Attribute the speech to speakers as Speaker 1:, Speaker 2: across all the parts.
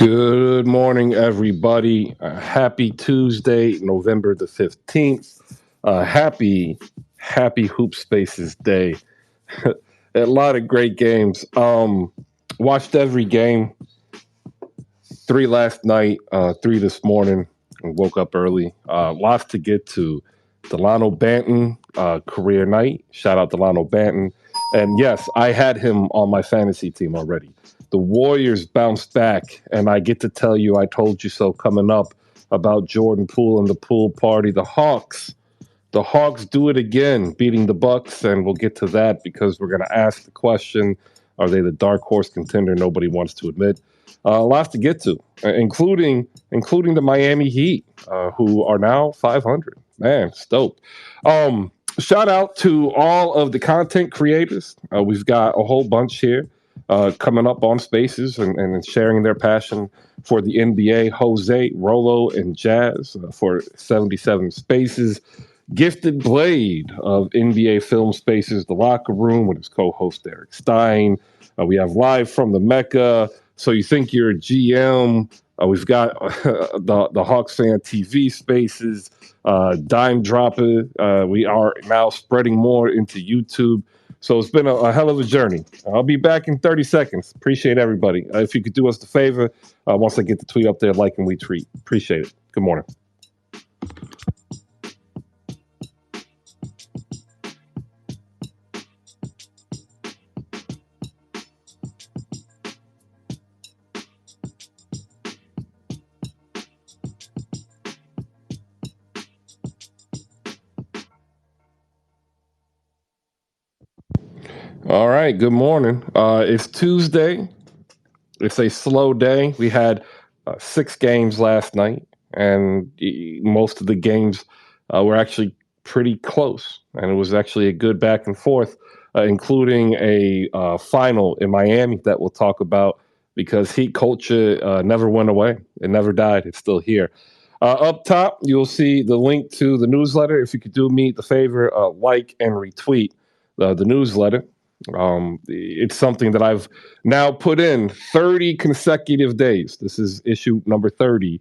Speaker 1: Good morning, everybody. Happy Tuesday, November the 15th. Happy Hoop Spaces Day. A lot of great games. Watched every game. Three last night, three this morning, and woke up early. Lots to get to. Delano Banton, career night. Shout out Delano Banton. And yes, I had him on my fantasy team already. The Warriors bounced back, and I get to tell you, I told you so coming up about Jordan Poole and the Poole party. The Hawks do it again, beating the Bucks, and we'll get to that because we're going to ask the question: are they the dark horse contender? Nobody wants to admit. Lots to get to, including the Miami Heat, who are now 500. Man, stoked. Shout out to all of the content creators. We've got a whole bunch here coming up on Spaces and sharing their passion for the NBA. Jose, Rolo, and Jazz for 77 Spaces. Gifted Blade of NBA Film Spaces, The Locker Room, with his co-host Eric Stein. We have Live from the Mecca, So You Think You're a GM. We've got the Hawks Fan TV Spaces, Dime Dropper. We are now spreading more into YouTube. So it's been a hell of a journey. I'll be back in 30 seconds. Appreciate everybody. If you could do us the favor, once I get the tweet up there, like and retweet. Appreciate it. Good morning. All right. Good morning. It's Tuesday. It's a slow day. We had 6 games last night, and most of the games were actually pretty close. And it was actually a good back and forth, including a final in Miami that we'll talk about because Heat culture never went away. It never died. It's still here. Up top, you'll see the link to the newsletter. If you could do me the favor, like and retweet the newsletter. It's something that I've now put in 30 consecutive days. This is issue number 30.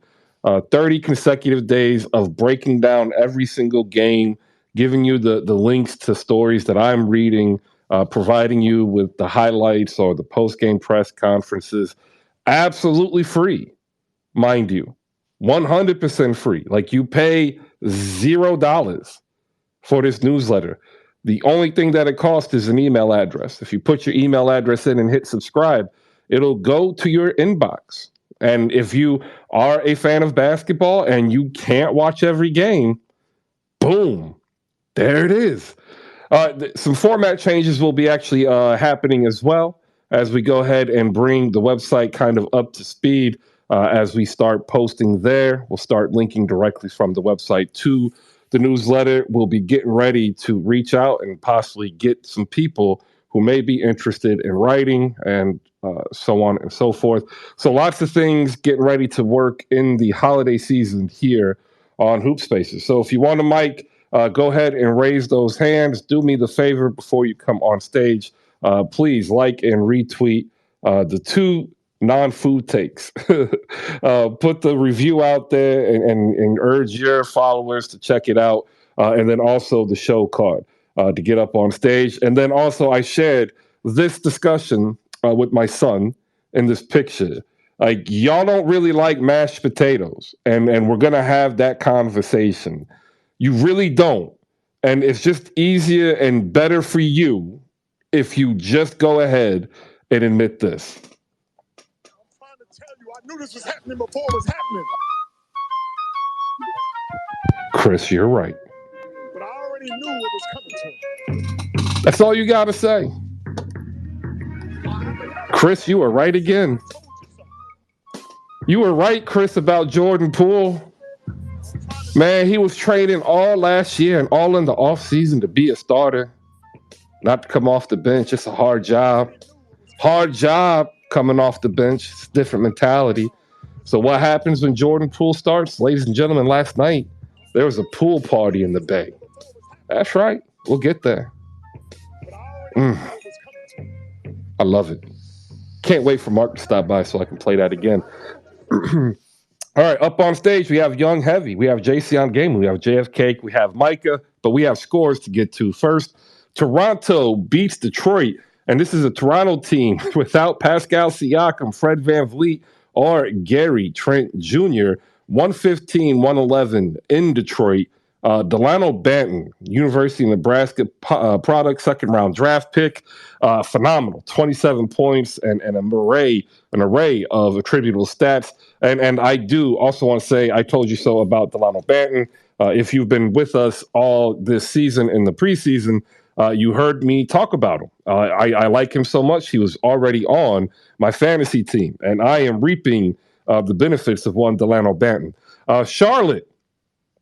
Speaker 1: 30 consecutive days of breaking down every single game, giving you the links to stories that I'm reading, providing you with the highlights or the post-game press conferences. Absolutely free, mind you. 100% free. Like, you pay $0 for this newsletter. The only thing that it costs is an email address. If you put your email address in and hit subscribe, it'll go to your inbox. And if you are a fan of basketball and you can't watch every game, boom, there it is. Some format changes will be actually happening as well as we go ahead and bring the website kind of up to speed. As we start posting there, we'll start linking directly from the website to the newsletter. We'll be getting ready to reach out and possibly get some people who may be interested in writing and so on and so forth. So lots of things getting ready to work in the holiday season here on Hoop Spaces. So if you want a mic, go ahead and raise those hands. Do me the favor before you come on stage. Please like and retweet the two non-food takes. Put the review out there and urge your followers to check it out. And then also the show card to get up on stage. And then also I shared this discussion with my son in this picture. Like, y'all don't really like mashed potatoes. And we're going to have that conversation. You really don't. And it's just easier and better for you if you just go ahead and admit this.
Speaker 2: I knew this was happening before it was happening.
Speaker 1: Chris, you're right.
Speaker 2: But I already knew it was coming to him.
Speaker 1: That's all you got to say. Chris, you were right again. You were right, Chris, about Jordan Poole. Man, he was training all last year and all in the offseason to be a starter, not to come off the bench. It's a hard job. Hard job coming off the bench. It's a different mentality. So what happens when Jordan Poole starts? Ladies and gentlemen, last night, there was a pool party in the Bay. That's right. We'll get there. I love it. Can't wait for Mark to stop by so I can play that again. All right, up on stage, we have Young Heavy, we have JC on Game, we have JFK, we have Micah, but we have scores to get to. First, Toronto beats Detroit, and this is a Toronto team without Pascal Siakam, Fred Van Vliet, or Gary Trent Jr. 115-111 in Detroit. Delano Banton, University of Nebraska product, second round draft pick, phenomenal, 27 points and an array of attributable stats. And I do also want to say I told you so about Delano Banton. If you've been with us all this season in the preseason, you heard me talk about him. I like him so much. He was already on my fantasy team, and I am reaping the benefits of one Delano Banton. Charlotte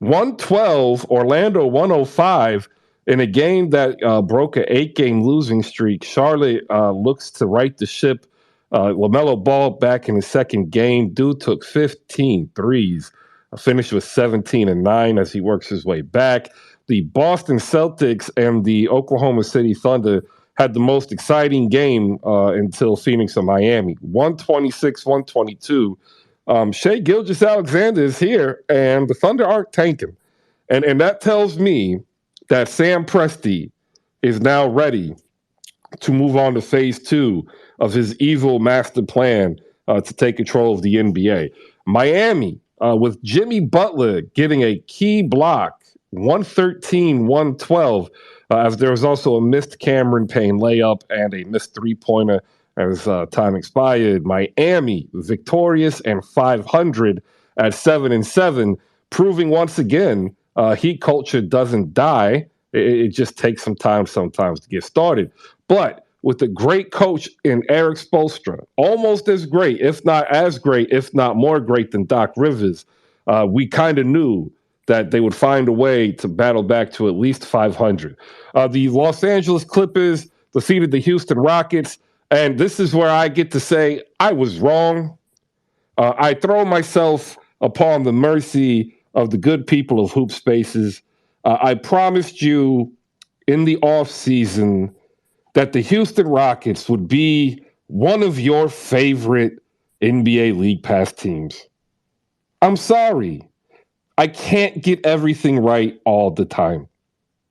Speaker 1: 112, Orlando 105 in a game that broke an 8-game losing streak. Charlotte looks to right the ship. LaMelo Ball back in his second game. Dude took 15 threes, finished with 17 and 9 as he works his way back. The Boston Celtics and the Oklahoma City Thunder had the most exciting game until Phoenix and Miami. 126, 122. Shea Gilgeous-Alexander is here, and the Thunder aren't tanking. And that tells me that Sam Presti is now ready to move on to phase two of his evil master plan to take control of the NBA. Miami, with Jimmy Butler getting a key block, 113-112, as there was also a missed Cameron Payne layup and a missed three-pointer as time expired. Miami victorious and 500 at 7-7, proving once again heat culture doesn't die. It just takes some time sometimes to get started. But with a great coach in Eric Spoelstra, almost as great, if not as great, if not more great than Doc Rivers, we kind of knew that they would find a way to battle back to at least 500. The Los Angeles Clippers defeated the Houston Rockets, and this is where I get to say I was wrong. I throw myself upon the mercy of the good people of Hoop Spaces. I promised you in the off season that the Houston Rockets would be one of your favorite NBA League Pass teams. I'm sorry. I can't get everything right all the time.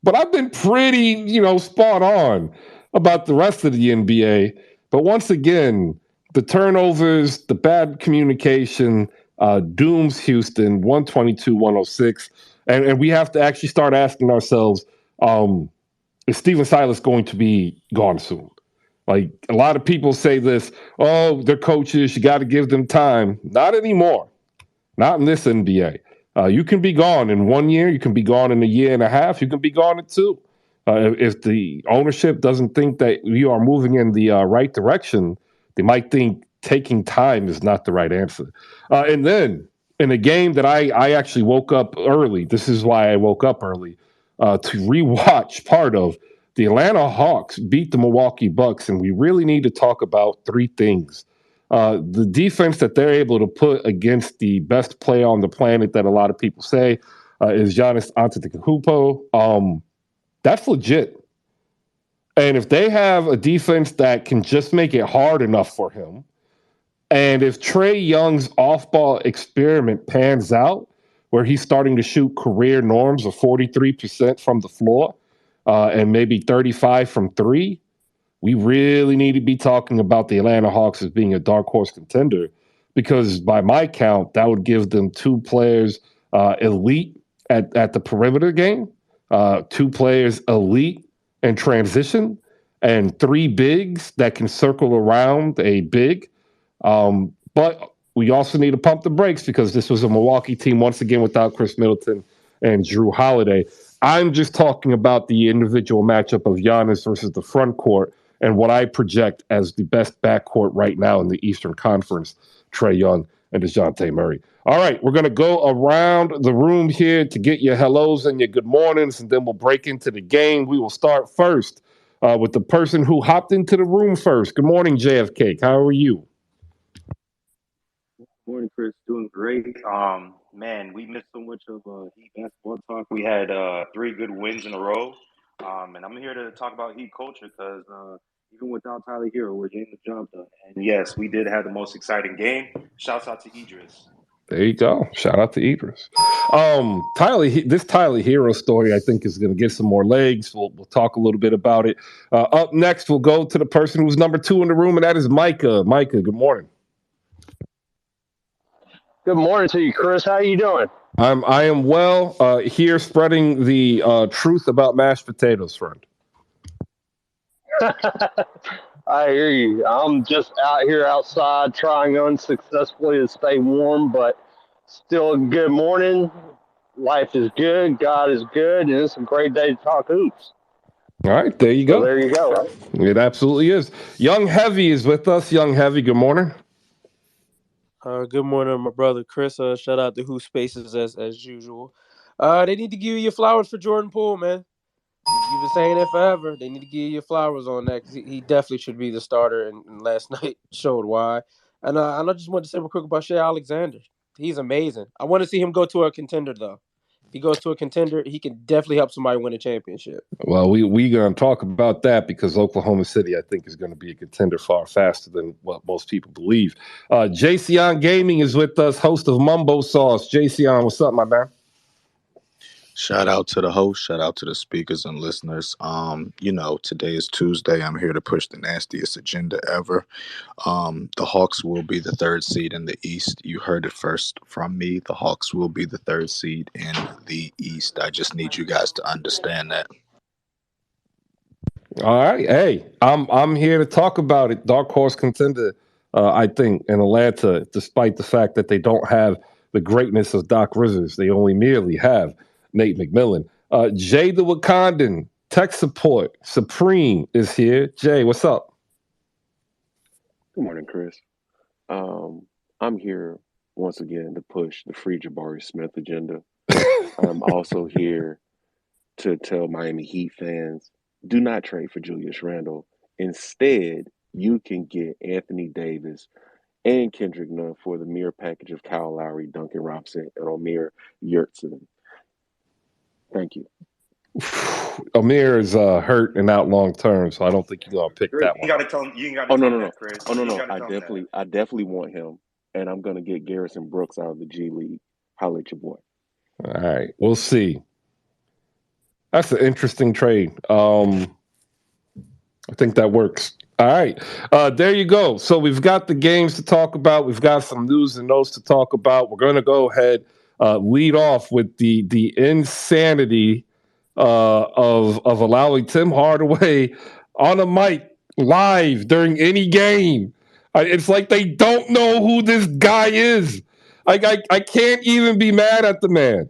Speaker 1: But I've been pretty, spot on about the rest of the NBA. But once again, the turnovers, the bad communication, dooms Houston 122-106. And we have to actually start asking ourselves, is Steven Silas going to be gone soon? Like a lot of people say this, oh, they're coaches, you got to give them time. Not anymore. Not in this NBA. You can be gone in 1 year. You can be gone in a year and a half. You can be gone in two. If the ownership doesn't think that you are moving in the right direction, they might think taking time is not the right answer. And then in a game that I actually woke up early, this is why I woke up early, to rewatch part of, the Atlanta Hawks beat the Milwaukee Bucks, and we really need to talk about three things. The defense that they're able to put against the best player on the planet that a lot of people say is Giannis Antetokounmpo. That's legit. And if they have a defense that can just make it hard enough for him, and if Trae Young's off-ball experiment pans out, where he's starting to shoot career norms of 43% from the floor and maybe 35 from three, we really need to be talking about the Atlanta Hawks as being a dark horse contender, because by my count, that would give them two players elite at the perimeter game, two players elite in transition, and three bigs that can circle around a big. But we also need to pump the brakes because this was a Milwaukee team once again without Chris Middleton and Drew Holiday. I'm just talking about the individual matchup of Giannis versus the front court and what I project as the best backcourt right now in the Eastern Conference, Trae Young and DeJounte Murray. All right, we're going to go around the room here to get your hellos and your good mornings, and then we'll break into the game. We will start first with the person who hopped into the room first. Good morning, JFK. How are you?
Speaker 3: Morning, Chris. Doing great. Man, we missed so much of Heat basketball talk. We had three good wins in a row, and I'm here to talk about Heat culture because Even without Tyler Hero, we're getting the job done. And yes, we did have the most exciting game. Shouts out to Idris.
Speaker 1: There you go. Shout out to Idris. This Tyler Hero story, I think, is going to get some more legs. We'll talk a little bit about it. Up next, we'll go to the person who's number 2 in the room, and that is Micah. Micah, good morning.
Speaker 4: Good morning to you, Chris. How you doing?
Speaker 1: I am well. Here, spreading the truth about mashed potatoes, friend.
Speaker 4: I hear you. I'm just out here outside trying unsuccessfully to stay warm, but still a good morning. Life is good. God is good. And it's a great day to talk hoops.
Speaker 1: All right, there you
Speaker 4: So
Speaker 1: go.
Speaker 4: there you go.
Speaker 1: It absolutely is. Young Heavy is with us. Young Heavy, good morning.
Speaker 5: Good morning, my brother Chris. Shout out to Who Spaces as usual. They need to give you your flowers for Jordan Poole, man. You've been saying it forever. They need to give you your flowers on that because he definitely should be the starter. And last night showed why. And I just wanted to say real quick about Shea Alexander. He's amazing. I want to see him go to a contender though. If he goes to a contender, he can definitely help somebody win a championship.
Speaker 1: Well, we going to talk about that because Oklahoma City, I think, is going to be a contender far faster than what most people believe. JCon Gaming is with us, host of Mumbo Sauce. JCon, what's up, my man?
Speaker 6: Shout out to the host, shout out to the speakers and listeners. Today is Tuesday. I'm here to push the nastiest agenda ever. The Hawks will be the 3rd seed in the East. You heard it first from me. The Hawks will be the 3rd seed in the East. I just need you guys to understand that.
Speaker 1: All right, hey, I'm here to talk about it. Dark horse contender, I think, in Atlanta, despite the fact that they don't have the greatness of Doc Rivers, they only merely have Nate McMillan. Jay the Wakandan, tech support, Supreme is here. Jay, what's up?
Speaker 7: Good morning, Chris. I'm here once again to push the Free Jabari Smith agenda. I'm also here to tell Miami Heat fans, do not trade for Julius Randle. Instead, you can get Anthony Davis and Kendrick Nunn for the mere package of Kyle Lowry, Duncan Robinson, and Omer Yurtseven. Thank you.
Speaker 1: Amir is hurt and out long term, so I don't think you're gonna pick that one.
Speaker 3: You got to tell him. You got to
Speaker 7: Oh
Speaker 3: tell
Speaker 7: no,
Speaker 3: him
Speaker 7: no,
Speaker 3: that, Chris.
Speaker 7: oh no,
Speaker 3: You
Speaker 7: no.
Speaker 3: gotta
Speaker 7: I
Speaker 3: tell him that.
Speaker 7: definitely want him, and I'm gonna get Garrison Brooks out of the G League. Holla at your boy.
Speaker 1: All right, we'll see. That's an interesting trade. I think that works. All right. There you go. So we've got the games to talk about. We've got some news and notes to talk about. We're going to go ahead, lead off with the insanity of allowing Tim Hardaway on a mic live during any game. It's like they don't know who this guy is. I can't even be mad at the man.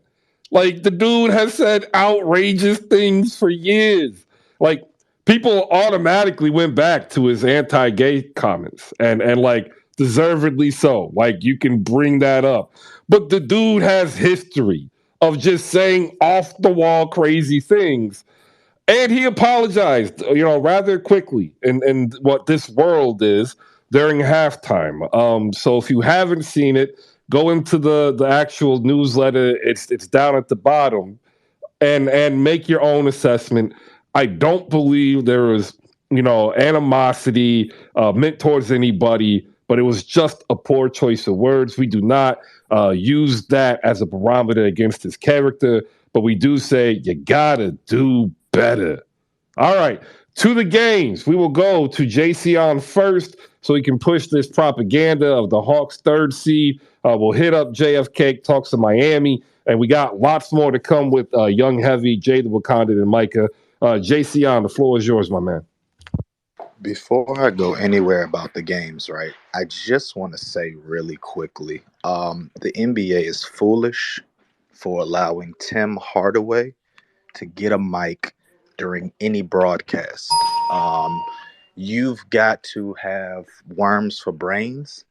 Speaker 1: Like, the dude has said outrageous things for years. Like, people automatically went back to his anti-gay comments and like deservedly so. Like, you can bring that up. But the dude has history of just saying off the wall crazy things. And he apologized, rather quickly in what this world is during halftime. So if you haven't seen it, go into the actual newsletter. It's down at the bottom and make your own assessment. I don't believe there was, animosity meant towards anybody, but it was just a poor choice of words. We do not use that as a barometer against his character, but we do say you gotta do better. All right, to the games. We will go to JC on first so he can push this propaganda of the Hawks 3rd seed. We'll hit up JFK, talk to Miami, and we got lots more to come with Young Heavy, Jay the Wakandan, and Micah. JC on, the floor is yours, my man.
Speaker 6: Before I go anywhere about the games, right, I just want to say really quickly, the NBA is foolish for allowing Tim Hardaway to get a mic during any broadcast. You've got to have worms for brains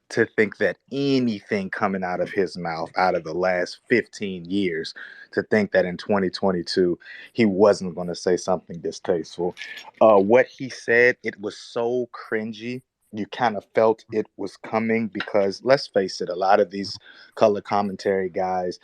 Speaker 6: to think that anything coming out of his mouth out of the last 15 years, to think that in 2022 he wasn't going to say something distasteful. What he said, it was so cringy. You kind of felt it was coming because, let's face it, a lot of these color commentary guys,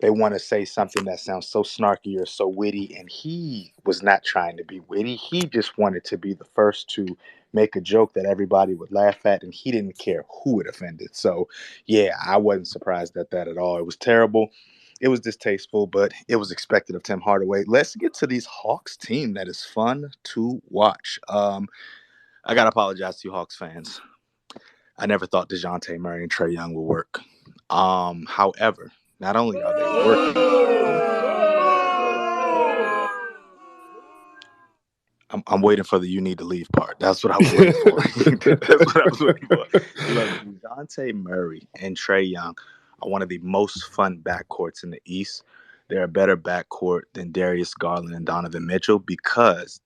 Speaker 6: they want to say something that sounds so snarky or so witty, and he was not trying to be witty. He just wanted to be the first to make a joke that everybody would laugh at, and he didn't care who it offended. So, yeah, I wasn't surprised at that at all. It was terrible. It was distasteful, but it was expected of Tim Hardaway. Let's get to these Hawks team that is fun to watch. I gotta apologize to you Hawks fans. I never thought DeJounte Murray and Trey Young would work. However, not only are they working, I'm waiting for the "you need to leave" part. That's what I was waiting for. That's what I was waiting for. Look, DeJounte Murray and Trey Young are one of the most fun backcourts in the East. They're a better backcourt than Darius Garland and Donovan Mitchell because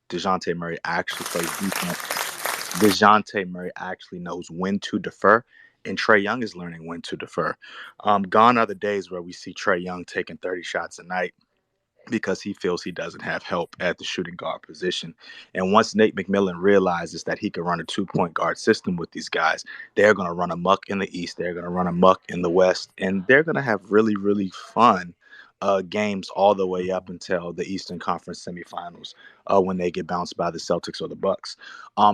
Speaker 6: DeJounte Murray actually plays defense. DeJounte Murray actually knows when to defer, and Trey Young is learning when to defer. Gone are the days where we see Trey Young taking 30 shots a night because he feels he doesn't have help at the shooting guard position. And once Nate McMillan realizes that he can run a 2-point guard system with these guys, they're going to run amok in the East. They're going to run amok in the West. And they're going to have really, really fun games all the way up until the Eastern Conference semifinals when they get bounced by the Celtics or the Bucks.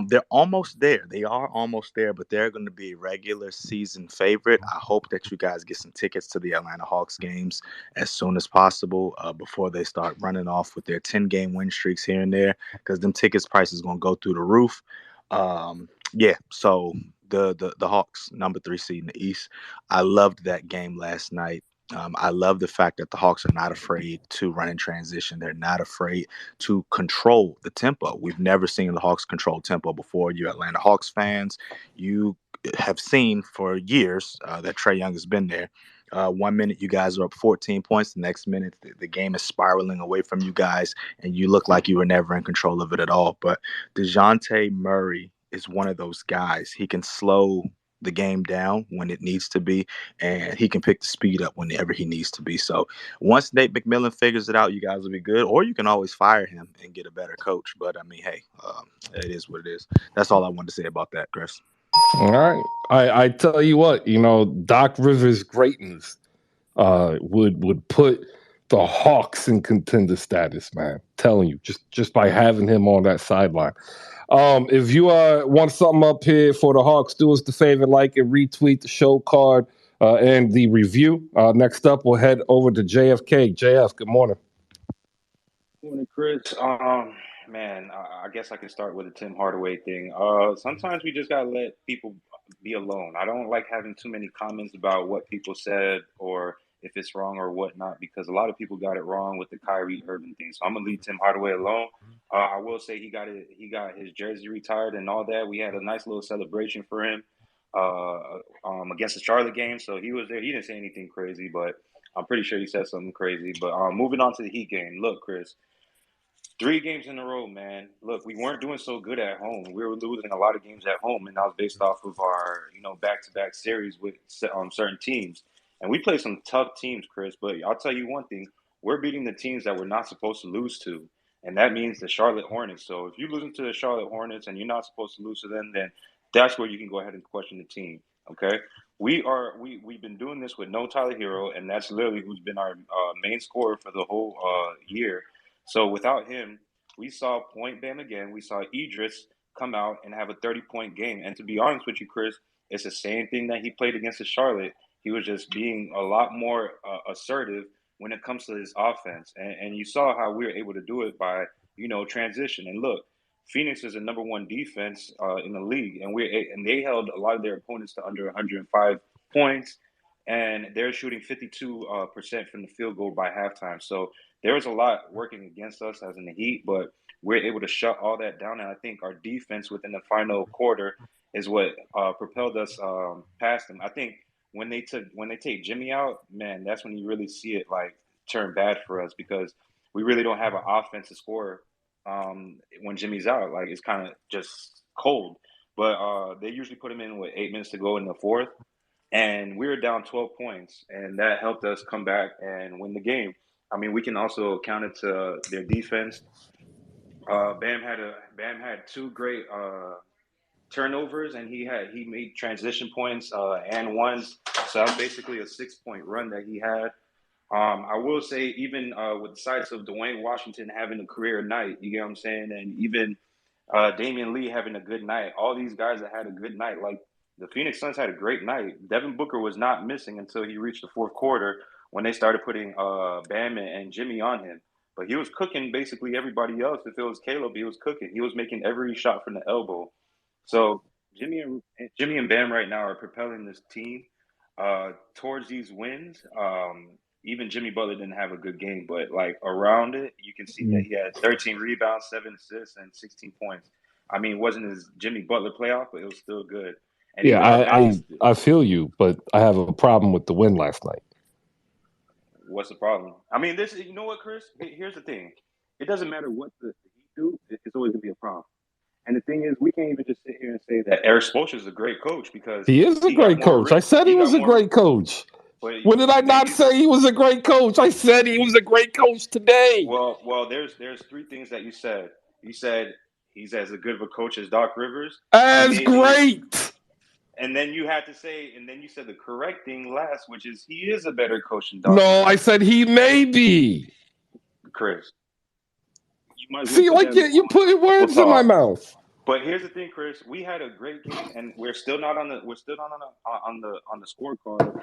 Speaker 6: They're almost there. They are almost there, but they're going to be a regular season favorite. I hope that you guys get some tickets to the Atlanta Hawks games as soon as possible before they start running off with their 10-game win streaks here and there, because them tickets prices going to go through the roof. Yeah, so the Hawks, number 3 seed in the East. I loved that game last night. I love the fact that the Hawks are not afraid to run in transition. They're not afraid to control the tempo. We've never seen the Hawks control tempo before. You Atlanta Hawks fans, you have seen for years that Trey Young has been there. 1 minute you guys are up 14 points. The next minute the game is spiraling away from you guys, and you look like you were never in control of it at all. But DeJounte Murray is one of those guys. He can slow the game down when it needs to be, and he can pick the speed up whenever he needs to be. So once Nate McMillan figures it out, you guys will be good. Or you can always fire him and get a better coach. But I mean, hey, it is what it is. That's all I wanted to say about that, Chris.
Speaker 1: All right. I tell you what, Doc Rivers' greatness would put the Hawks in contender status, man. Telling you, just by having him on that sideline. If you want something up here for the Hawks, do us the favor, like and retweet the show card and the review. Next up, we'll head over to JFK. JF, good morning.
Speaker 3: Morning, Chris. Man, I guess I can start with the Tim Hardaway thing. Sometimes we just gotta let people be alone. I don't like having too many comments about what people said or if it's wrong or whatnot, because a lot of people got it wrong with the Kyrie Irving thing. So I'm gonna leave Tim Hardaway alone. I will say he got his jersey retired and all that. We had a nice little celebration for him against the Charlotte game. So he was there. He didn't say anything crazy, but I'm pretty sure he said something crazy. But moving on to the Heat game. Look, Chris. 3 games in a row, man. Look, we weren't doing so good at home. We were losing a lot of games at home, and that was based off of our, back-to-back series with certain teams. And we played some tough teams, Chris. But I'll tell you one thing: we're beating the teams that we're not supposed to lose to, and that means the Charlotte Hornets. So if you lose to the Charlotte Hornets and you're not supposed to lose to them, then that's where you can go ahead and question the team. Okay, we've been doing this with no Tyler Hero, and that's literally who's been our main scorer for the whole year. So without him, we saw Point Bam again. We saw Idris come out and have a 30-point game. And to be honest with you, Chris, it's the same thing that he played against the Charlotte. He was just being a lot more assertive when it comes to his offense. And you saw how we were able to do it by, transition. And look, Phoenix is the number 1 defense in the league, and they held a lot of their opponents to under 105 points, and they're shooting 52% from the field goal by halftime. So there was a lot working against us as in the Heat, but we're able to shut all that down. And I think our defense within the final quarter is what propelled us past them. I think when they take Jimmy out, man, that's when you really see it like turn bad for us, because we really don't have an offensive scorer when Jimmy's out. Like, it's kind of just cold. But they usually put him in with 8 minutes to go in the fourth, and we were down 12 points, and that helped us come back and win the game. I mean, we can also count it to their defense. Bam had 2 great turnovers, and he made transition points and ones. So that was basically a 6-point run that he had. I will say, even with the sights of Dwayne Washington having a career night, you get what I'm saying, and even Damian Lee having a good night. All these guys that had a good night, like the Phoenix Suns had a great night. Devin Booker was not missing until he reached the fourth quarter when they started putting Bam and Jimmy on him. But he was cooking basically everybody else. If it was Caleb, he was cooking. He was making every shot from the elbow. So Jimmy and Bam right now are propelling this team towards these wins. Even Jimmy Butler didn't have a good game, but like around it, you can see that he had 13 rebounds, 7 assists, and 16 points. I mean, it wasn't his Jimmy Butler playoff, but it was still good. And
Speaker 1: Yeah,
Speaker 3: even our bench,
Speaker 1: I feel you, but I have a problem with the win last night.
Speaker 3: what's the problem? I mean, this. You know what, Chris? Here's the thing. It doesn't matter what the Heat do. It's always gonna be a problem. And the thing is, we can't even just sit here and say that Eric Spoelstra is a great coach because
Speaker 1: He is a
Speaker 3: he got
Speaker 1: great
Speaker 3: more.
Speaker 1: coach. I said he was a
Speaker 3: More.
Speaker 1: great coach.
Speaker 3: But
Speaker 1: When did I not say he was a great coach? I said he was a great coach today.
Speaker 3: Well, there's three things that you said. You said he's as good of a coach as Doc Rivers.
Speaker 1: As great.
Speaker 3: And then you had to say, and then you said the correct thing last, which is he is a better coach than Doc
Speaker 1: No,
Speaker 3: Rivers.
Speaker 1: I said he may be.
Speaker 3: Chris, you might
Speaker 1: see, like you putting words in my mouth.
Speaker 3: But here's the thing, Chris. We had a great game, and we're still not on the scorecard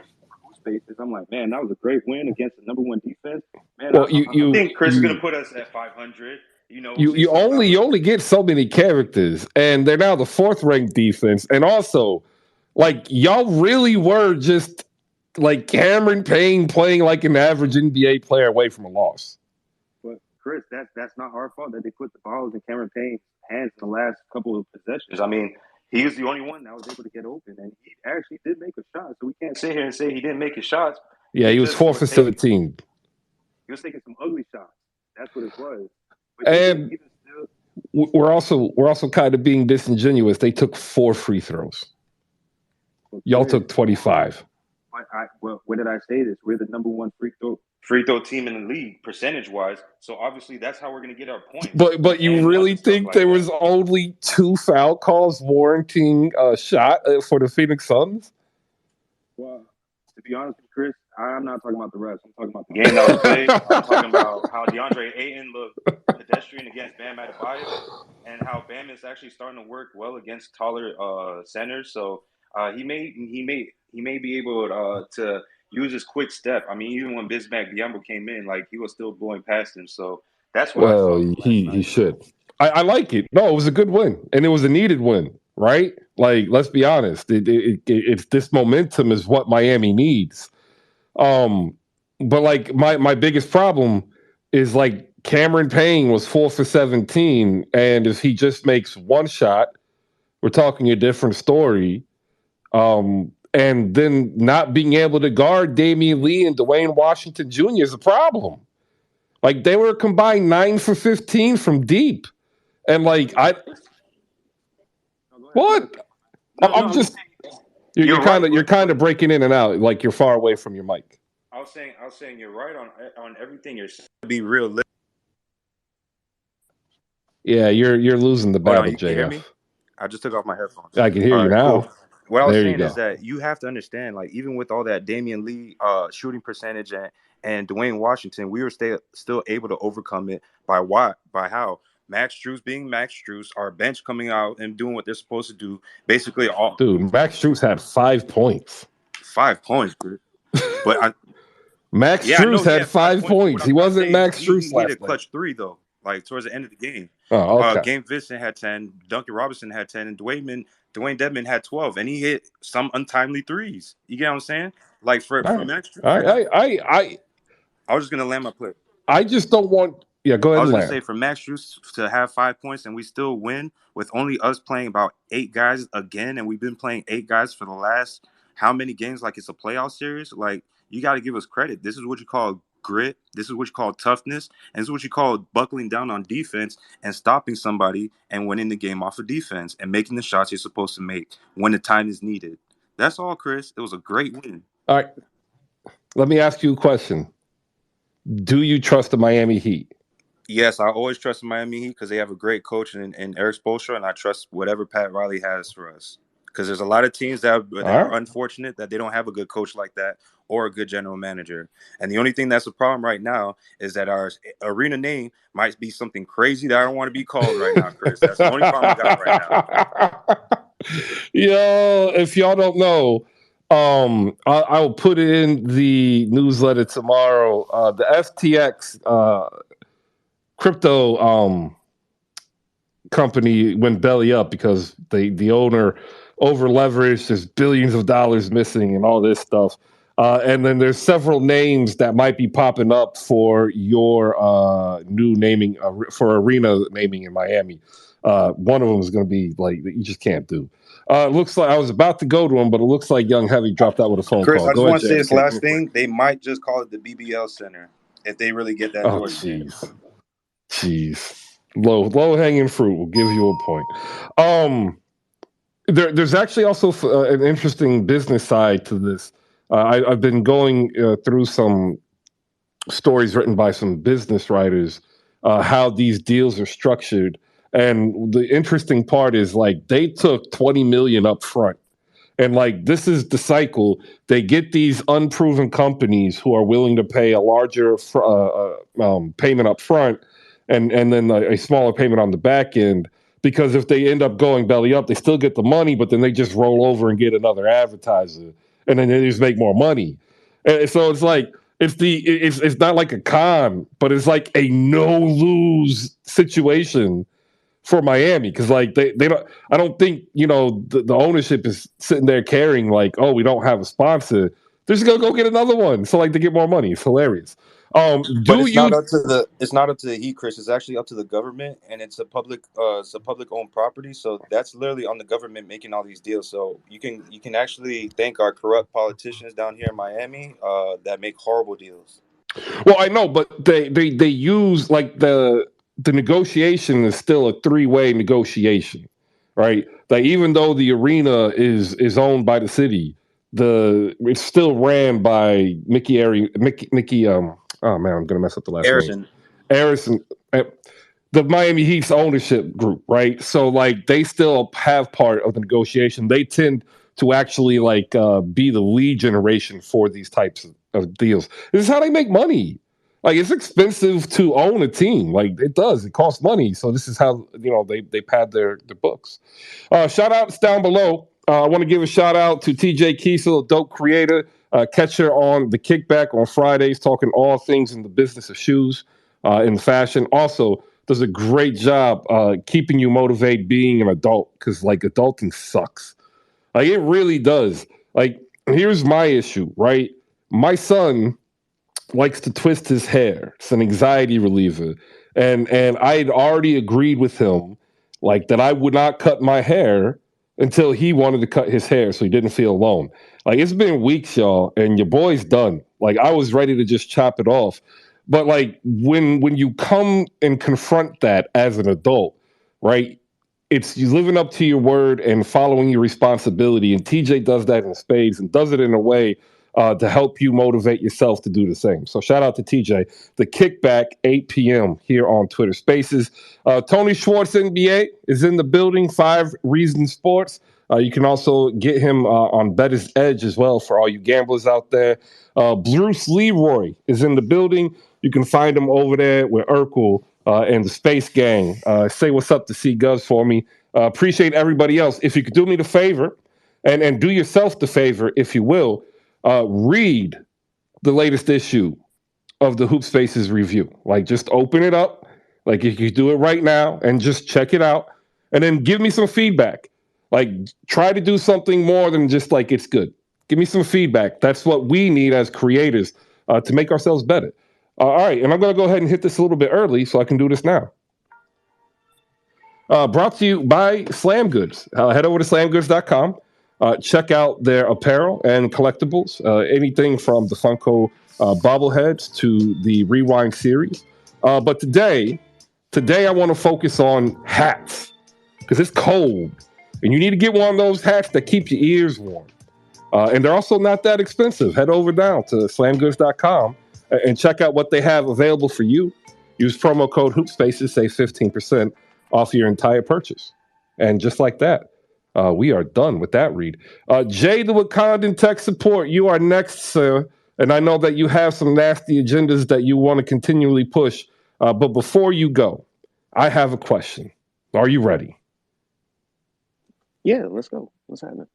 Speaker 3: spaces. I'm like, man, that was a great win against the number one defense. Man,
Speaker 1: well,
Speaker 3: I think Chris is gonna put us at 500. You know,
Speaker 1: you only get so many characters, and they're now the fourth ranked defense, and also, like y'all really were just like Cameron Payne playing like an average NBA player away from a loss.
Speaker 3: But Chris, that's not our fault that they put the balls in Cameron Payne's hands in the last couple of possessions. I mean, he was the only one that was able to get open, and he actually did make a shot. So we can't sit here and say he didn't make his shots.
Speaker 1: Yeah, he was 4 for 17.
Speaker 3: He was taking some ugly shots. That's what it was.
Speaker 1: But and we're also kind of being disingenuous. They took 4 free throws. Y'all took 25.
Speaker 3: Well, what did I say? This we're the number one free throw team in the league percentage wise. So obviously that's how we're going to get our points.
Speaker 1: But you really think there was only 2 foul calls warranting a shot for the Phoenix Suns?
Speaker 3: Well, to be honest with Chris, I'm not talking about the refs. I'm talking about the game that was played. I'm talking about how DeAndre Ayton looked pedestrian against Bam Adebayo, and how Bam is actually starting to work well against taller centers. So he may be able to use his quick step. I mean, even when Bismack Biyombo came in, like he was still blowing past him. So that's what I saw.
Speaker 1: He should. I like it. No, it was a good win, and it was a needed win, right? Like, let's be honest. It's this momentum is what Miami needs. But like my biggest problem is like Cameron Payne was 4 for 17, and if he just makes one shot, we're talking a different story. And then not being able to guard Damian Lee and Dwayne Washington Jr. is a problem. Like they were combined 9 for 15 from deep, and like I'm just you're kind of breaking in and out, like you're far away from your mic.
Speaker 3: I was saying you're right on everything. You're be realistic.
Speaker 1: Yeah, you're losing the battle,
Speaker 3: JF. Can you hear me? I just took off my headphones.
Speaker 1: I can hear you now.
Speaker 3: Cool. What I was saying is that you have to understand, like even with all that Damian Lee shooting percentage and Dwayne Washington, we were still able to overcome it by how Max Strus being Max Strus, our bench coming out and doing what they're supposed to do. Basically,
Speaker 1: Max Strus had 5 points.
Speaker 3: 5 points, dude. But
Speaker 1: Max Strus had 5 points. He wasn't Max Strus.
Speaker 3: He hit a clutch 3 though. Like towards the end of the game.
Speaker 1: Oh, okay.
Speaker 3: Game Vincent had 10, Duncan Robinson had 10, and Dwayne Dedmon had 12, and he hit some untimely threes. You get what I'm saying? Like for Max Strus. I was just gonna land my play.
Speaker 1: I just don't want. Yeah, go ahead.
Speaker 3: I was gonna say for Max Strus to have 5 points and we still win with only us playing about 8 guys again, and we've been playing 8 guys for the last how many games? Like it's a playoff series. Like you got to give us credit. This is what you call grit. This is what you call toughness, and this is what you call buckling down on defense and stopping somebody and winning the game off of defense and making the shots you're supposed to make when the time is needed. That's all, Chris. It was a great win.
Speaker 1: All right. Let me ask you a question. Do you trust the Miami Heat?
Speaker 3: Yes, I always trust the Miami Heat because they have a great coach in Eric Spoelstra, and I trust whatever Pat Riley has for us. because there's a lot of teams that are
Speaker 1: right.
Speaker 3: unfortunate that they don't have a good coach like that or a good general manager. And the only thing that's a problem right now is that our arena name might be something crazy that I don't want to be called right now, Chris. That's the only problem I got right now.
Speaker 1: Yo, if y'all don't know, I'll put it in the newsletter tomorrow. The FTX crypto company went belly up because the owner over leveraged. There's billions of dollars missing and all this stuff. And then there's several names that might be popping up for your new naming for arena naming in Miami. One of them is going to be like you just can't do. Looks like I was about to go to him, but it looks like Young Heavy dropped out with a phone
Speaker 3: Chris,
Speaker 1: call.
Speaker 3: I just
Speaker 1: Go
Speaker 3: want to say
Speaker 1: ahead,
Speaker 3: this last thing. They might just call it the BBL Center if they really get that
Speaker 1: Oh,
Speaker 3: Jordan.
Speaker 1: jeez. Low hanging fruit will give you a point. There's actually also an interesting business side to this. I've been going through some stories written by some business writers, how these deals are structured. And the interesting part is like they took 20 million up front. And like this is the cycle. They get these unproven companies who are willing to pay a larger payment up front and then a smaller payment on the back end. Because if they end up going belly up, they still get the money, but then they just roll over and get another advertiser, and then they just make more money. And so it's like it's not like a con, but it's like a no lose situation for Miami because like they don't. I don't think the ownership is sitting there caring like, oh, we don't have a sponsor. They're just gonna go get another one, so like to get more money. It's hilarious.
Speaker 3: But it's not up to the Heat, Chris. It's actually up to the government, and it's a public owned property. So that's literally on the government making all these deals. So you can actually thank our corrupt politicians down here in Miami that make horrible deals.
Speaker 1: Well, I know, but they use like the negotiation is still a 3-way negotiation, right? Like even though the arena is owned by the city, it's still ran by Mickey. Oh man, I'm gonna mess up the last name. Harrison. The Miami Heat's ownership group, right? So like they still have part of the negotiation. They tend to actually like be the lead generation for these types of deals. This is how they make money. Like it's expensive to own a team. Like it does. It costs money. So this is how they pad their books. Shout outs down below. I want to give a shout out to TJ Kiesel, a dope creator. Catch her on the Kickback on Fridays, talking all things in the business of shoes, in fashion. Also, does a great job keeping you motivated being an adult because like adulting sucks. Like it really does. Like here's my issue, right? My son likes to twist his hair. It's an anxiety reliever. And I had already agreed with him like that I would not cut my hair until he wanted to cut his hair so he didn't feel alone. Like it's been weeks, y'all, and your boy's done. Like I was ready to just chop it off. But like when you come and confront that as an adult, right? It's you living up to your word and following your responsibility. And TJ does that in spades and does it in a way to help you motivate yourself to do the same. So shout out to TJ. The Kickback, 8 p.m. here on Twitter Spaces. Tony Schwartz, NBA, is in the building, 5 Reasons Sports. You can also get him on Better's Edge as well for all you gamblers out there. Bruce Leroy is in the building. You can find him over there with Urkel and the Space Gang. Say what's up to C Govs for me. Appreciate everybody else. If you could do me the favor and do yourself the favor, if you will, read the latest issue of the Hoop Spaces review. Like, just open it up. Like, you can do it right now and just check it out. And then give me some feedback. Like, try to do something more than just like, it's good. Give me some feedback. That's what we need as creators to make ourselves better. All right. And I'm going to go ahead and hit this a little bit early so I can do this now. Brought to you by Slam Goods. Head over to slamgoods.com. Check out their apparel and collectibles, anything from the Funko bobbleheads to the Rewind series. But today I want to focus on hats because it's cold and you need to get one of those hats that keep your ears warm. And they're also not that expensive. Head over down to slamgoods.com and check out what they have available for you. Use promo code HoopSpaces, save 15% off your entire purchase. And just like that, We are done with that read. Jay the Wakandan Tech Support, you are next, sir. And I know that you have some nasty agendas that you want to continually push. But before you go, I have a question. Are you ready?
Speaker 7: Yeah, let's go. What's happening?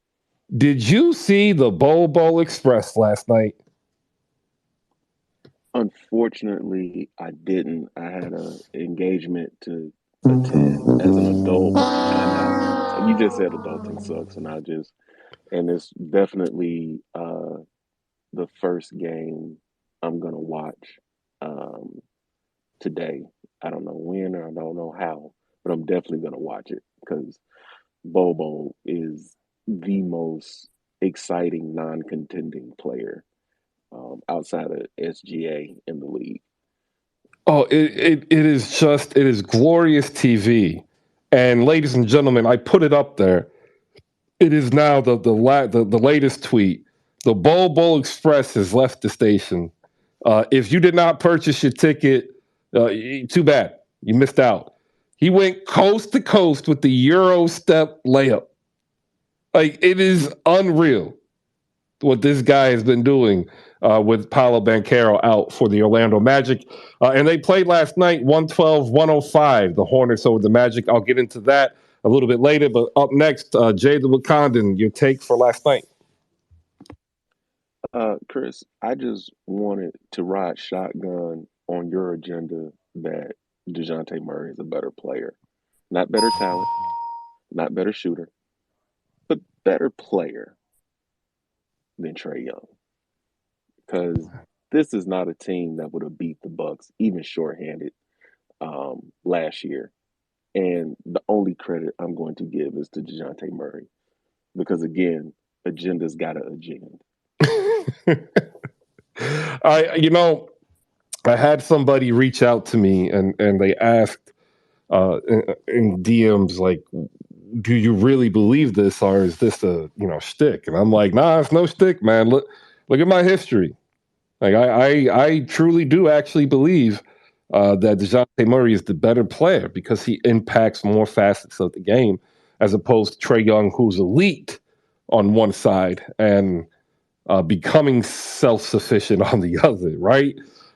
Speaker 1: Did you see the Bowl Express last night?
Speaker 7: Unfortunately, I didn't. I had a engagement to attend as an adult, and you just said adulting sucks, and it's definitely the first game I'm gonna watch um, today. I don't know when or I don't know how, but I'm definitely gonna watch it because Bobo is the most exciting non-contending player outside of SGA in the league.
Speaker 1: Oh, it is glorious TV. And ladies and gentlemen, I put it up there. It is now the latest tweet. The Bowl Express has left the station. If you did not purchase your ticket, too bad. You missed out. He went coast to coast with the Euro step layup. Like, it is unreal what this guy has been doing with Paolo Banchero out for the Orlando Magic. And they played last night 112-105, the Hornets over the Magic. I'll get into that a little bit later. But up next, Jay the Wakandan, your take for last night.
Speaker 7: Chris, I just wanted to ride shotgun on your agenda that DeJounte Murray is a better player. Not better talent, not better shooter, but better player than Trae Young. Because this is not a team that would have beat the Bucks, even shorthanded, last year. And the only credit I'm going to give is to DeJounte Murray. Because again, agenda's got to agenda.
Speaker 1: You know, I had somebody reach out to me and they asked in DMs like, "Do you really believe this, or is this a shtick?" And I'm like, "Nah, it's no shtick, man. Look at my history. Like I truly do actually believe that DeJounte Murray is the better player because he impacts more facets of the game as opposed to Trae Young, who's elite on one side and becoming self-sufficient on the other, right?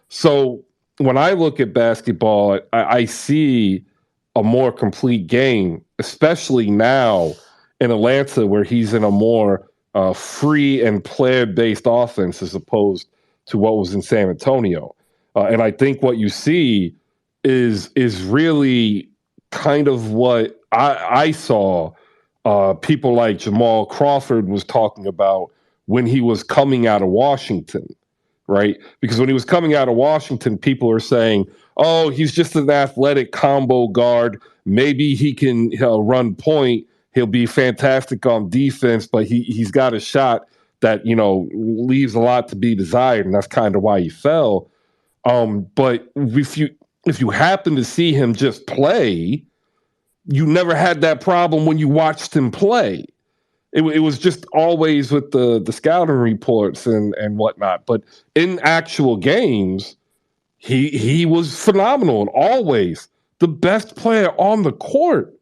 Speaker 1: So when I look at basketball, I see a more complete game, especially now in Atlanta, where he's in a more free and player-based offense as opposed to what was in San Antonio. And I think what you see is really kind of what I saw people like Jamal Crawford was talking about when he was coming out of Washington, right? Because when he was coming out of Washington, people are saying, "Oh, he's just an athletic combo guard. Maybe he can run point. He'll be fantastic on defense, but he's got a shot that leaves a lot to be desired," and that's kind of why he fell. But if you happen to see him just play, you never had that problem when you watched him play. It was just always with the scouting reports and whatnot. But in actual games, he was phenomenal and always the best player on the court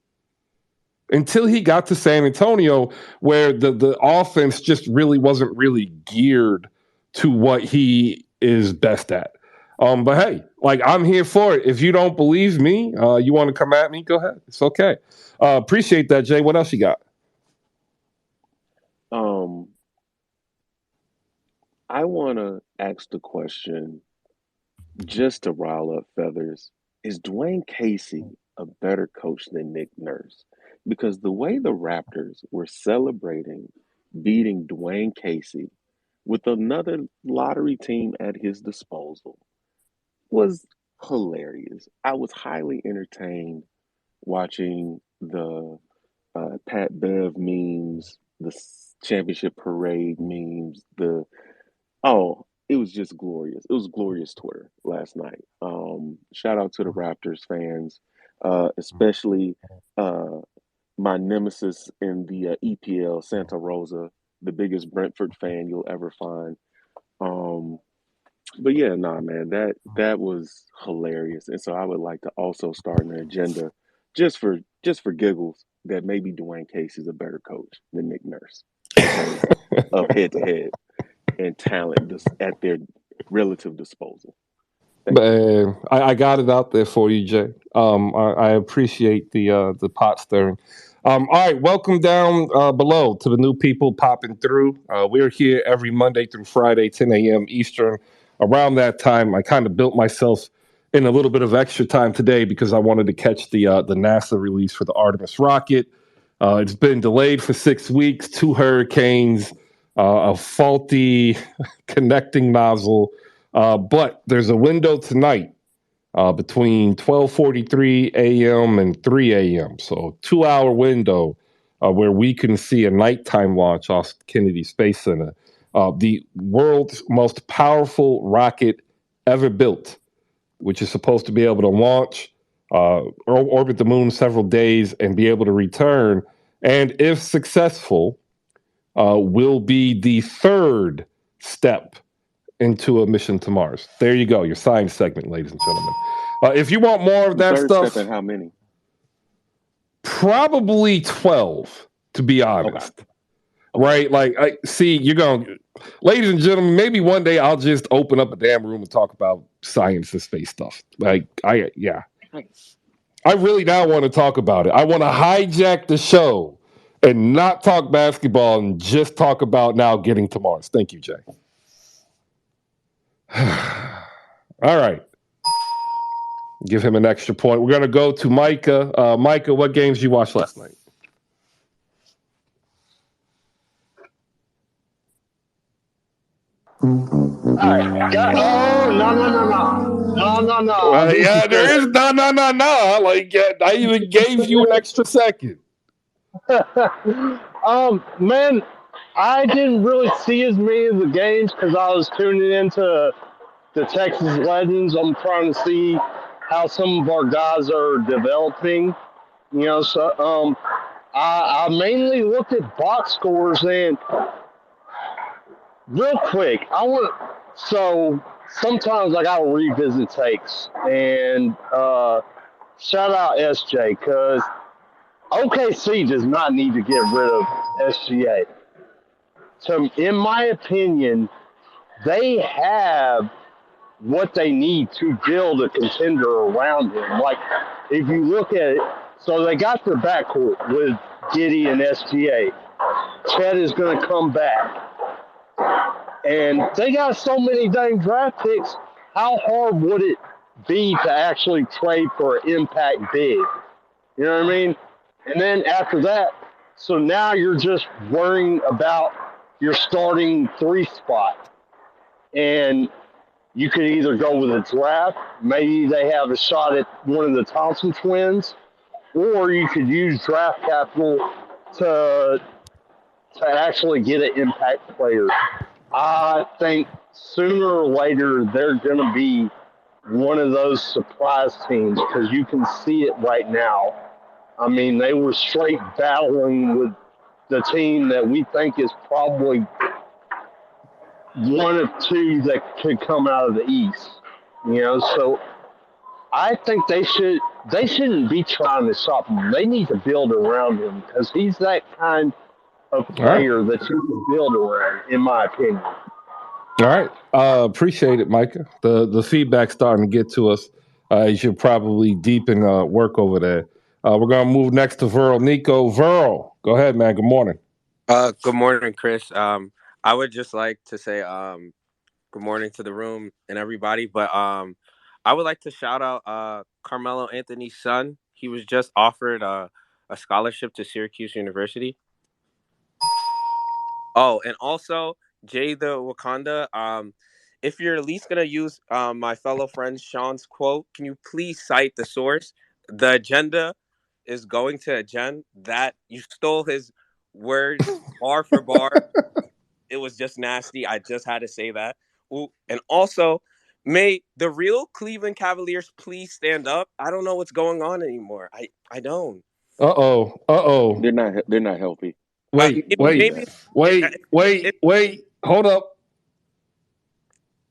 Speaker 1: until he got to San Antonio, where the offense just really wasn't really geared to what he is best at. But hey, like, I'm here for it. If you don't believe me, you want to come at me, go ahead. It's okay. Appreciate that, Jay. What else you got?
Speaker 7: I want to ask the question just to rile up feathers. Is Dwayne Casey a better coach than Nick Nurse? Because the way the Raptors were celebrating beating Dwayne Casey with another lottery team at his disposal was hilarious. I was highly entertained watching the Pat Bev memes, the championship parade memes, it was just glorious. It was glorious Twitter last night. Shout out to the Raptors fans, especially uh, my nemesis in the EPL, Santa Rosa, the biggest Brentford fan you'll ever find. Um, but yeah, nah, man, that was hilarious. And so I would like to also start an agenda just for giggles, that maybe Dwayne Case is a better coach than Nick Nurse in terms of head to head and talent at their relative disposal.
Speaker 1: Man, I got it out there for you, Jay. I appreciate the pot stirring. All right, welcome down below to the new people popping through. We're here every Monday through Friday, 10 a.m. Eastern. Around that time, I kind of built myself in a little bit of extra time today because I wanted to catch the NASA release for the Artemis rocket. It's been delayed for 6 weeks, 2 hurricanes, a faulty connecting nozzle. But there's a window tonight between 12:43 a.m. and 3 a.m. So 2 hour window where we can see a nighttime launch off Kennedy Space Center. The world's most powerful rocket ever built, which is supposed to be able to launch, orbit the moon several days, and be able to return. And if successful, will be the third step into a mission to Mars. There you go, your science segment, ladies and gentlemen. If you want more of that
Speaker 7: Third
Speaker 1: stuff,
Speaker 7: step at how many?
Speaker 1: probably 12, to be honest.
Speaker 7: Okay.
Speaker 1: Right? Like, see, you're going, ladies and gentlemen, maybe one day I'll just open up a damn room and talk about science and space stuff. Like, I really now want to talk about it. I want to hijack the show and not talk basketball and just talk about now getting to Mars. Thank you, Jay. All right. Give him an extra point. We're going to go to Micah. Micah, what games you watched last night?
Speaker 4: All right. Oh, no.
Speaker 1: Yeah, there is no. Like, I even gave you an extra second.
Speaker 4: Man, I didn't really see as many of the games because I was tuning into the Texas Legends. I'm trying to see how some of our guys are developing. So I mainly looked at box scores and real quick, so sometimes I gotta revisit takes and shout out SJ because OKC does not need to get rid of SGA. So in my opinion, they have what they need to build a contender around him. Like, if you look at it, so they got their backcourt with Giddey and SGA. Chet is going to come back. And they got so many dang draft picks. How hard would it be to actually trade for an impact big? You know what I mean? And then after that, so now you're just worrying about your starting 3 spot. And you could either go with a draft, maybe they have a shot at one of the Thompson twins, or you could use draft capital to actually get an impact player. I think sooner or later they're going to be one of those surprise teams because you can see it right now. I mean, they were straight battling with the team that we think is probably one of 2 that could come out of the East. So I think they shouldn't be trying to shop him. They need to build around him because he's that kind of player that you can build around, in my opinion.
Speaker 1: All right. Appreciate it, Micah. The feedback's starting to get to us. You should probably deepen work over there. We're going to move next to Verl. Nico. Verl, go ahead, man. Good morning.
Speaker 8: Good morning, Chris. I would just like to say good morning to the room and everybody. But I would like to shout out Carmelo Anthony's son. He was just offered a scholarship to Syracuse University. Oh, and also Jay the Wakanda. If you're at least gonna use my fellow friend Sean's quote, can you please cite the source? The agenda is going to agenda that you stole his words bar for bar. It was just nasty. I just had to say that. Ooh, and also, may the real Cleveland Cavaliers please stand up? I don't know what's going on anymore. I don't.
Speaker 7: They're not healthy.
Speaker 1: Wait. Hold up.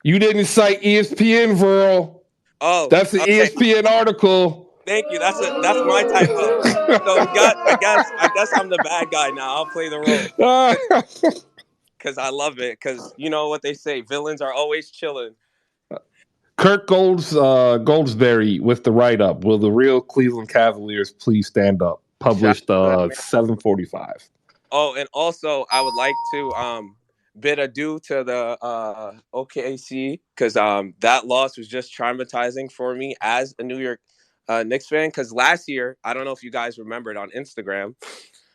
Speaker 1: You didn't cite ESPN, Verl.
Speaker 8: Oh,
Speaker 1: that's an ESPN article.
Speaker 8: Thank you. That's my typo. So we got. I guess I'm the bad guy now. I'll play the role because I love it. Because you know what they say, villains are always chilling.
Speaker 1: Kirk Goldsberry with the write up. Will the real Cleveland Cavaliers please stand up?
Speaker 8: Shout
Speaker 1: Published
Speaker 8: out to that man.
Speaker 1: 7:45.
Speaker 8: Oh, and also I would like to bid adieu to the OKC because that loss was just traumatizing for me as a New York Knicks fan. Because last year, I don't know if you guys remembered on Instagram,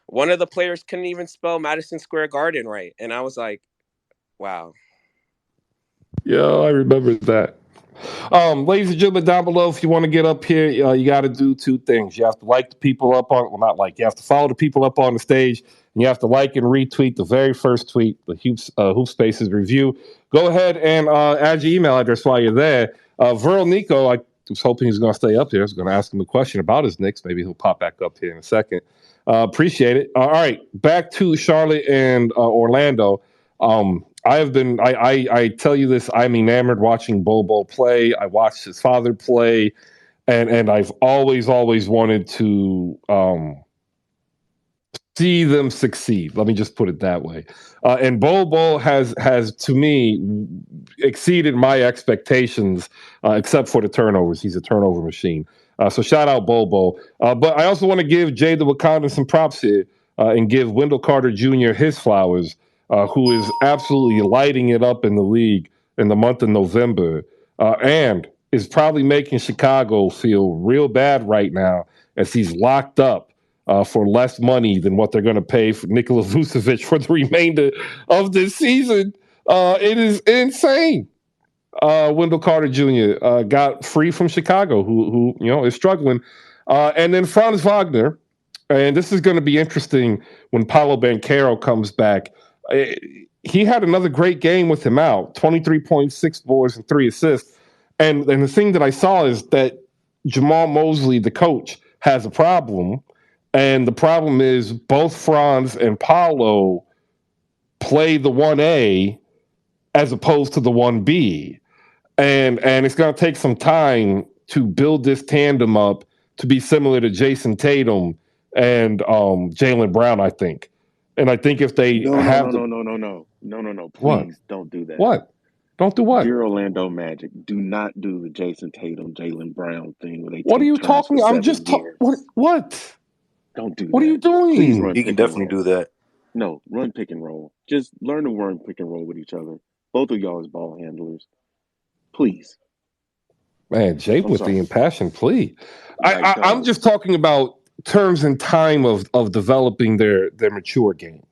Speaker 8: one of the players couldn't even spell Madison Square Garden right, and I was like, wow.
Speaker 1: Yeah, I remember that. Ladies and gentlemen, down below, if you want to get up here, you got to do two things. You have to like the people up on, well, not like, you have to follow the people up on the stage, and you have to like and retweet the very first tweet, the Hoop Spaces review. Go ahead and add your email address while you're there. Viral Nico, I was hoping he was going to stay up here. I was going to ask him a question about his Knicks. Maybe he'll pop back up here in a second. Appreciate it. All right, back to Charlotte and Orlando. I tell you this, I'm enamored watching Bobo play. I watched his father play, and I've always wanted to see them succeed. Let me just put it that way. And Bobo has to me exceeded my expectations, except for the turnovers. He's a turnover machine. So shout out Bobo. But I also want to give Jay the Wakanda some props here and give Wendell Carter Jr. his flowers, who is absolutely lighting it up in the league in the month of November, and is probably making Chicago feel real bad right now as he's locked up for less money than what they're going to pay for Nikola Vucevic for the remainder of this season. It is insane. Wendell Carter Jr. Got free from Chicago, who is struggling, and then Franz Wagner. And this is going to be interesting when Paolo Banchero comes back. He had another great game with him out, 23.6 boards and 3 assists. And the thing that I saw is that Jamal Mosley, the coach, has a problem. And the problem is both Franz and Paolo play the 1A as opposed to the 1B. And it's going to take some time to build this tandem up to be similar to Jason Tatum and Jaylen Brown, I think. And I think if they
Speaker 7: No.
Speaker 1: What?
Speaker 7: Please don't do that.
Speaker 1: What? Don't do what?
Speaker 7: Dear Orlando Magic, do not do the Jason Tatum, Jaylen Brown thing where they
Speaker 1: What are
Speaker 7: take
Speaker 1: you
Speaker 7: turns
Speaker 1: talking?
Speaker 7: for
Speaker 1: I'm
Speaker 7: 7
Speaker 1: just
Speaker 7: years.
Speaker 1: what?
Speaker 7: Don't do
Speaker 1: What
Speaker 7: that.
Speaker 1: are you
Speaker 7: Please
Speaker 1: doing?
Speaker 7: run
Speaker 9: He can
Speaker 7: pick and
Speaker 9: definitely
Speaker 7: roll.
Speaker 9: do that.
Speaker 7: No, run pick and roll. Just learn to run pick and roll with each other. Both of y'all as ball handlers. Please.
Speaker 1: Man, Jay
Speaker 7: I'm
Speaker 1: with the
Speaker 7: sorry.
Speaker 1: impassioned plea.
Speaker 7: Like,
Speaker 1: I'm just talking about terms and time of developing their mature game.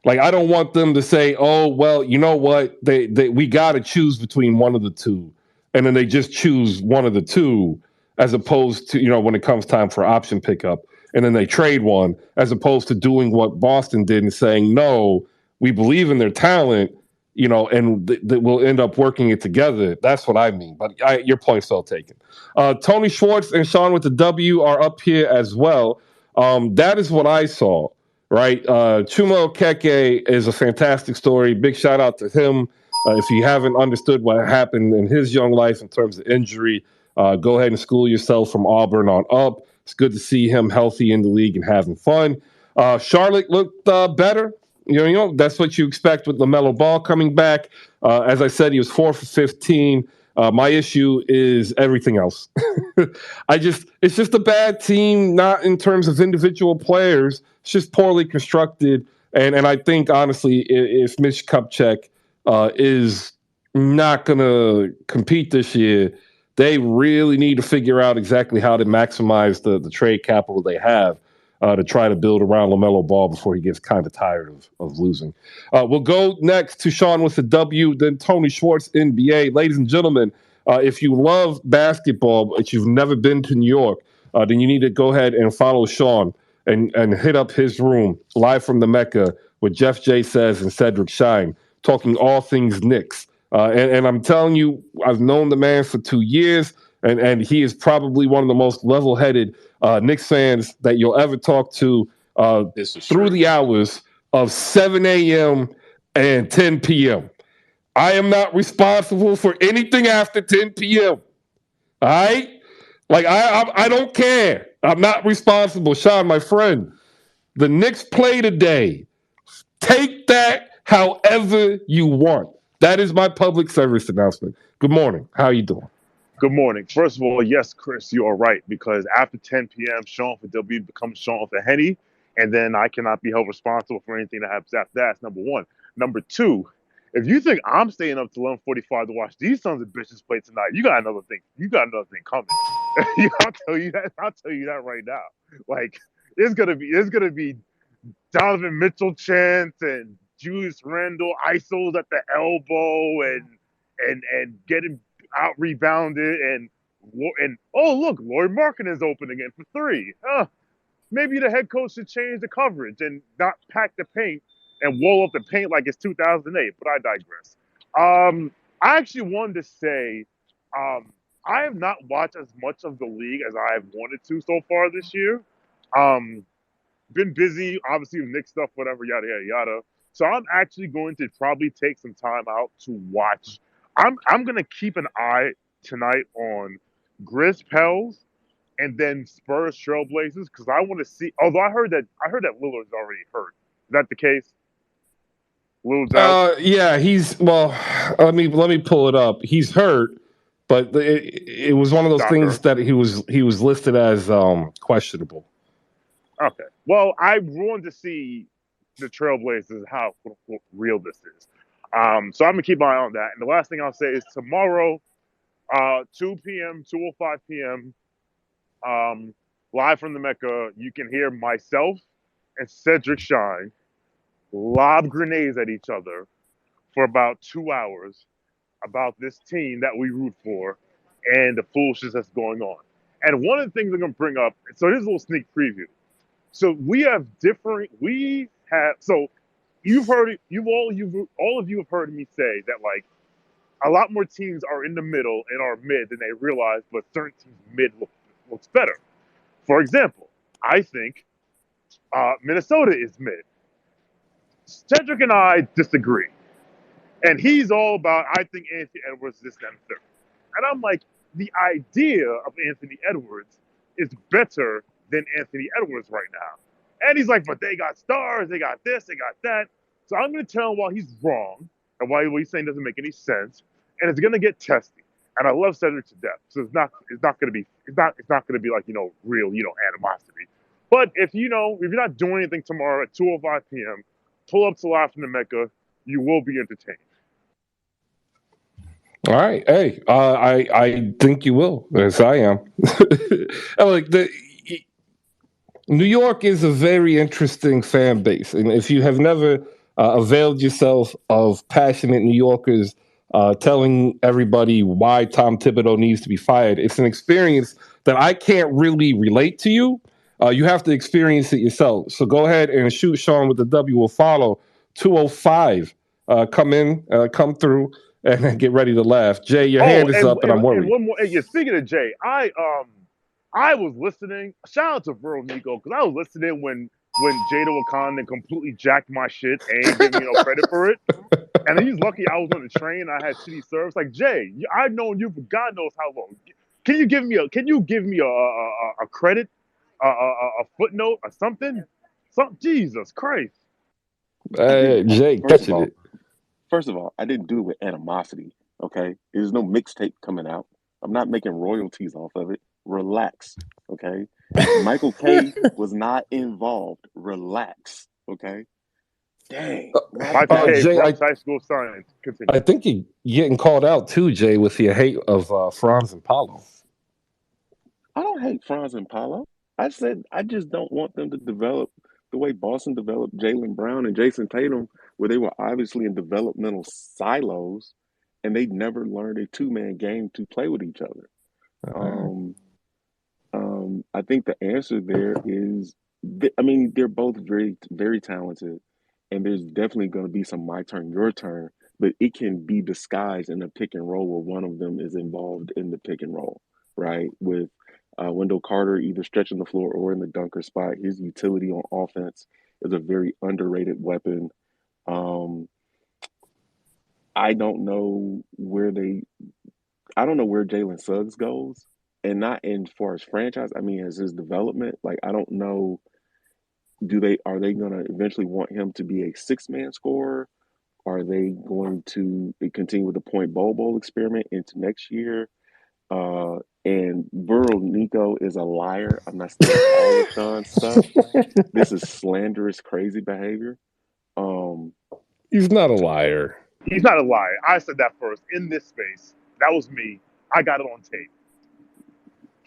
Speaker 1: Like, I don't want them to say, "Oh, well, you know what? We got to choose between one of the two," and then they just choose one of the two, as opposed to when it comes time for option pickup, and then they trade one, as opposed to doing what Boston did and saying, "No, we believe in their talent," and that we'll end up working it together. That's what I mean. But your point's well taken. Tony Schwartz and Sean with the W are up here as well. That is what I saw. Right. Chuma Okeke is a fantastic story. Big shout out to him. If you haven't understood what happened in his young life in terms of injury, go ahead and school yourself from Auburn on up. It's good to see him healthy in the league and having fun. Charlotte looked better. That's what you expect with LaMelo Ball coming back. As I said, he was 4 for 15. My issue is everything else. It's just a bad team, not in terms of individual players. It's just poorly constructed. And I think, honestly, if Mitch Kupchak is not going to compete this year, they really need to figure out exactly how to maximize the trade capital they have to try to build around LaMelo Ball before he gets kind of tired of losing. We'll go next to Sean with the W, then Tony Schwartz, NBA. Ladies and gentlemen, if you love basketball, but you've never been to New York, then you need to go ahead and follow Sean and hit up his room live from the Mecca with Jeff J. Says and Cedric Shine, talking all things Knicks. And I'm telling you, I've known the man for 2 years, and he is probably one of the most level-headed Knicks fans that you'll ever talk to through the hours of 7 a.m. and 10 p.m. I am not responsible for anything after 10 p.m. All right? Like I don't care. I'm not responsible. Sean, my friend, the Knicks play today. Take that however you want. That is my public service announcement. Good morning. How you doing?
Speaker 2: Good morning. First of all, yes, Chris, you are right because after 10 p.m., Sean for W becomes Sean for Henny, and then I cannot be held responsible for anything that happens after that. That's number one. Number two, if you think I'm staying up to 11:45 to watch these sons of bitches play tonight, you got another thing. You got another thing coming. I'll tell you that. I'll tell you that right now. Like it's gonna be Donovan Mitchell chants and Julius Randle ISOs at the elbow and getting out rebounded and oh look, Laurie Markin is open again for three. Maybe the head coach should change the coverage and not pack the paint and wall up the paint like it's 2008. But I digress. I actually wanted to say I have not watched as much of the league as I have wanted to so far this year. Um, been busy, obviously with Nick stuff, whatever, yada yada yada. So I'm actually going to probably take some time out to watch. I'm gonna keep an eye tonight on Grizz Pels and then Spurs Trailblazers because I want to see. Although I heard that Lillard's already hurt. Is that the case? Lillard's out.
Speaker 1: Yeah, he's well. Let me pull it up. He's hurt, but it was one of those things
Speaker 2: Doctor.
Speaker 1: that he was listed as questionable.
Speaker 2: Okay. Well, I wanted to see the Trailblazers how real this is. So I'm gonna keep my eye on that. And the last thing I'll say is tomorrow, 2 p.m., 2:05 p.m. Live from the Mecca, you can hear myself and Cedric Shine lob grenades at each other for about 2 hours about this team that we root for and the foolishness that's going on. And one of the things I'm going to bring up, so here's a little sneak preview. So you've heard it, all of you have heard me say that like a lot more teams are in the middle and are mid than they realize, but certain teams mid looks better. For example, I think Minnesota is mid. Cedric and I disagree. And he's all about, I think Anthony Edwards this, that, and third. And I'm like, the idea of Anthony Edwards is better than Anthony Edwards right now. And he's like, but they got stars, they got this, they got that. So I'm going to tell him why he's wrong and why what he's saying doesn't make any sense. And it's going to get testy. And I love Cedric to death. So it's not going to be like, real, animosity. But if you're not doing anything tomorrow at 2:05 p.m., pull up to Live from the Mecca. You will be entertained.
Speaker 1: All right, hey, I think you will, as I am. Like New York is a very interesting fan base, and if you have never availed yourself of passionate New Yorkers telling everybody why Tom Thibodeau needs to be fired, it's an experience that I can't really relate to you. You have to experience it yourself. So go ahead and shoot Sean with the W. Will follow 205. Come through, and then get ready to laugh. Jay, your hand is up, and I'm
Speaker 2: and
Speaker 1: worried.
Speaker 2: one more. Yeah, speaking of Jay, I was listening. Shout out to Bro Nico because I was listening when Jada Wakanda completely jacked my shit and ain't giving me no credit for it. And he's lucky I was on the train. I had shitty service. Like Jay, I've known you for God knows how long. Can you give me a credit, a footnote, or something? Jesus Christ.
Speaker 1: Jay,
Speaker 7: First of
Speaker 1: catching
Speaker 7: all,
Speaker 1: it.
Speaker 7: I didn't do it with animosity. Okay, there's no mixtape coming out. I'm not making royalties off of it. Relax. Okay, Michael K was not involved. Relax. Okay. Dang,
Speaker 2: Michael K.
Speaker 1: Jay,
Speaker 2: Bronx High School science. Continue.
Speaker 1: I think you're getting called out too, Jay, with your hate of Franz and Paulo.
Speaker 7: I don't hate Franz and Paulo. I said I just don't want them to develop the way Boston developed Jaylen Brown and Jason Tatum, where they were obviously in developmental silos and they never learned a two-man game to play with each other. Um, I think the answer there is, they're both very, very talented, and there's definitely going to be some my turn, your turn, but it can be disguised in a pick and roll where one of them is involved in the pick and roll, right? With Wendell Carter either stretching the floor or in the dunker spot. His utility on offense is a very underrated weapon. Um, I don't know where Jalen Suggs goes. and not in far as franchise. I mean, as his development, like I don't know, are they going to eventually want him to be a 6-man scorer? Are they going to continue with the point bowl experiment into next year? And Burrow Nico is a liar. I'm not stealing all of Sean's stuff. This is slanderous, crazy behavior.
Speaker 1: He's not a liar.
Speaker 2: He's not a liar. I said that first in this space. That was me. I got it on tape.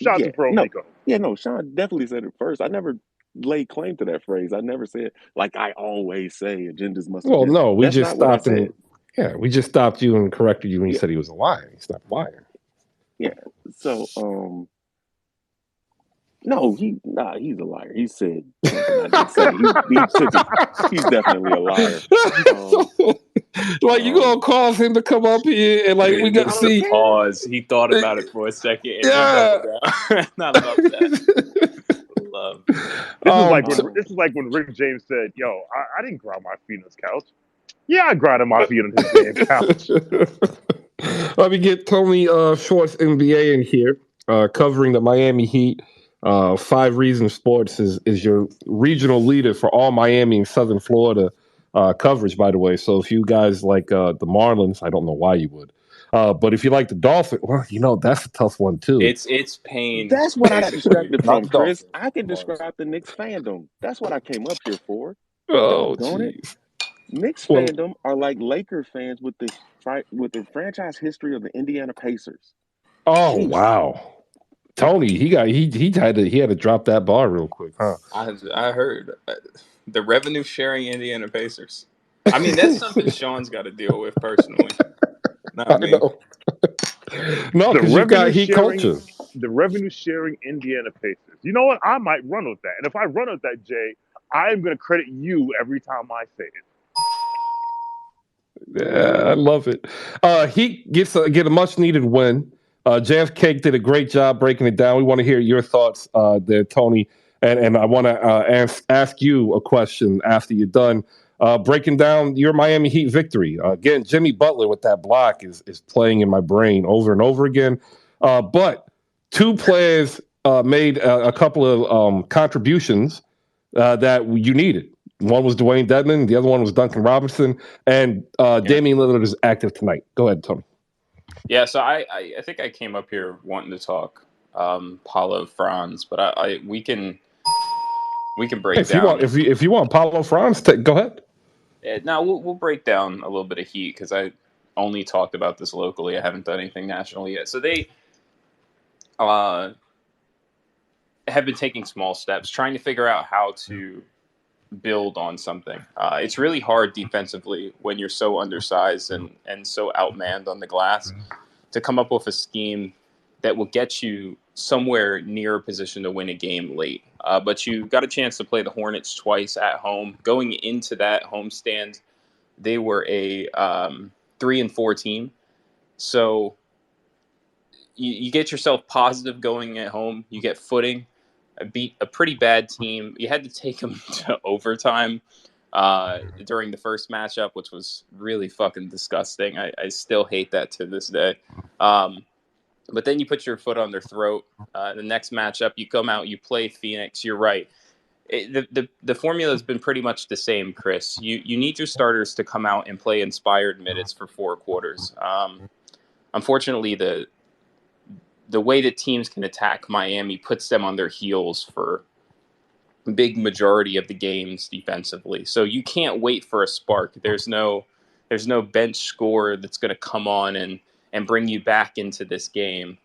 Speaker 2: Shout out
Speaker 7: Yeah,
Speaker 2: to Pro
Speaker 7: no,
Speaker 2: Nico.
Speaker 7: yeah, no. Sean definitely said it first. I never laid claim to that phrase. I never said like I always say agendas must
Speaker 1: Well,
Speaker 7: exist.
Speaker 1: no, we
Speaker 7: That's
Speaker 1: just
Speaker 7: not what I
Speaker 1: stopped
Speaker 7: said.
Speaker 1: we just stopped you and corrected you when you
Speaker 7: Yeah,
Speaker 1: said he was a liar. He's not a liar.
Speaker 7: yeah. So, no, he's a liar. He said something I didn't say. He took it. He's definitely a liar.
Speaker 1: Like you gonna cause him to come up here and like we
Speaker 8: Dude,
Speaker 1: got
Speaker 8: the,
Speaker 1: to
Speaker 8: the
Speaker 1: see.
Speaker 8: pause. He thought about it for a second and then
Speaker 1: Yeah.
Speaker 8: doubled down. I love that. Love.
Speaker 2: This is like when Rick James said, "Yo, I didn't grind my feet on this couch." Yeah, I grinded my feet on his damn couch.
Speaker 1: Let me get Tony Shorts NBA in here, covering the Miami Heat. 5 Reasons Sports is your regional leader for all Miami and Southern Florida coverage, by the way. So if you guys like the Marlins, I don't know why you would. But if you like the Dolphins, well, that's a tough one too.
Speaker 8: It's pain.
Speaker 7: That's what I got
Speaker 8: basically.
Speaker 7: distracted
Speaker 8: Not
Speaker 7: from,
Speaker 8: the
Speaker 7: Chris.
Speaker 8: Dolphins.
Speaker 7: I can
Speaker 8: Mars.
Speaker 7: describe the Knicks fandom. That's what I came up here for.
Speaker 1: Oh,
Speaker 7: Doggone it.
Speaker 1: jeez.
Speaker 7: Knicks
Speaker 1: Well,
Speaker 7: fandom are like Laker fans with the franchise history of the Indiana Pacers.
Speaker 1: oh
Speaker 7: Jeez.
Speaker 1: wow, Tony, he had to drop that bar real quick, huh?
Speaker 8: I heard the revenue sharing Indiana Pacers. I mean, that's something Sean's got to deal with personally. Not
Speaker 1: I
Speaker 8: me.
Speaker 1: know. No, because you've got Heat culture.
Speaker 2: The revenue sharing Indiana Pacers. You know what? I might run with that. And if I run with that, Jay, I am going to credit you every time I say it.
Speaker 1: Yeah, I love it. Heat get a much needed win. JFK did a great job breaking it down. We want to hear your thoughts there, Tony. And I want to ask you a question after you're done breaking down your Miami Heat victory. Again, Jimmy Butler with that block is playing in my brain over and over again. But 2 players made a couple of contributions that you needed. One was Dwayne Dedman, the other one was Duncan Robinson, and Damian Lillard is active tonight. Go ahead, Tony.
Speaker 8: Yeah, so I think I came up here wanting to talk Paulo Franz, but we can break down.
Speaker 1: If you want Paulo Franz, go ahead.
Speaker 8: Now we'll break down a little bit of Heat because I only talked about this locally. I haven't done anything national yet. So they have been taking small steps, trying to figure out how to build on something. It's really hard defensively when you're so undersized and so outmanned on the glass to come up with a scheme that will get you somewhere near a position to win a game late. But you got a chance to play the Hornets twice at home. Going into that homestand, they were a 3-4 team. So you get yourself positive going at home. You get footing. Beat a pretty bad team. You had to take them to overtime during the first matchup, which was really fucking disgusting. I still hate that to this day. But then you put your foot on their throat. The next matchup, you come out, you play Phoenix. You're right. The formula has been pretty much the same, Chris. You need your starters to come out and play inspired minutes for 4 quarters. Unfortunately, the way that teams can attack Miami puts them on their heels for a big majority of the games defensively. So you can't wait for a spark. There's no bench scorer that's going to come on and bring you back into this game.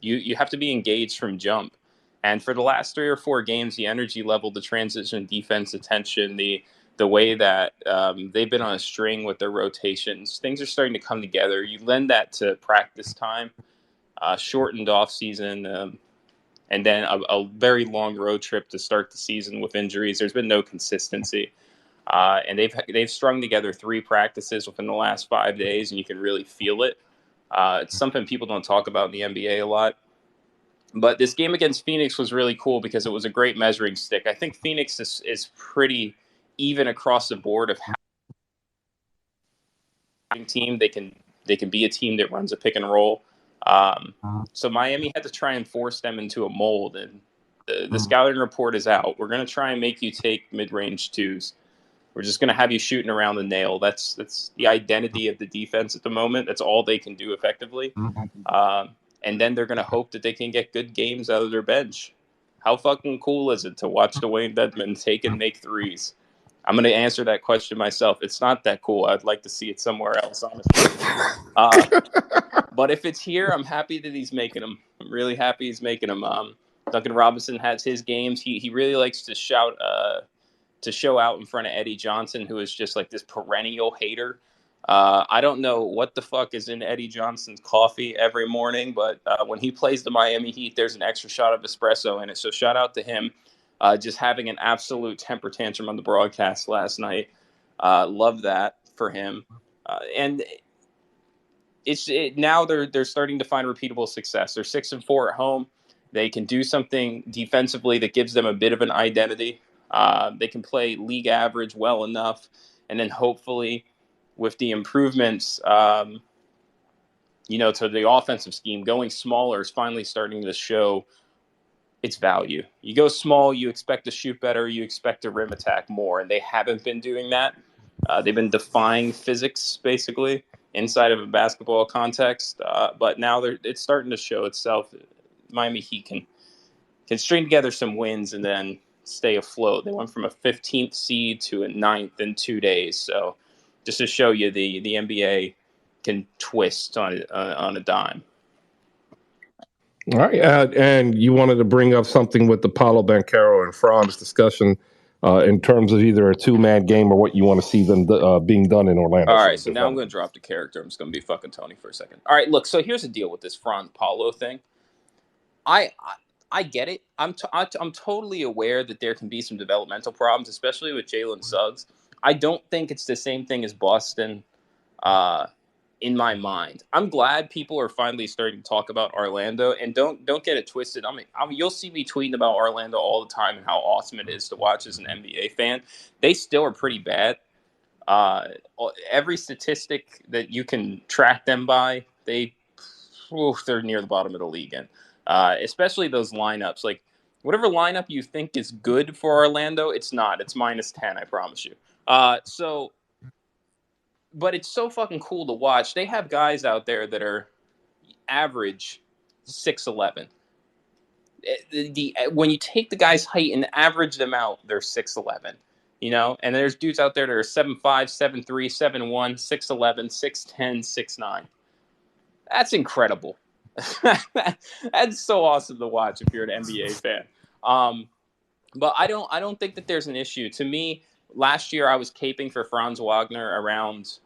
Speaker 8: You have to be engaged from jump. And for the last 3 or 4 games, the energy level, the transition defense attention, the way that they've been on a string with their rotations, things are starting to come together. You lend that to practice time. Shortened off season, and then a very long road trip to start the season with injuries. There's been no consistency, and they've strung together 3 practices within the last 5 days, and you can really feel it. It's something people don't talk about in the NBA a lot. But this game against Phoenix was really cool because it was a great measuring stick. I think Phoenix is pretty even across the board of how team they can be a team that runs a pick and roll.
Speaker 9: So Miami had to try and force them into a mold, and the scouting report is out. We're going to try and make you take mid-range twos. We're just going to have you shooting around the nail. That's the identity of the defense at the moment. That's all they can do effectively. And then they're going to hope that they can get good games out of their bench. How fucking cool is it to watch Dwayne Dedmon take and make threes? I'm going to answer that question myself. It's not that cool. I'd like to see it somewhere else, honestly. But if it's here, I'm happy that he's making them. I'm really happy he's making them. Duncan Robinson has his games. He really likes to show out in front of Eddie Johnson, who is just like this perennial hater. I don't know what the fuck is in Eddie Johnson's coffee every morning, but when he plays the Miami Heat, there's an extra shot of espresso in it. So shout out to him, just having an absolute temper tantrum on the broadcast last night. Love that for him. And now they're starting to find repeatable success. They're 6-4 at home. They can do something defensively that gives them a bit of an identity. They can play league average well enough, and then hopefully, with the improvements, to the offensive scheme, going smaller is finally starting to show its value. You go small, you expect to shoot better, you expect to rim attack more, and they haven't been doing that. They've been defying physics, basically, inside of a basketball context, but now it's starting to show itself. Miami Heat can string together some wins and then stay afloat. They went from a 15th seed to a 9th in 2 days. So just to show you the NBA can twist on a dime.
Speaker 1: All right. And you wanted to bring up something with the Paulo Banchero and Franz discussion in terms of either a two-man game or what you want to see them being done in Orlando.
Speaker 9: All right, so now I'm going to drop the character. I'm just going to be fucking Tony for a second. All right, look, so here's the deal with this Franz Paulo thing. I get it. I'm totally aware that there can be some developmental problems, especially with Jalen Suggs. I don't think it's the same thing as Boston in my mind. I'm glad people are finally starting to talk about Orlando, and don't get it twisted. I mean, you'll see me tweeting about Orlando all the time and how awesome it is to watch as an NBA fan. They still are pretty bad. Every statistic that you can track them by, they're near the bottom of the league in. Especially those lineups. Like, whatever lineup you think is good for Orlando, it's not. It's -10, I promise you. But it's so fucking cool to watch. They have guys out there that are average 6'11". When you take the guy's height and average them out, they're 6'11". And there's dudes out there that are 7'5", 7'3", 7'1", 6'11", 6'10", 6'9". That's incredible. That's so awesome to watch if you're an NBA fan. But I don't think that there's an issue. To me, last year I was caping for Franz Wagner around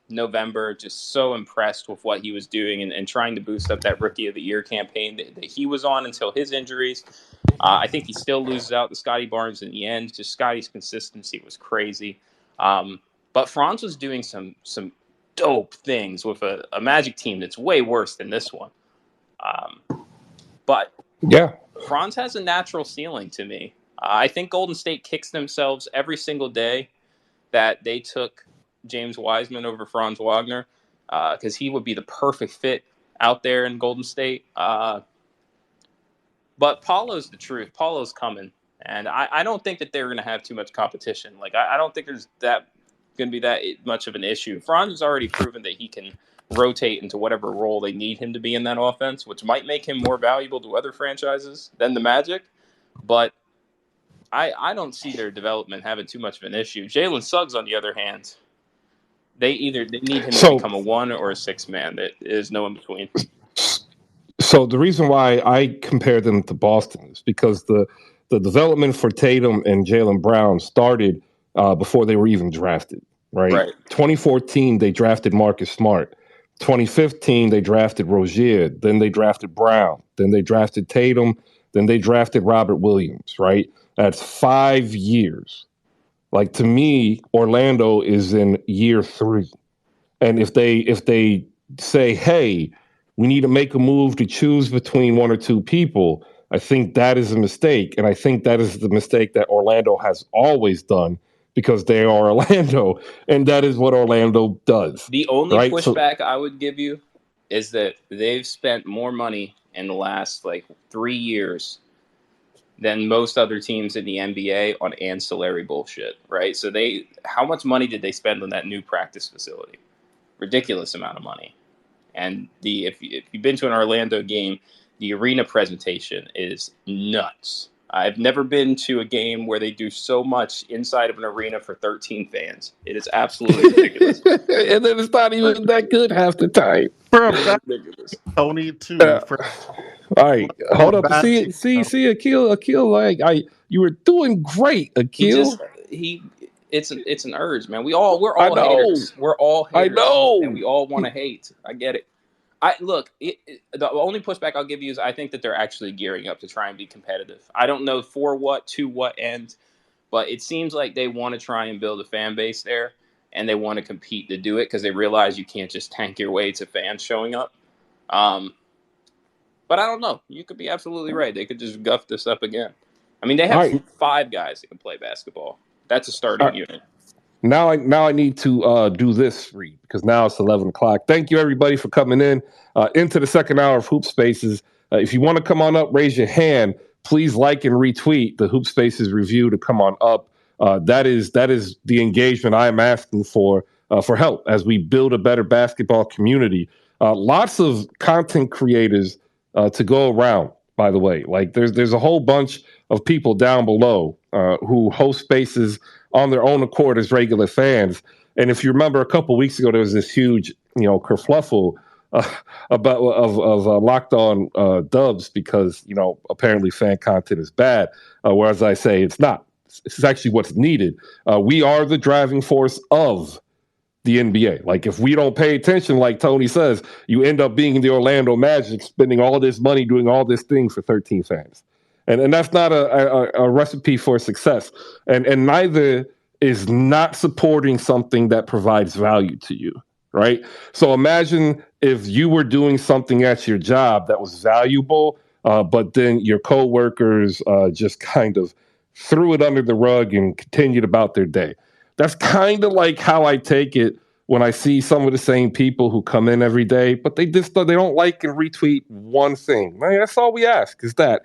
Speaker 9: November, just so impressed with what he was doing and trying to boost up that Rookie of the Year campaign that he was on until his injuries. I think he still loses out to Scotty Barnes in the end. Just Scotty's consistency was crazy. But Franz was doing some dope things with a Magic team that's way worse than this one. But
Speaker 1: yeah,
Speaker 9: Franz has a natural ceiling to me. I think Golden State kicks themselves every single day that they took James Wiseman over Franz Wagner, because he would be the perfect fit out there in Golden State. But Paulo's the truth. Paulo's coming. And I don't think that they're going to have too much competition. Like, I don't think there's going to be that much of an issue. Franz has already proven that he can rotate into whatever role they need him to be in that offense, which might make him more valuable to other franchises than the Magic. But I don't see their development having too much of an issue. Jalen Suggs, on the other hand, they need him to become a 1 or a 6 man. There is no in between.
Speaker 1: So the reason why I compare them to Boston is because the development for Tatum and Jaylen Brown started before they were even drafted, right? 2014, they drafted Marcus Smart. 2015, they drafted Rozier. Then they drafted Brown. Then they drafted Tatum. Then they drafted Robert Williams, right? That's 5 years. Like, to me, Orlando is in year 3. And if they say, hey, we need to make a move to choose between 1 or 2 people, I think that is a mistake. And I think that is the mistake that Orlando has always done, because they are Orlando, and that is what Orlando does.
Speaker 9: The only pushback I would give you is that they've spent more money in the last like 3 years than most other teams in the NBA on ancillary bullshit, right? So how much money did they spend on that new practice facility? Ridiculous amount of money. And if you've been to an Orlando game, the arena presentation is nuts. I've never been to a game where they do so much inside of an arena for 13 fans. It is absolutely ridiculous.
Speaker 1: And then it's not even that good half the time.
Speaker 10: For a bad
Speaker 9: Ridiculous.
Speaker 10: Tony too.
Speaker 1: All right,
Speaker 10: For
Speaker 1: hold
Speaker 10: a
Speaker 1: up.
Speaker 10: bad
Speaker 1: See, Akil, like you were doing great, Akil.
Speaker 9: It's an urge, man. We're all
Speaker 1: I know.
Speaker 9: haters. We're all
Speaker 1: I
Speaker 9: haters.
Speaker 1: know.
Speaker 9: And we all want to hate. I get it. The only pushback I'll give you is I think that they're actually gearing up to try and be competitive. I don't know for what, to what end, but it seems like they want to try and build a fan base there, and they want to compete to do it because they realize you can't just tank your way to fans showing up. But I don't know. You could be absolutely right. They could just guff this up again. I mean, they have 5 guys that can play basketball. That's a starting unit.
Speaker 1: Now I need to do this read because now it's 11 o'clock. Thank you everybody for coming into the second hour of Hoop Spaces. If you want to come on up, raise your hand. Please like and retweet the Hoop Spaces review to come on up. That is the engagement I am asking for help as we build a better basketball community. Lots of content creators to go around. By the way, like there's a whole bunch of people down below who host spaces on their own accord as regular fans. And if you remember, a couple of weeks ago, there was this huge, kerfluffle about Locked On Dubs because apparently fan content is bad, whereas I say it's not. This is actually what's needed. We are the driving force of the NBA. Like if we don't pay attention, like Tony says, you end up being the Orlando Magic, spending all this money doing all this thing for 13 fans. And that's not a recipe for success. And neither is not supporting something that provides value to you, right? So imagine if you were doing something at your job that was valuable, but then your coworkers just kind of threw it under the rug and continued about their day. That's kind of like how I take it when I see some of the same people who come in every day, but they don't like and retweet one thing. I mean, that's all we ask is that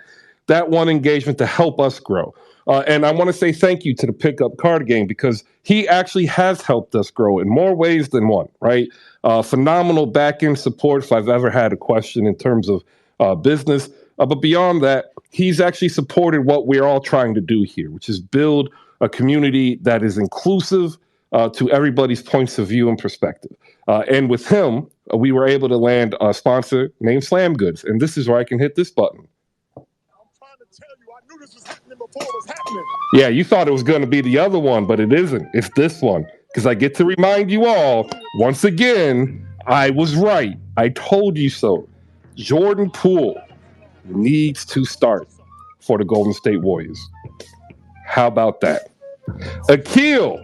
Speaker 1: one engagement to help us grow. And I want to say thank you to the Pickup Card Game because he actually has helped us grow in more ways than one, right? Phenomenal back-end support if I've ever had a question in terms of business. But beyond that, he's actually supported what we're all trying to do here, which is build a community that is inclusive to everybody's points of view and perspective. And with him, we were able to land a sponsor named Slam Goods. And this is where I can hit this button. This was happening before it was happening. Yeah, you thought it was going to be the other one, but it isn't. It's this one. Because I get to remind you all, once again, I was right. I told you so. Jordan Poole needs to start for the Golden State Warriors. How about that? Akil,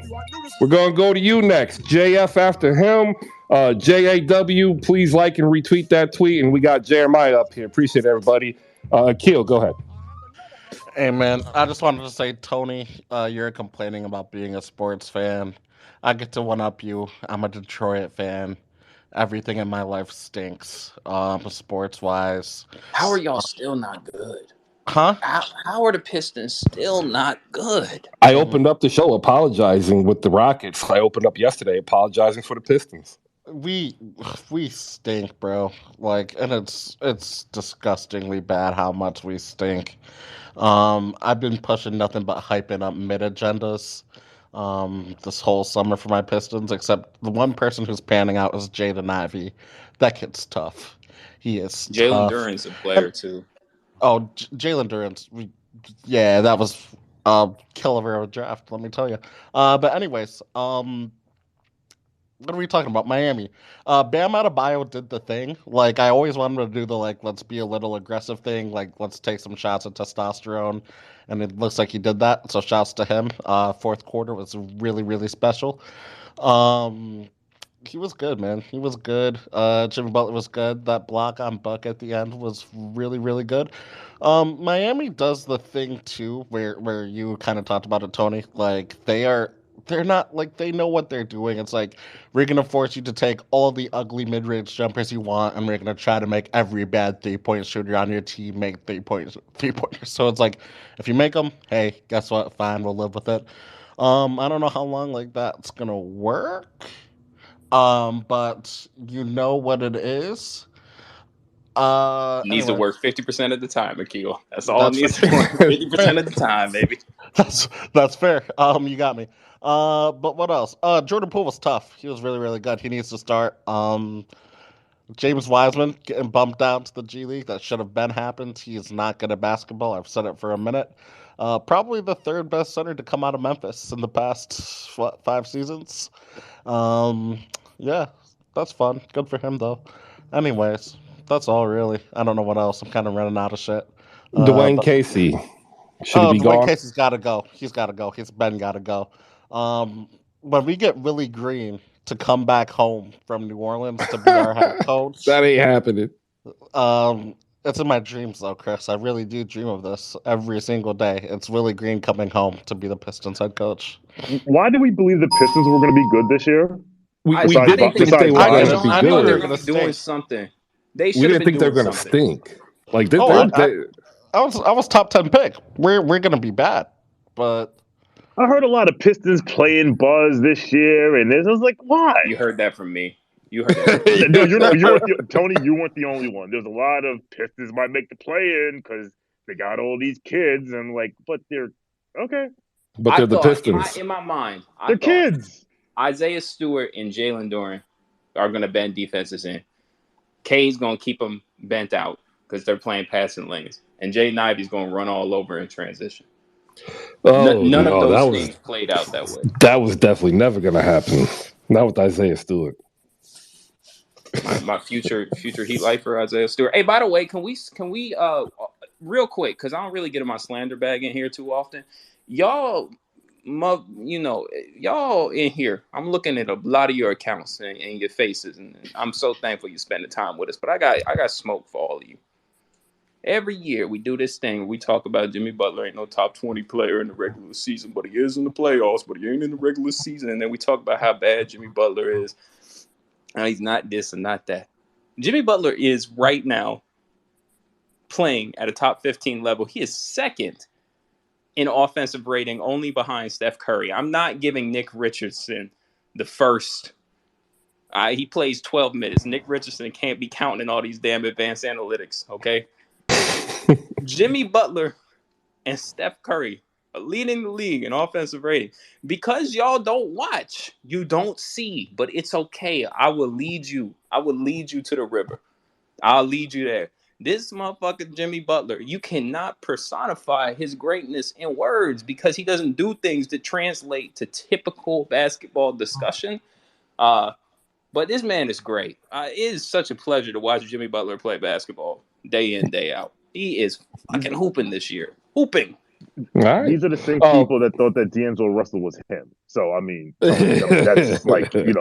Speaker 1: we're going to go to you next. JF after him. JAW, please like and retweet that tweet. And we got Jeremiah up here. Appreciate everybody. Akil, go ahead.
Speaker 10: Hey man, I just wanted to say, Tony, you're complaining about being a sports fan. I get to one up you. I'm a Detroit fan. Everything in my life stinks, sports wise.
Speaker 9: How are y'all still not good?
Speaker 10: Huh?
Speaker 9: How are the Pistons still not good?
Speaker 1: I opened up the show apologizing with the Rockets. I opened up yesterday apologizing for the Pistons.
Speaker 10: We stink, bro. Like, and it's disgustingly bad how much we stink. I've been pushing nothing but hyping up mid agendas this whole summer for my Pistons, except the one person who's panning out is Jaden Ivey. That kid's tough. He is
Speaker 9: Jalen
Speaker 10: tough.
Speaker 9: Duren's a player too.
Speaker 10: Oh, Jalen Duren's, yeah, that was killer of a draft, let me tell you. But anyways, what are we talking about? Miami. Bam Adebayo did the thing. Like, I always wanted to do the, like, let's be a little aggressive thing. Like, let's take some shots at testosterone. And it looks like he did that. So shouts to him. Fourth quarter was really, really special. He was good, man. He was good. Jimmy Butler was good. That block on Buck at the end was really, really good. Miami does the thing, too, where you kind of talked about it, Tony. Like, they are they're not like they know what they're doing. It's like we're gonna force you to take all the ugly mid-range jumpers you want, and we're gonna try to make every bad 3-point shooter on your team make 3-pointers. So it's like if you make them, hey, guess what? Fine, we'll live with it. I don't know how long like that's gonna work. But you know what it is.
Speaker 9: Needs to
Speaker 10: Anyway,
Speaker 9: work 50% of the time, Akil. That's all it
Speaker 10: that's
Speaker 9: needs to work 50% of the time, baby.
Speaker 10: that's fair. You got me. But what else? Jordan Poole was tough. He was really, really good. He needs to start. James Wiseman getting bumped down to the G League. That should have been happened. He is not good at basketball. I've said it for a minute. Probably the third best center to come out of Memphis in the past 5 seasons. Um, yeah, that's fun. Good for him though. Anyways, that's all really. I don't know what else. I'm kind of running out of shit.
Speaker 1: Dwayne
Speaker 10: But
Speaker 1: Casey, should he be
Speaker 10: Dwayne
Speaker 1: gone?
Speaker 10: Casey's got to go. He's got to go. His Ben got to go. When we get Willie Green to come back home from New Orleans to be our head coach,
Speaker 1: That ain't happening.
Speaker 10: it's in my dreams though, Chris. I really do dream of this every single day. It's Willie Green coming home to be the Pistons head coach.
Speaker 2: Why do we believe the Pistons were going to be good this year?
Speaker 1: We
Speaker 9: I
Speaker 1: didn't
Speaker 9: think
Speaker 1: think they
Speaker 2: Besides
Speaker 1: were
Speaker 10: I
Speaker 1: going
Speaker 10: knew
Speaker 1: to
Speaker 2: Zion.
Speaker 1: be
Speaker 9: Sean, I thought they were
Speaker 10: they're
Speaker 1: good.
Speaker 9: going
Speaker 10: gonna
Speaker 9: to be doing
Speaker 10: stink.
Speaker 9: something. They
Speaker 1: We
Speaker 9: should have
Speaker 1: didn't
Speaker 9: been
Speaker 1: think they were
Speaker 9: doing
Speaker 1: going to
Speaker 9: something.
Speaker 1: stink. Like
Speaker 10: Oh,
Speaker 1: they
Speaker 10: I was top 10 pick. We're gonna be bad, but
Speaker 2: I heard a lot of Pistons playing buzz this year, and this I was like, why?
Speaker 9: You heard that from me. You heard that from me.
Speaker 2: No, you're not. You weren't Tony. You weren't the only one. There's a lot of Pistons might make the play in because they got all these kids, and like, but they're okay.
Speaker 1: but
Speaker 9: I
Speaker 1: they're the
Speaker 9: thought
Speaker 1: Pistons.
Speaker 9: in my mind, I
Speaker 2: They're
Speaker 9: thought
Speaker 2: kids.
Speaker 9: Isaiah Stewart and Jalen Duren are going to bend defenses in. K's going to keep them bent out because they're playing passing lanes, and Jay Ivy's going to run all over in transition.
Speaker 1: Oh
Speaker 9: None of
Speaker 1: no,
Speaker 9: those things played out that way.
Speaker 1: that was definitely never going to happen. Not with Isaiah Stewart.
Speaker 9: My future Heat lifer Isaiah Stewart. Hey, by the way, can we real quick, because I don't really get in my slander bag in here too often. Y'all y'all in here, I'm looking at a lot of your accounts and your faces, and I'm so thankful you spend the time with us. But I got smoke for all of you. Every year we do this thing where we talk about Jimmy Butler ain't no top 20 player in the regular season, but he is in the playoffs, but he ain't in the regular season. And then we talk about how bad Jimmy Butler is. And he's not this and not that. Jimmy Butler is right now playing at a top 15 level. He is second in offensive rating, only behind Steph Curry. I'm not giving Nick Richardson the first. He plays 12 minutes. Nick Richardson can't be counting all these damn advanced analytics, okay? Jimmy Butler and Steph Curry are leading the league in offensive rating. Because y'all don't watch, you don't see, but it's okay. I will lead you. I will lead you to the river. I'll lead you there. This motherfucker, Jimmy Butler, you cannot personify his greatness in words because he doesn't do things that translate to typical basketball discussion. But this man is great. It is such a pleasure to watch Jimmy Butler play basketball day in, day out. He is fucking hooping this year. Hooping.
Speaker 1: All right.
Speaker 2: These are the same people that thought that D'Angelo Russell was him. So I mean, that's just like
Speaker 1: like,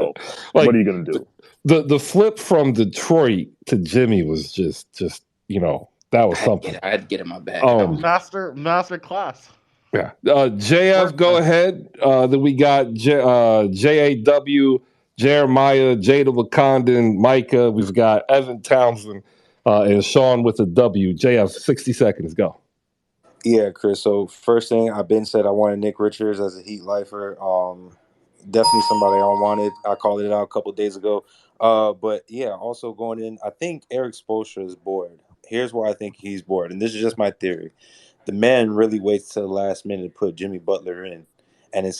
Speaker 2: what are you gonna do?
Speaker 1: The flip from Detroit to Jimmy was just that was something.
Speaker 9: I had to get in my bag.
Speaker 10: Master class.
Speaker 1: Yeah. JF, go ahead. Then we got JAW, Jeremiah, Jada Wakandan, Micah. We've got Evan Townsend and Sean with a W. JF, 60 seconds. Go.
Speaker 11: Yeah, Chris. So first thing I've been said I wanted Nick Richards as a Heat lifer. Definitely somebody I wanted. I called it out a couple of days ago. But yeah, also going in, I think Eric Spoelstra is bored. Here's why I think he's bored, and this is just my theory. The man really waits till the last minute to put Jimmy Butler in. And it's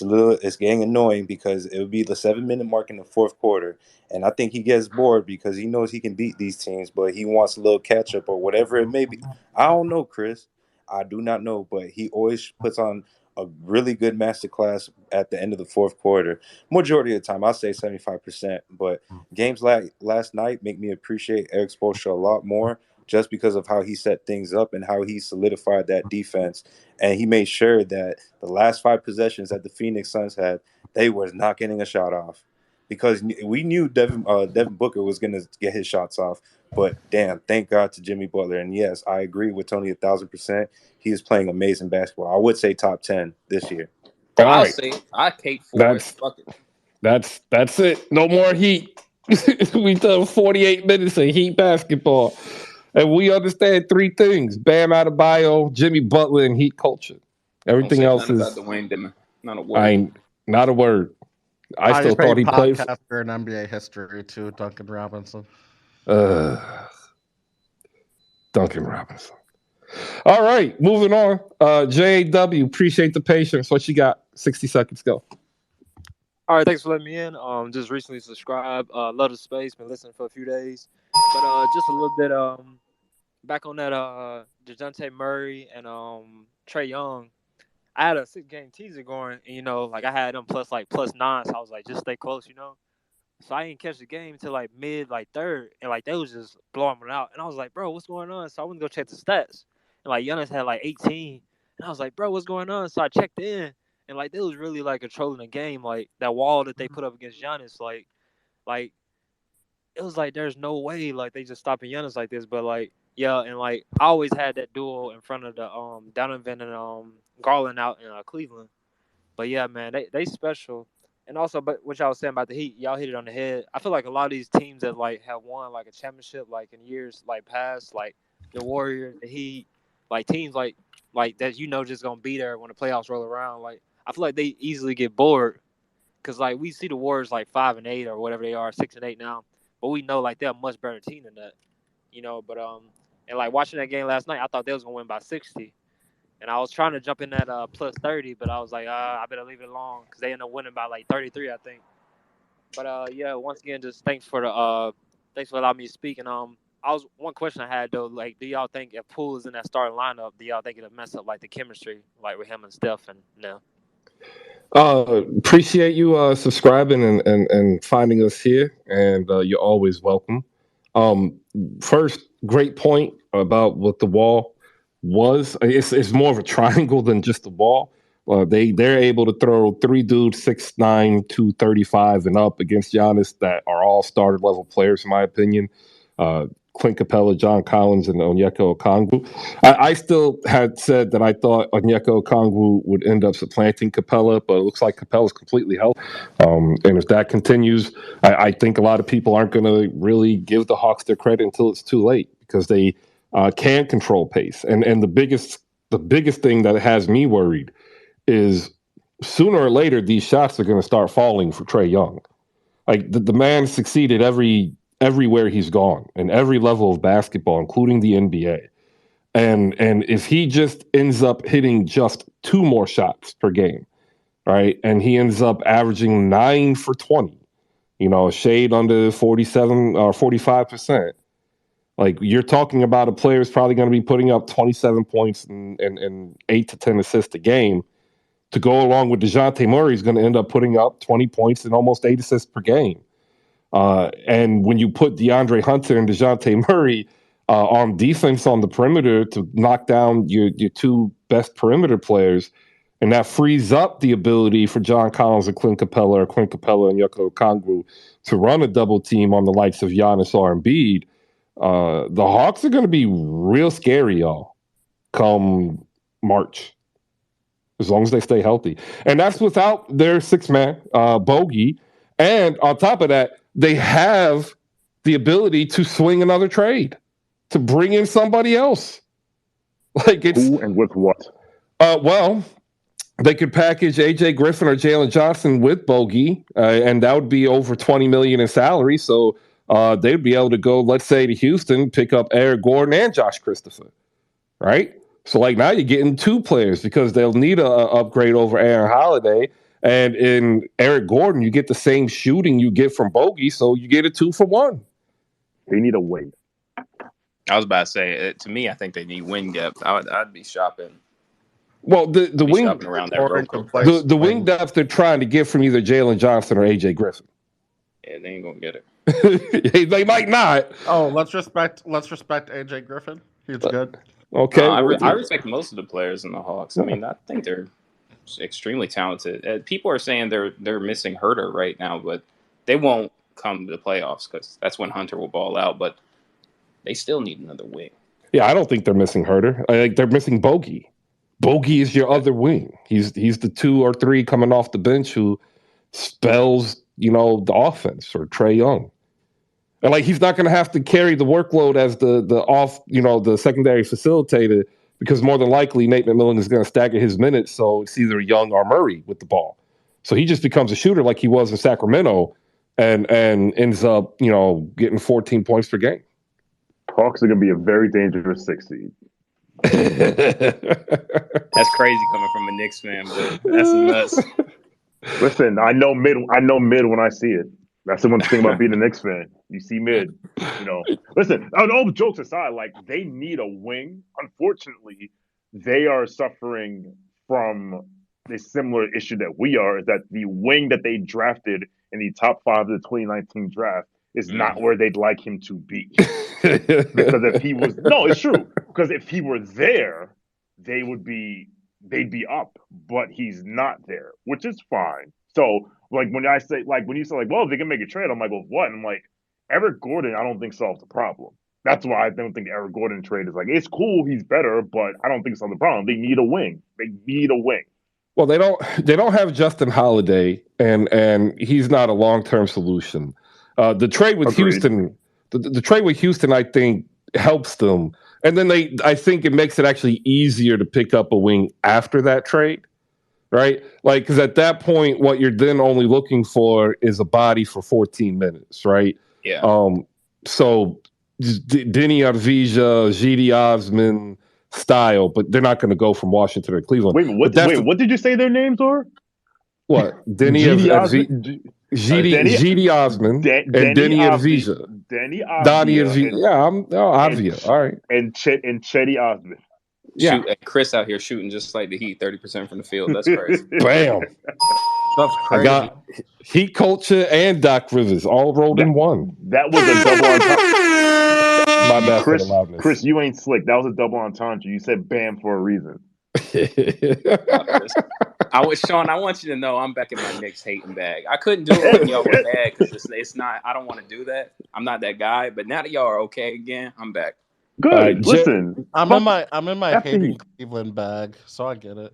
Speaker 11: getting annoying because it would be the 7-minute mark in the fourth quarter. And I think he gets bored because he knows he can beat these teams, but he wants a little catch up or whatever it may be. I don't know, Chris. I do not know, but he always puts on a really good masterclass at the end of the fourth quarter. Majority of the time, I'll say 75%. But games like last night make me appreciate Eric Spoelstra a lot more just because of how he set things up and how he solidified that defense. And he made sure that the last 5 possessions that the Phoenix Suns had, they was not getting a shot off. Because we knew Devin Booker was going to get his shots off. But damn, thank God to Jimmy Butler. And yes, I agree with Tony 1,000%. He is playing amazing basketball. I would say top 10 this year.
Speaker 1: All
Speaker 9: I'll
Speaker 1: right.
Speaker 9: say it. I paid for it.
Speaker 1: That's
Speaker 9: Fuck it.
Speaker 1: that's it. No more Heat. We done 48 minutes of Heat basketball. And we understand three things: Bam Adebayo, Jimmy Butler, and Heat culture.
Speaker 9: Don't
Speaker 1: Everything
Speaker 9: say
Speaker 1: else
Speaker 9: nothing about
Speaker 1: is
Speaker 9: Dwayne Dimmer. Not a
Speaker 1: I
Speaker 9: word.
Speaker 1: ain't not a word. I
Speaker 10: Highest
Speaker 1: still thought
Speaker 10: paid
Speaker 1: he played for
Speaker 10: podcaster in NBA history too, Duncan Robinson.
Speaker 1: uh, Duncan Robinson. All right, moving on. JAW, appreciate the patience. What you got? 60 seconds, go.
Speaker 12: All right, thanks for letting me in. Just recently subscribed. Love the space. Been listening for a few days, but just a little bit back on that Dejounte Murray and Trey Young. I had a 6 game teaser going, and like I had them plus 9, so I was like, just stay close, So I didn't catch the game till like mid like third, and like they was just blowing me out, and I was like, bro, what's going on? So I went to go check the stats, and like Giannis had like 18, and I was like, bro, what's going on? So I checked in, and like they was really like controlling the game, like that wall that they put up against Giannis, like it was like there's no way like they just stopping Giannis like this, but like yeah, and like I always had that duel in front of the Donovan and Garland out in Cleveland. But yeah, man, they special. And also, but what y'all was saying about the Heat, y'all hit it on the head. I feel like a lot of these teams that like have won like a championship like in years like past, like the Warriors, the Heat, like teams like that just gonna be there when the playoffs roll around. Like I feel like they easily get bored because like we see the Warriors like 5-8 or whatever they are, 6-8 now, but we know like they're a much better team than that, But and like watching that game last night, I thought they was gonna win by 60. And I was trying to jump in that plus 30, but I was like, I better leave it alone because they ended up winning by like 33, I think. But yeah, once again, just thanks for allowing me to speak. And I was one question I had though, like, do y'all think if Poole is in that starting lineup, do y'all think it'll mess up like the chemistry, like with him and Steph and no?
Speaker 1: Appreciate you subscribing and finding us here, and you're always welcome. Um, First, great point about what the wall was. It's more of a triangle than just a wall. They're able to throw three dudes 6'9", 235 and up against Giannis that are all starter level players, in my opinion. Clint Capella, John Collins, and Onyeka Okongwu. I still had said that I thought Onyeka Okongwu would end up supplanting Capella, but it looks like Capella's completely healthy. And if that continues, I think a lot of people aren't going to really give the Hawks their credit until it's too late because they can control pace. And the biggest thing that has me worried is sooner or later these shots are going to start falling for Trey Young. Like the man succeeded everywhere he's gone in every level of basketball, including the NBA. And if he just ends up hitting just two more shots per game, right, and he ends up averaging 9 for 20, a shade under 47 or 45%. Like you're talking about a player who's probably going to be putting up 27 points and 8 to 10 assists a game. To go along with DeJounte Murray, is going to end up putting up 20 points and almost 8 assists per game. And when you put DeAndre Hunter and DeJounte Murray on defense on the perimeter to knock down your two best perimeter players, and that frees up the ability for John Collins and Clint Capella and Yoko Okongwu to run a double team on the likes of Giannis or Embiid, the Hawks are going to be real scary, y'all, come March, as long as they stay healthy. And that's without their six-man bogey. And on top of that, they have the ability to swing another trade, to bring in somebody else. Like it's
Speaker 2: Who and with what?
Speaker 1: Well, they could package AJ Griffin or Jalen Johnson with bogey, and that would be over $20 million in salary. So they'd be able to go, let's say, to Houston, pick up Eric Gordon and Josh Christopher, right? So like now you're getting two players because they'll need a upgrade over Aaron Holiday. And in Eric Gordon, you get the same shooting you get from Bogey, so you get a 2-for-1.
Speaker 2: They need a wing.
Speaker 9: I was about to say, to me, I think they need wing depth. I'd be shopping.
Speaker 1: Well, the
Speaker 9: Be
Speaker 1: wing
Speaker 9: shopping around that
Speaker 10: Gordon
Speaker 9: road
Speaker 10: can
Speaker 9: coat.
Speaker 10: play
Speaker 1: the wing
Speaker 10: swing.
Speaker 1: depth they're trying to get from either Jalen Johnson or AJ Griffin.
Speaker 9: Yeah, they ain't gonna get it.
Speaker 1: They might not.
Speaker 10: Oh, let's respect AJ Griffin. He's good.
Speaker 1: Okay.
Speaker 9: I respect most of the players in the Hawks. I mean, I think they're extremely talented. People are saying they're missing Herter right now, but they won't come to the playoffs because that's when Hunter will ball out. But they still need another wing.
Speaker 1: Yeah, I don't think they're missing Herter. I think they're missing Bogey. Bogey is your other wing. He's the 2 or 3 coming off the bench who spells, the offense, or Trae Young. And like, he's not going to have to carry the workload as the secondary facilitator, because more than likely Nate McMillan is going to stagger his minutes. So it's either Young or Murray with the ball. So he just becomes a shooter like he was in Sacramento, and ends up, getting 14 points per game.
Speaker 2: Hawks are going to be a very dangerous 6 seed.
Speaker 9: That's crazy coming from a Knicks fan, but that's nuts.
Speaker 2: Listen, I know mid when I see it. That's the one thing about being a Knicks fan. You see mid, Listen, all jokes aside, like, they need a wing. Unfortunately, they are suffering from a similar issue that we are, is that the wing that they drafted in the top 5 of the 2019 draft is not where they'd like him to be. Because if he was, no, it's true. Because if he were there, they'd be up, but he's not there, which is fine. So, like, when you say, well, they can make a trade, I'm like, well, what? And I'm like, Eric Gordon, I don't think solves the problem. That's why I don't think the Eric Gordon trade is, like, it's cool, he's better, but I don't think it's on the problem. They need a wing.
Speaker 1: Well, they don't have Justin Holiday, and he's not a long-term solution. The trade with
Speaker 2: Agreed.
Speaker 1: Houston, the trade with Houston, I think, helps them. And then I think it makes it actually easier to pick up a wing after that trade, right? Like, because at that point, what you're then only looking for is a body for 14 minutes, right?
Speaker 9: Yeah.
Speaker 1: So Denny Arvija, GD Osman style, but they're not going to go from Washington to Cleveland.
Speaker 2: What did you say their names are?
Speaker 1: What? Denny GD Osman and Denny Arvija.
Speaker 2: Denny Avdia.
Speaker 1: Donnie Arvija. Yeah, Avia. All right.
Speaker 2: And Chetty Osman.
Speaker 1: Yeah.
Speaker 9: Chris out here shooting just like the Heat, 30% from the field. That's crazy.
Speaker 1: Bam.
Speaker 10: That's crazy.
Speaker 1: I got Heat culture and Doc Rivers all rolled in one.
Speaker 2: That was a double entendre.
Speaker 1: My bad for the loudness.
Speaker 2: Chris, you ain't slick. That was a double entendre. You said bam for a reason.
Speaker 9: I want you to know I'm back in my Knicks hating bag. I couldn't do it when y'all were bad, because it's not. I don't want to do that. I'm not that guy. But now that y'all are okay again, I'm back.
Speaker 2: Good. Listen,
Speaker 10: I'm in my hating Cleveland bag, so I get it.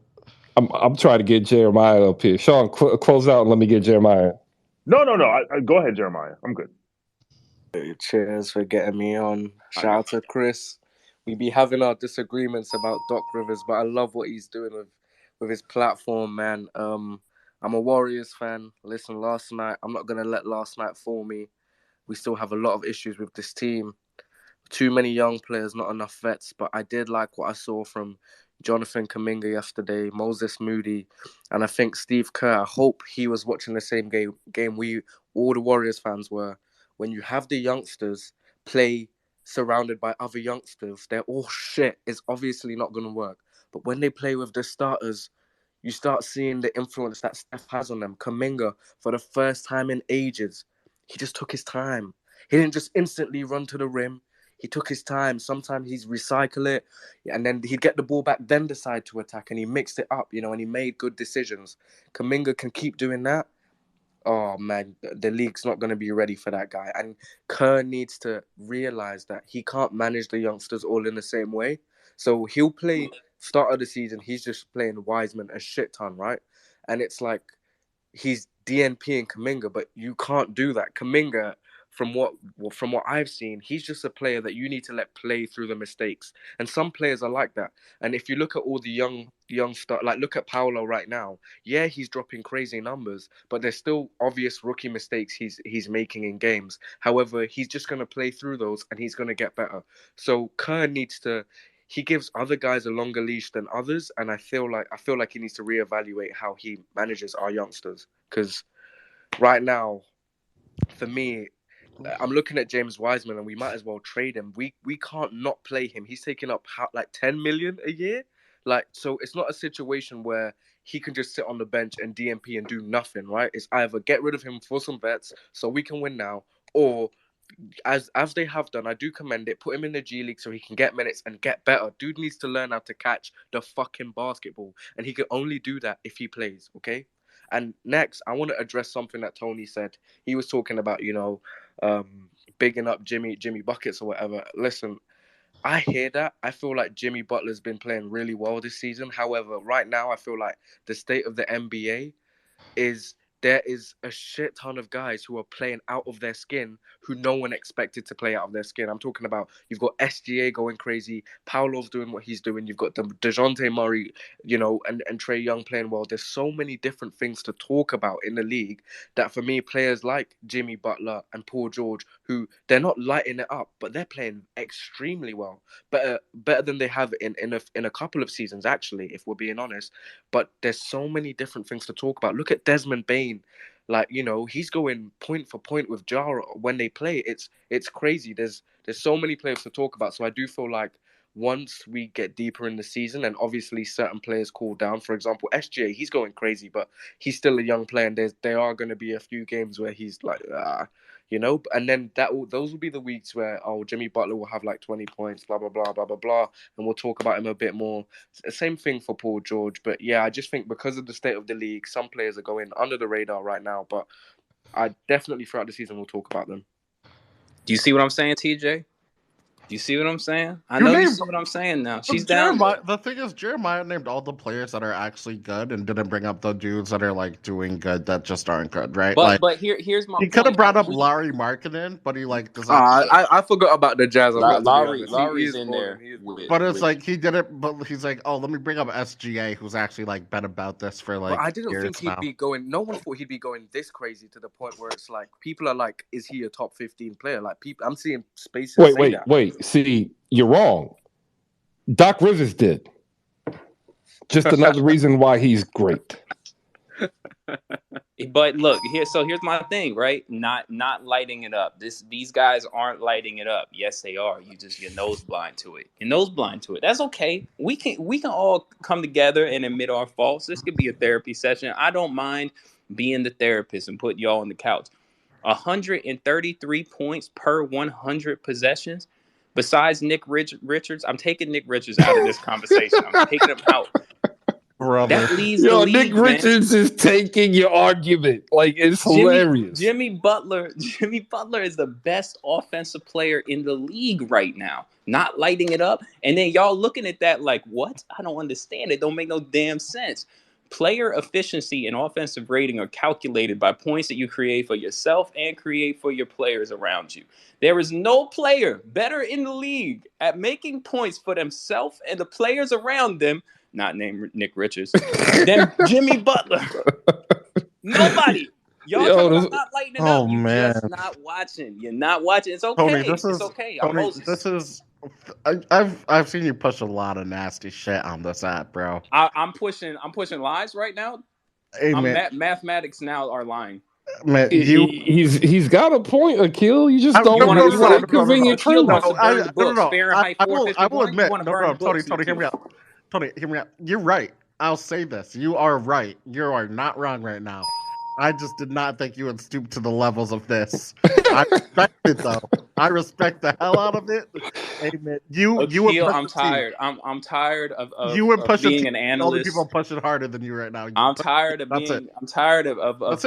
Speaker 1: I'm trying to get Jeremiah up here. Sean, close out and let me get Jeremiah.
Speaker 2: No. Go ahead, Jeremiah. I'm good.
Speaker 13: Cheers for getting me on. Shout out to Chris. We be having our disagreements about Doc Rivers, but I love what he's doing with his platform, man. I'm a Warriors fan. Listen, last night, I'm not going to let last night fool me. We still have a lot of issues with this team. Too many young players, not enough vets, but I did like what I saw from Jonathan Kuminga yesterday, Moses Moody, and I think Steve Kerr. I hope he was watching the same game we, all the Warriors fans, were. When you have the youngsters play surrounded by other youngsters, they're all shit. It's obviously not going to work. But when they play with the starters, you start seeing the influence that Steph has on them. Kuminga, for the first time in ages, he just took his time. He didn't just instantly run to the rim. He took his time. Sometimes he'd recycle it, and then he'd get the ball back, then decide to attack, and he mixed it up, and he made good decisions. Kuminga can keep doing that. Oh, man, the league's not going to be ready for that guy. And Kerr needs to realize that he can't manage the youngsters all in the same way. So he'll play start of the season. He's just playing Wiseman a shit ton, right? And it's like he's DNPing Kuminga, but you can't do that. Kuminga, from what I've seen, he's just a player that you need to let play through the mistakes. And some players are like that. And if you look at all the young stuff, like look at Paolo right now. Yeah, he's dropping crazy numbers, but there's still obvious rookie mistakes he's making in games. However, he's just going to play through those and he's going to get better. So Kerr needs to. He gives other guys a longer leash than others, and I feel like he needs to reevaluate how he manages our youngsters. Because right now, for me, I'm looking at James Wiseman, and we might as well trade him. We can't not play him. He's taking up like 10 million a year. So it's not a situation where he can just sit on the bench and DMP and do nothing, right? It's either get rid of him for some vets so we can win now, or as they have done, I do commend it. Put him in the G League so he can get minutes and get better. Dude needs to learn how to catch the fucking basketball, and he can only do that if he plays, okay? And next, I want to address something that Tony said. He was talking about, bigging up Jimmy Buckets or whatever. Listen, I hear that. I feel like Jimmy Butler's been playing really well this season. However, right now I feel like the state of the NBA is there is a shit ton of guys who are playing out of their skin who no one expected to play out of their skin. I'm talking about you've got SGA going crazy, Paolo's doing what he's doing, you've got the DeJounte Murray, and Trae Young playing well. There's so many different things to talk about in the league that for me, players like Jimmy Butler and Paul George, who they're not lighting it up, but they're playing extremely well. Better than they have in a couple of seasons, actually, if we're being honest. But there's so many different things to talk about. Look at Desmond Bain. Like, he's going point for point with Jara when they play. It's crazy. There's so many players to talk about. So I do feel like once we get deeper in the season and obviously certain players cool down, for example, SGA, he's going crazy, but he's still a young player, and there are going to be a few games where he's like, and then those will be the weeks where Jimmy Butler will have like 20 points, blah blah blah blah blah blah, and we'll talk about him a bit more. Same thing for Paul George, but yeah, I just think because of the state of the league, some players are going under the radar right now, but I definitely throughout the season we'll talk about them.
Speaker 9: Do you see what I'm saying, TJ? Do you see what I'm saying? I know you see what I'm saying now. She's down.
Speaker 10: The thing is, Jeremiah named all the players that are actually good and didn't bring up the dudes that are like doing good that just aren't good, right?
Speaker 9: But here's my
Speaker 10: he
Speaker 9: point.
Speaker 10: could have brought up Larry Markkinen, but he does
Speaker 13: not. I forgot about the Jazz.
Speaker 9: Lowry's in there.
Speaker 10: But it's like he did it. But he's like, oh, let me bring up SGA, who's actually like been about this for like.
Speaker 13: But I didn't
Speaker 10: years
Speaker 13: think he'd
Speaker 10: now.
Speaker 13: be going. No one thought he'd be going this crazy to the point where it's like people are like, "Is he a top 15 player?" Like people, I'm seeing spaces.
Speaker 1: Wait. See, you're wrong. Doc Rivers did. Just another reason why he's great.
Speaker 9: But look, here's my thing, right? Not lighting it up. These guys aren't lighting it up. Yes, they are. You're nose blind to it. You're nose blind to it. That's okay. We can all come together and admit our faults. This could be a therapy session. I don't mind being the therapist and putting y'all on the couch. 133 points per 100 possessions. Besides Nick Richards, I'm taking Nick Richards out of this conversation. I'm taking him out.
Speaker 10: Brother.
Speaker 9: That leads the league,
Speaker 1: Nick Richards is taking your argument. Like, it's hilarious.
Speaker 9: Jimmy Butler is the best offensive player in the league right now. Not lighting it up. And then y'all looking at that like, what? I don't understand. It don't make no damn sense. Player efficiency and offensive rating are calculated by points that you create for yourself and create for your players around you. There is no player better in the league at making points for themselves and the players around them, not named Nick Richards, than Jimmy Butler. Nobody. Y'all talking about not lighting it up. You're just not watching. You're not watching. It's okay.
Speaker 10: Tony,
Speaker 9: it's okay. I'm
Speaker 10: Tony,
Speaker 9: Moses.
Speaker 10: this is. I've seen you push a lot of nasty shit on this app, bro.
Speaker 9: I'm pushing lies right now.
Speaker 10: Hey, man.
Speaker 9: Mathematics now are lying.
Speaker 10: Man,
Speaker 1: he's got a point, Akil. You just don't want to say convenient truth.
Speaker 10: I will admit. No, Tony, hear me out. Tony, hear me out. You're right. I'll say this. You are right. You are not wrong right now. I just did not think you would stoop to the levels of this. I respect it though. I respect the hell out of it. Amen.
Speaker 9: Akil, I'm tired. I'm tired of being an analyst.
Speaker 10: All the people pushing harder than you right now.
Speaker 9: I'm tired of being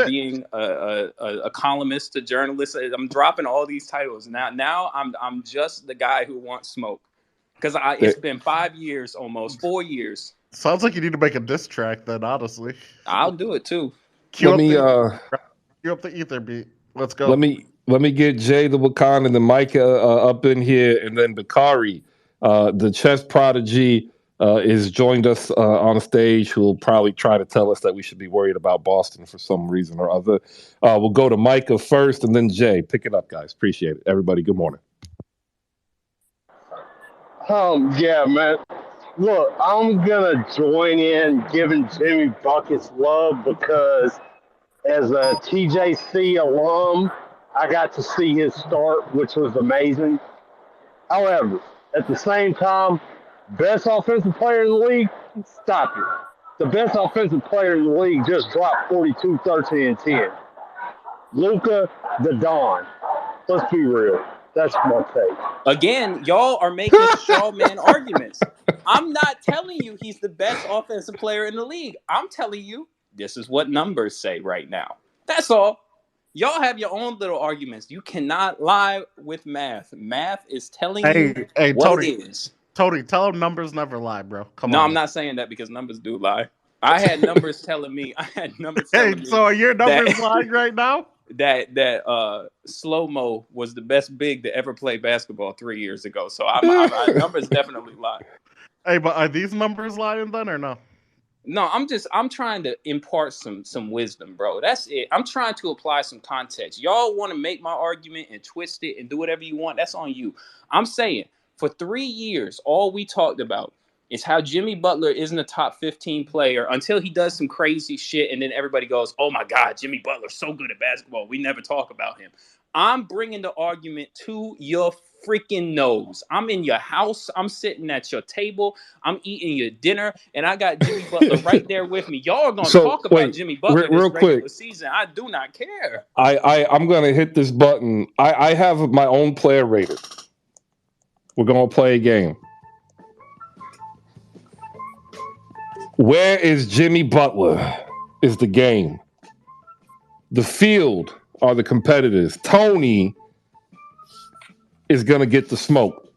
Speaker 9: being a columnist, a journalist. I'm dropping all these titles now. I'm just the guy who wants smoke because it's been 5 years, almost 4 years.
Speaker 10: Sounds like you need to make a diss track then. Honestly,
Speaker 9: I'll do it too.
Speaker 1: Cue
Speaker 10: up the ether beat. Let's go.
Speaker 1: Let me get Jay the Wakan and the Micah up in here, and then Bakari, the chess prodigy, is joined us on stage. Who will probably try to tell us that we should be worried about Boston for some reason or other. We'll go to Micah first, and then Jay. Pick it up, guys. Appreciate it, everybody. Good morning.
Speaker 4: Yeah, man. Look, I'm gonna join in giving Jimmy buckets love because as a TJC alum, I got to see his start, which was amazing. However, at the same time, best offensive player in the league, stop it. The best offensive player in the league just dropped 42, 13, and 10. Luka the Don. Let's be real. That's my take.
Speaker 9: Again, y'all are making straw man arguments. I'm not telling you he's the best offensive player in the league. I'm telling you this is what numbers say right now. That's all. Y'all have your own little arguments. You cannot lie with math. Math is telling you
Speaker 10: Hey,
Speaker 9: what it
Speaker 10: Tony.
Speaker 9: is.
Speaker 10: Tony, tell him numbers never lie, bro. Come
Speaker 9: No,
Speaker 10: on.
Speaker 9: I'm not saying that because numbers do lie. I had numbers telling me.
Speaker 10: Hey, so are your numbers lying right now?
Speaker 9: That slow mo was the best big to ever play basketball 3 years ago. So numbers definitely lie.
Speaker 10: Hey, but are these numbers lying then or no?
Speaker 9: No, I'm trying to impart some wisdom, bro. That's it. I'm trying to apply some context. Y'all want to make my argument and twist it and do whatever you want. That's on you. I'm saying for 3 years, all we talked about is how Jimmy Butler isn't a top 15 player until he does some crazy shit, and then everybody goes, "Oh my God, Jimmy Butler's so good at basketball. We never talk about him." I'm bringing the argument to your freaking nose. I'm in your house. I'm sitting at your table. I'm eating your dinner, and I got Jimmy Butler right there with me. Y'all are gonna talk about Jimmy Butler this
Speaker 1: real
Speaker 9: regular
Speaker 1: quick.
Speaker 9: season. I do not care.
Speaker 1: I'm gonna hit this button. I have my own player rater. We're gonna play a game. Where is Jimmy Butler? Is the game. The field are the competitors. Tony is gonna get the smoke.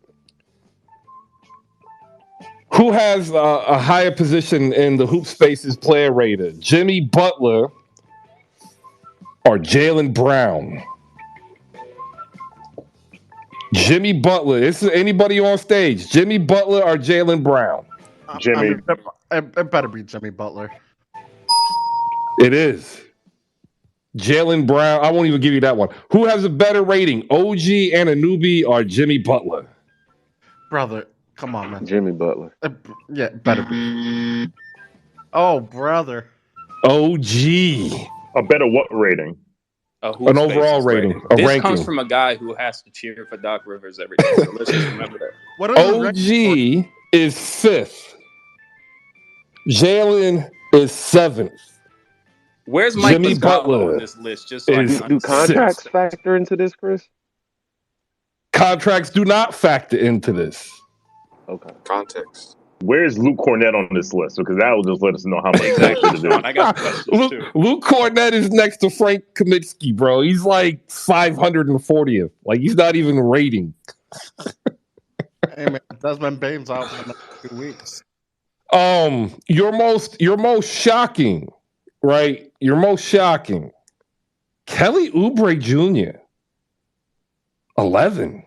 Speaker 1: Who has a higher position in the Hoop Spaces player rater? Jimmy Butler or Jaylen Brown? Jimmy Butler. This is anybody on stage. Jimmy Butler or Jaylen Brown?
Speaker 2: Jimmy.
Speaker 10: It better be Jimmy Butler.
Speaker 1: It is. Jaylen Brown. I won't even give you that one. Who has a better rating? OG Anunoby or Jimmy Butler?
Speaker 10: Brother, come on, man.
Speaker 7: Jimmy Butler.
Speaker 10: Yeah, better be. Oh, brother.
Speaker 1: OG.
Speaker 2: A better what rating?
Speaker 1: An overall rating. A
Speaker 9: this
Speaker 1: ranking.
Speaker 9: comes from a guy who has to cheer for Doc Rivers every day. So let's just remember that.
Speaker 1: OG is 5th. Jalen is 7th.
Speaker 9: Where's Mike
Speaker 1: Jimmy
Speaker 9: Muscala
Speaker 1: Butler
Speaker 9: on this list? Just so I can
Speaker 7: Do contracts
Speaker 1: 6th.
Speaker 7: factor into this, Chris?
Speaker 1: Contracts do not factor into this.
Speaker 7: Okay.
Speaker 11: Context.
Speaker 2: Where's Luke Cornett on this list? Because that will just let us know how much bullshit it is.
Speaker 9: I got questions too.
Speaker 1: Luke Cornett is next to Frank Kaminsky, bro. He's like 540th. Like he's not even rating.
Speaker 10: Hey man, Desmond Bane's out for the next 2 weeks.
Speaker 1: Your most shocking, right? Your most shocking. Kelly Oubre Jr. 11.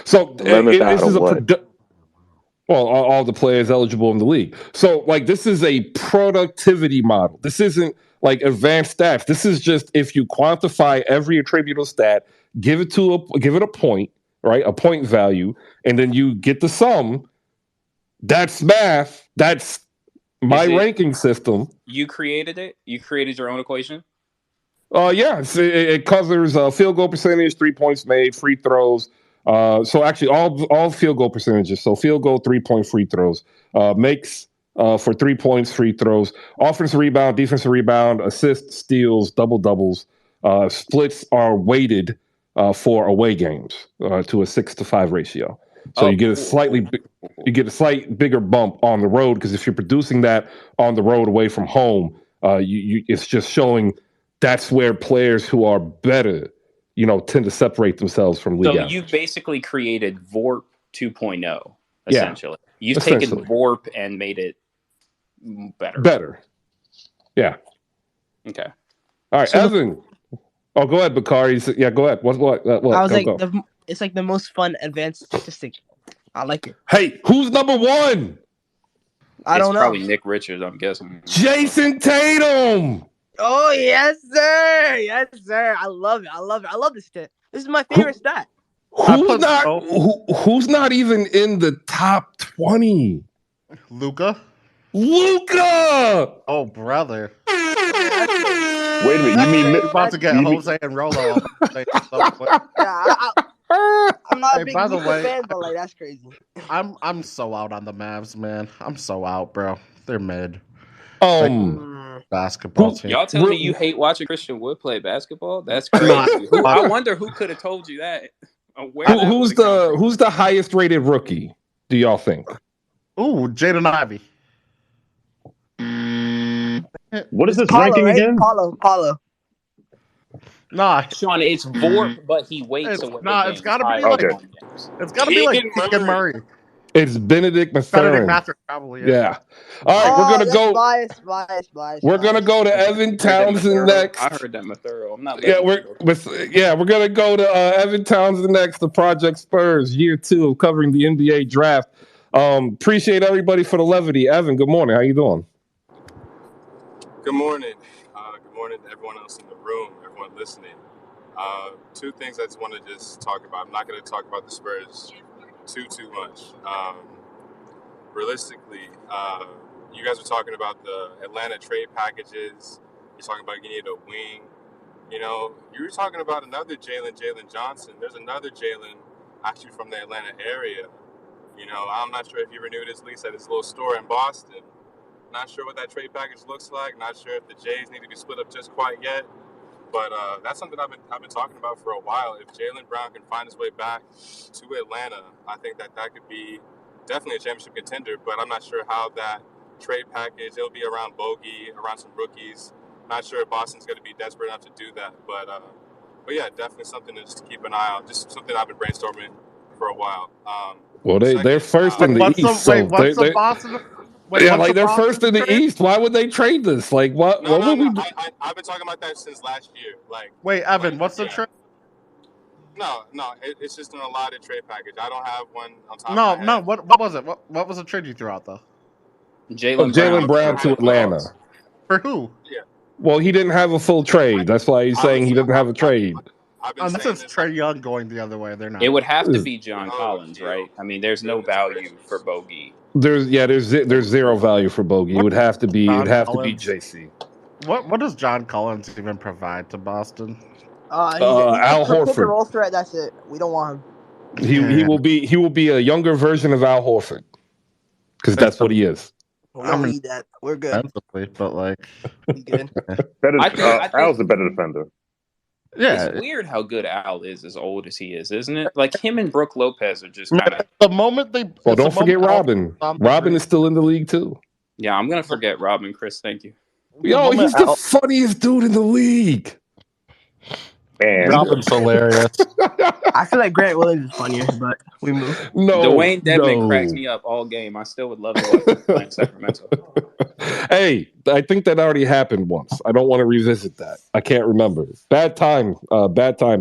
Speaker 1: So this is all the players eligible in the league. So like this is a productivity model. This isn't like advanced stats. This is just if you quantify every attributable stat, give it a point, right? A point value, and then you get the sum. That's math. That's my ranking system.
Speaker 9: You created it? You created your own equation?
Speaker 1: Yeah, it covers field goal percentage, 3 points made, free throws. So actually, all field goal percentages. So field goal, 3-point free throws, makes for 3 points, free throws, offensive rebound, defensive rebound, assists, steals, double doubles. Splits are weighted for away games to a 6-to-5 ratio. So you get a slight bigger bump on the road because if you're producing that on the road away from home, it's just showing. That's where players who are better, tend to separate themselves from league.
Speaker 9: So you've basically created VORP 2.0, essentially.
Speaker 1: Yeah,
Speaker 9: you've taken VORP and made it better.
Speaker 1: Better. Yeah.
Speaker 9: Okay.
Speaker 1: All right, so Evan. Go ahead, Bakari. Yeah, go ahead. What?
Speaker 14: I was it's like the most fun advanced statistic. I like it.
Speaker 1: Hey, who's number 1?
Speaker 14: I don't know.
Speaker 9: Probably Nick Richards, I'm guessing.
Speaker 1: Jason Tatum.
Speaker 14: Oh, yes, sir. Yes, sir. I love it. I love this stat. This is my favorite stat.
Speaker 1: Who's not even in the top 20?
Speaker 10: Luka.
Speaker 1: Oh,
Speaker 10: brother.
Speaker 2: Wait a minute. You mean
Speaker 10: you're about to get Jose and Rolo?
Speaker 14: I'm not a big Luka fan, but like that's crazy.
Speaker 10: I'm so out on the Mavs, man. I'm so out, bro. They're mid. Basketball team.
Speaker 9: Y'all telling me you hate watching Christian Wood play basketball? That's crazy. I wonder who could have told you that.
Speaker 1: Who's the highest rated rookie? Do y'all think?
Speaker 10: Ooh, Jaden Ivey.
Speaker 2: What is this ranking again?
Speaker 14: Paulo.
Speaker 10: Nah,
Speaker 9: Sean, it's Vorp, but he waits away
Speaker 10: it's
Speaker 9: games,
Speaker 10: got to be
Speaker 9: high
Speaker 10: like
Speaker 2: Okay.
Speaker 9: volume games.
Speaker 10: it's got to be like Keegan Murray.
Speaker 1: It's Benedict
Speaker 10: Benedict
Speaker 1: Mathurin.
Speaker 10: Mathurin, probably.
Speaker 1: Yeah. All right, we're
Speaker 14: Oh,
Speaker 1: gonna
Speaker 14: that's
Speaker 1: go.
Speaker 14: bias.
Speaker 1: We're gonna go to Evan Townsend next.
Speaker 9: I heard that Mathuro. I'm not
Speaker 1: Yeah,
Speaker 9: letting
Speaker 1: we're gonna go to Evan Townsend next. The Project Spurs, year 2 of covering the NBA draft. Appreciate everybody for the levity. Evan, good morning. How you doing?
Speaker 15: Good morning. Good morning to everyone else in the room, everyone listening. Two things I just want to just talk about. I'm not going to talk about the Spurs too much. Realistically, you guys were talking about the Atlanta trade packages. You're talking about you need a wing. You know, you were talking about another Jalen Johnson. There's another Jalen actually from the Atlanta area. You know, I'm not sure if he renewed his lease at his little store in Boston. Not sure what that trade package looks like. Not sure if the Jays need to be split up just quite yet. But that's something I've been talking about for a while. If Jaylen Brown can find his way back to Atlanta, I think that could be definitely a championship contender. But I'm not sure how that trade package. It'll be around Bogey, around some rookies. Not sure if Boston's going to be desperate enough to do that. But yeah, definitely something to just keep an eye on. Just something I've been brainstorming for a while.
Speaker 1: Well, they're first in the East.
Speaker 10: What's the Boston?
Speaker 1: They're first in the East. Why would they trade this? Like, what?
Speaker 15: No.
Speaker 1: Would we?
Speaker 15: I've been talking about that since last year. Like,
Speaker 10: wait, Evan, what's the trade?
Speaker 15: No, it's just an allotted trade package. I don't have one on top of my head.
Speaker 10: No. What was it? What was the trade you threw out though?
Speaker 1: Jaylen Brown to Atlanta.
Speaker 10: For who?
Speaker 15: Yeah.
Speaker 1: Well, he didn't have a full trade. That's why he's saying he doesn't have a trade.
Speaker 10: This is Trae Young going the other way. They're not.
Speaker 9: It would have to be John Collins, right? I mean, there's no value for Bogey.
Speaker 1: There's zero value for Bogey. It would have to be JC.
Speaker 10: What does John Collins even provide to Boston?
Speaker 1: Al
Speaker 14: Pick a
Speaker 1: Horford.
Speaker 14: roll threat. That's it. We don't want him.
Speaker 1: He will be a younger version of Al Horford because that's what he is.
Speaker 14: We don't need that. We're good.
Speaker 10: But like,
Speaker 14: we good.
Speaker 2: Al's the better defender.
Speaker 9: Yeah, it's weird how good Al is as old as he is, isn't it? Like him and Brooke Lopez are just kind of.
Speaker 10: The moment they.
Speaker 1: Well, don't forget Robin. Robin is still in the league too.
Speaker 9: Yeah, I'm gonna forget Robin, Chris. Thank you.
Speaker 1: Yo, he's the funniest dude in the league.
Speaker 2: And
Speaker 10: Robin's hilarious.
Speaker 14: I feel like Grant Williams is funnier, but we move.
Speaker 1: No,
Speaker 9: Dwayne Dedman cracks me up all game. I still would love to watch him play in Sacramento.
Speaker 1: Hey, I think that already happened once. I don't want to revisit that. I can't remember. Bad time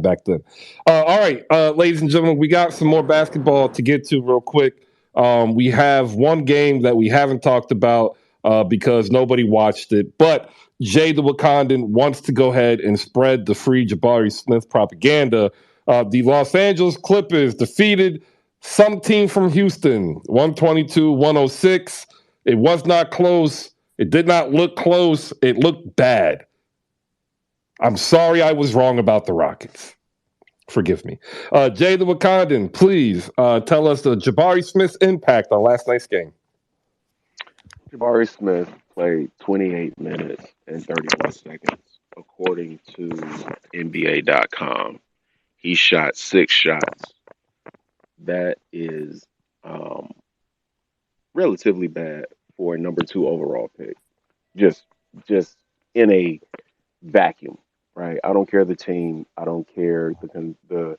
Speaker 1: back then. All right, ladies and gentlemen, we got some more basketball to get to real quick. We have one game that we haven't talked about because nobody watched it, but Jay the Wakandan wants to go ahead and spread the free Jabari Smith propaganda. The Los Angeles Clippers defeated some team from Houston, 122-106. It was not close. It did not look close. It looked bad. I'm sorry I was wrong about the Rockets. Forgive me. Jay the Wakandan, please tell us the Jabari Smith's impact on last night's game.
Speaker 7: Jabari Smith played 28 minutes and 31 seconds, according to NBA.com. He shot 6 shots. That is relatively bad for a number 2 overall pick. Just in a vacuum, right? I don't care the team. I don't care the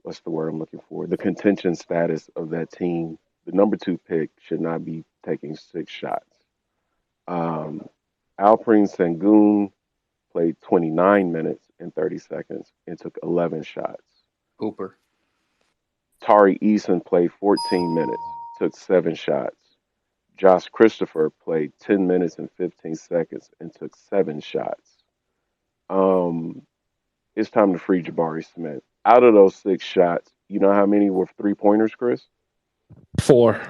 Speaker 7: what's the word I'm looking for? The contention status of that team. The number 2 pick should not be taking 6 shots. Alperen Sengun played 29 minutes and 30 seconds and took 11 shots.
Speaker 9: Hooper.
Speaker 7: Tari Eason played 14 minutes, took 7 shots. Josh Christopher played 10 minutes and 15 seconds and took 7 shots. It's time to free Jabari Smith. Out of those 6 shots, you know how many were 3-pointers, Chris?
Speaker 1: 4.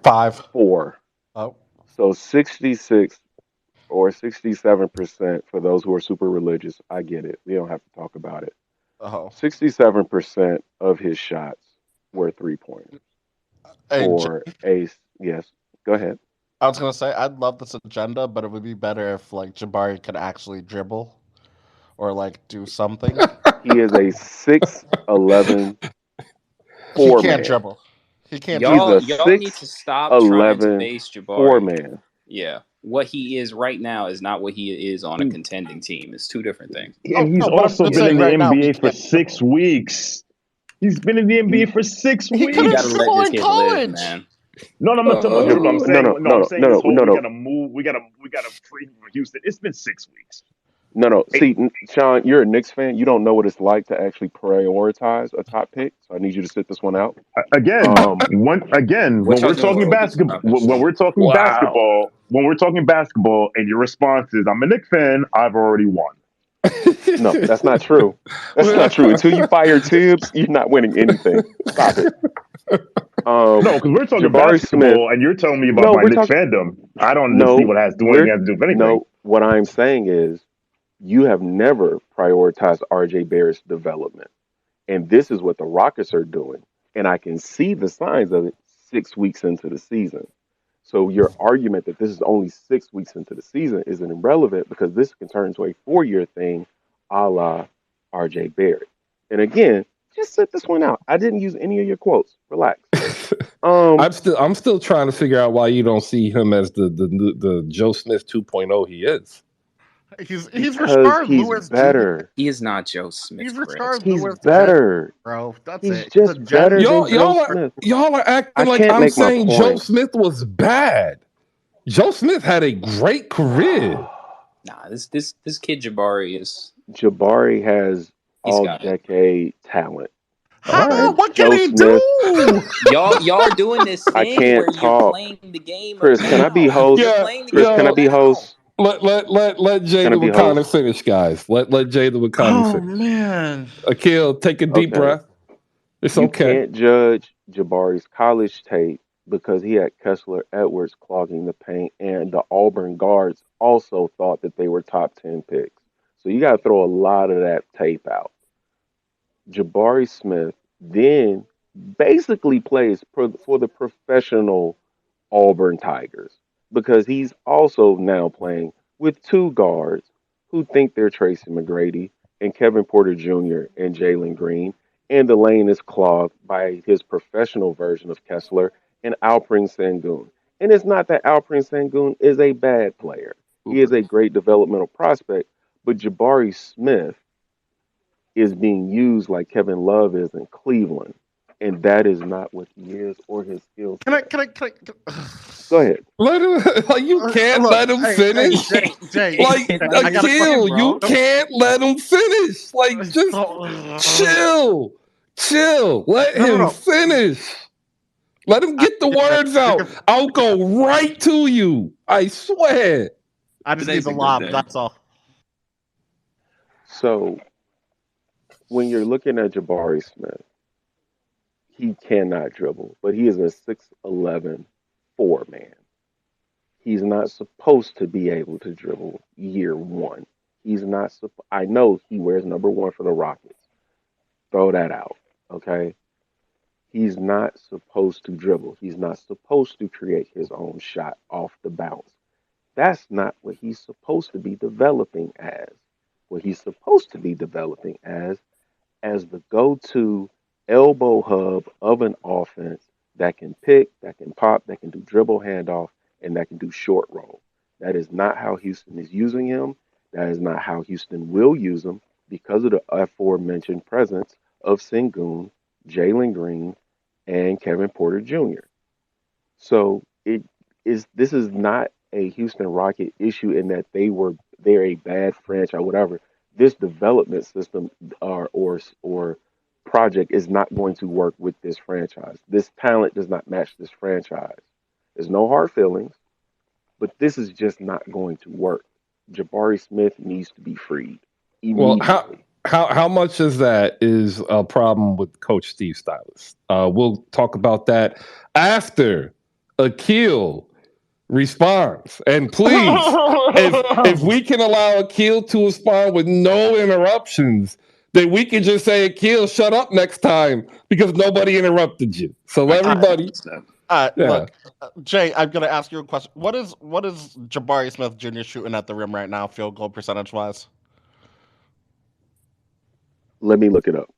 Speaker 10: 5.
Speaker 7: 4.
Speaker 10: Oh.
Speaker 7: So 66 or 67% for those who are super religious. I get it. We don't have to talk about it. 67% of his shots were 3-pointers. Yes, go ahead.
Speaker 10: I was gonna say I'd love this agenda, but it would be better if like Jabari could actually dribble or like do something.
Speaker 7: He is a 6'11"
Speaker 10: He can't
Speaker 7: man.
Speaker 10: dribble. He can't.
Speaker 9: Y'all
Speaker 7: He's a
Speaker 9: need to stop trying to base Jabari.
Speaker 7: 4-man.
Speaker 9: Yeah. what he is right now is not what he is on a contending team. It's two different things.
Speaker 2: And he's
Speaker 10: but I'm
Speaker 2: also
Speaker 10: just
Speaker 2: been in
Speaker 10: saying
Speaker 2: the
Speaker 10: right now he
Speaker 2: NBA for
Speaker 10: can't
Speaker 2: 6
Speaker 10: dribble.
Speaker 2: weeks. He's been in the NBA for 6
Speaker 10: He
Speaker 9: You
Speaker 10: couldn't
Speaker 9: gotta
Speaker 2: weeks.
Speaker 9: let
Speaker 10: dribble
Speaker 9: this
Speaker 10: in
Speaker 9: kid live,
Speaker 10: college.
Speaker 9: man.
Speaker 2: No, I'm not talking about dribble. I'm
Speaker 7: No,
Speaker 2: saying
Speaker 7: no, no,
Speaker 2: I'm
Speaker 7: no,
Speaker 2: saying
Speaker 7: no,
Speaker 2: this whole
Speaker 7: no,
Speaker 2: we
Speaker 7: no.
Speaker 2: gotta move. We gotta free him from Houston. It's been 6 weeks.
Speaker 7: No.
Speaker 2: Hey,
Speaker 7: See, Sean, you're a Knicks fan. You don't know what it's like to actually prioritize a top pick. So I need you to sit this one out.
Speaker 2: again,
Speaker 9: What
Speaker 2: when
Speaker 9: y'all
Speaker 2: we're
Speaker 9: doing
Speaker 2: talking
Speaker 9: with Obi's
Speaker 2: basketball,
Speaker 9: topic?
Speaker 1: Wow.
Speaker 2: when we're talking basketball, and your response is, "I'm a Knicks fan," I've already won.
Speaker 7: No, that's not true. That's not true. Until you fire Tibbs, you're not winning anything. Stop it.
Speaker 2: No, because we're talking
Speaker 7: Jabari Smith.
Speaker 2: basketball, and you're telling me about
Speaker 7: No,
Speaker 2: my
Speaker 7: we're
Speaker 2: Knicks
Speaker 7: talking.
Speaker 2: fandom. I don't see
Speaker 7: No,
Speaker 2: what anything has to do with anything.
Speaker 7: no. What I'm saying is, you have never prioritized RJ Barrett's development, and this is what the Rockets are doing, and I can see the signs of it 6 weeks into the season. So your argument that this is only 6 weeks into the season isn't irrelevant because this can turn into a 4-year thing, a la RJ Barrett. And again, just sit this one out. I didn't use any of your quotes. Relax.
Speaker 1: I'm still trying to figure out why you don't see him as the Joe Smith 2.0 he is.
Speaker 10: He's
Speaker 7: Because
Speaker 10: Rashard
Speaker 7: he's
Speaker 10: Lewis Jr.
Speaker 7: better.
Speaker 9: He is not Joe Smith,
Speaker 10: He's
Speaker 9: Chris.
Speaker 10: Rashard
Speaker 7: He's
Speaker 10: Lewis Jr.
Speaker 7: better.
Speaker 10: Bro, that's
Speaker 7: He's
Speaker 10: it. He's a
Speaker 7: just better
Speaker 10: Gen.
Speaker 7: than Joe
Speaker 1: Y'all
Speaker 7: Smith.
Speaker 1: are acting
Speaker 7: I
Speaker 1: like
Speaker 7: can't
Speaker 1: I'm
Speaker 7: make my
Speaker 1: saying Joe
Speaker 7: point.
Speaker 1: Smith was bad. Joe Smith had a great career.
Speaker 9: Nah, this kid Jabari is
Speaker 7: Jabari has
Speaker 9: he's
Speaker 7: all
Speaker 9: got it.
Speaker 7: decade talent.
Speaker 1: All
Speaker 7: Okay.
Speaker 1: right.
Speaker 10: What can
Speaker 7: Joe
Speaker 10: he
Speaker 7: Smith,
Speaker 10: do?
Speaker 9: Y'all are doing this
Speaker 7: I
Speaker 9: thing where
Speaker 7: can't
Speaker 9: you're
Speaker 7: talk.
Speaker 9: playing the game of
Speaker 7: Chris, can I be
Speaker 9: now. You're
Speaker 7: host?
Speaker 9: playing the
Speaker 7: Chris,
Speaker 9: game
Speaker 7: can I
Speaker 9: of
Speaker 1: Yo,
Speaker 7: be
Speaker 9: now.
Speaker 7: host?
Speaker 1: let
Speaker 7: Can I
Speaker 1: Jada
Speaker 7: be
Speaker 1: Wakana
Speaker 7: host?
Speaker 1: finish, guys. Let Jada Wakana
Speaker 10: Oh
Speaker 1: finish.
Speaker 10: man.
Speaker 1: Akil, take a deep
Speaker 7: Okay.
Speaker 1: breath. It's
Speaker 7: You
Speaker 1: okay.
Speaker 7: can't judge Jabari's college tape because he had Kessler Edwards clogging the paint, and the Auburn guards also thought that they were top 10 picks. So you got to throw a lot of that tape out. Jabari Smith then basically plays for the professional Auburn Tigers because he's also now playing with two guards who think they're Tracy McGrady and Kevin Porter Jr. and Jalen Green, and the lane is clogged by his professional version of Kessler and Alperen Sengun. And it's not that Alperen Sengun is a bad player. He is
Speaker 9: Hooper.
Speaker 7: a great developmental prospect, but Jabari Smith is being used like Kevin Love is in Cleveland, and that is not what he is or his skill
Speaker 10: Can I?
Speaker 7: set.
Speaker 10: Can I? Can
Speaker 7: Go ahead.
Speaker 1: Let him. Like, you can't
Speaker 10: Look,
Speaker 1: let him
Speaker 10: hey,
Speaker 1: finish.
Speaker 10: Jay,
Speaker 1: Like
Speaker 10: I got a question,
Speaker 1: Akil, you
Speaker 10: bro.
Speaker 1: can't let him finish. Like just chill. Let him
Speaker 10: No.
Speaker 1: finish. Let him get the words
Speaker 10: We
Speaker 1: out.
Speaker 10: can-
Speaker 1: I'll go right to you. I swear.
Speaker 10: I just need
Speaker 9: Today's
Speaker 10: the
Speaker 9: a good
Speaker 10: lob.
Speaker 9: day.
Speaker 10: That's all.
Speaker 7: So when you're looking at Jabari Smith, he cannot dribble, but he is a 6'11" four man. He's not supposed to be able to dribble year one. He's not. I know he wears number one for the Rockets. Throw that out, okay? He's not supposed to dribble. He's not supposed to create his own shot off the bounce. That's not what he's supposed to be developing as. What he's supposed to be developing as the go-to elbow hub of an offense that can pick, that can pop, that can do dribble handoff, and that can do short roll. That is not how Houston is using him. That is not how Houston will use him because of the aforementioned presence of Sengun, Jalen Green, and Kevin Porter Jr. So this is not a Houston Rocket issue in that they're a bad franchise, whatever. This development system or project is not going to work with this franchise. This talent does not match this franchise. There's no hard feelings, but this is just not going to work. Jabari Smith needs to be freed
Speaker 1: Well,
Speaker 7: immediately.
Speaker 1: how much of that is a problem with Coach Steve Stylus? We'll talk about that after Akil responds. And please, if we can allow Akil to respond with no interruptions, then we can just say, Akil, shut up next time because nobody interrupted you. So everybody,
Speaker 10: Look, Jay, I'm gonna ask you a question. What is Jabari Smith Jr. shooting at the rim right now, field goal percentage wise?
Speaker 7: Let me look it up.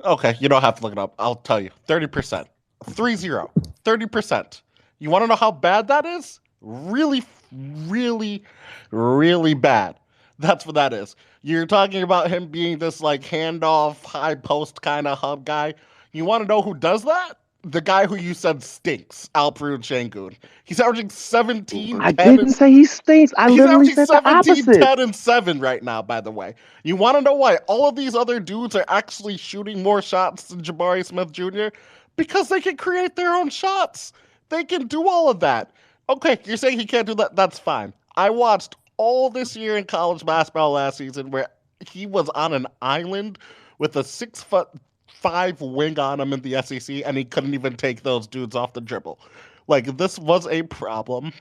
Speaker 10: Okay, you don't have to look it up. I'll tell you. 30%. 30. 30%. You want to know how bad that is? Really really, really bad. That's what that is. You're talking about him being this like handoff, high post kind of hub guy. You want to know who does that? The guy who you said stinks, Alfred Şengün. He's averaging 17,
Speaker 2: I
Speaker 10: 10,
Speaker 2: didn't say he stinks. I
Speaker 10: He's
Speaker 2: literally
Speaker 10: averaging
Speaker 2: said the
Speaker 10: 17,
Speaker 2: opposite.
Speaker 10: 10, and 7 right now, by the way. You want to know why all of these other dudes are actually shooting more shots than Jabari Smith Jr.? Because they can create their own shots. They can do all of that. Okay, you're saying he can't do that? That's fine. I watched all this year in college basketball last season where he was on an island with a 6'5" wing on him in the SEC, and he couldn't even take those dudes off the dribble. Like, this was a problem.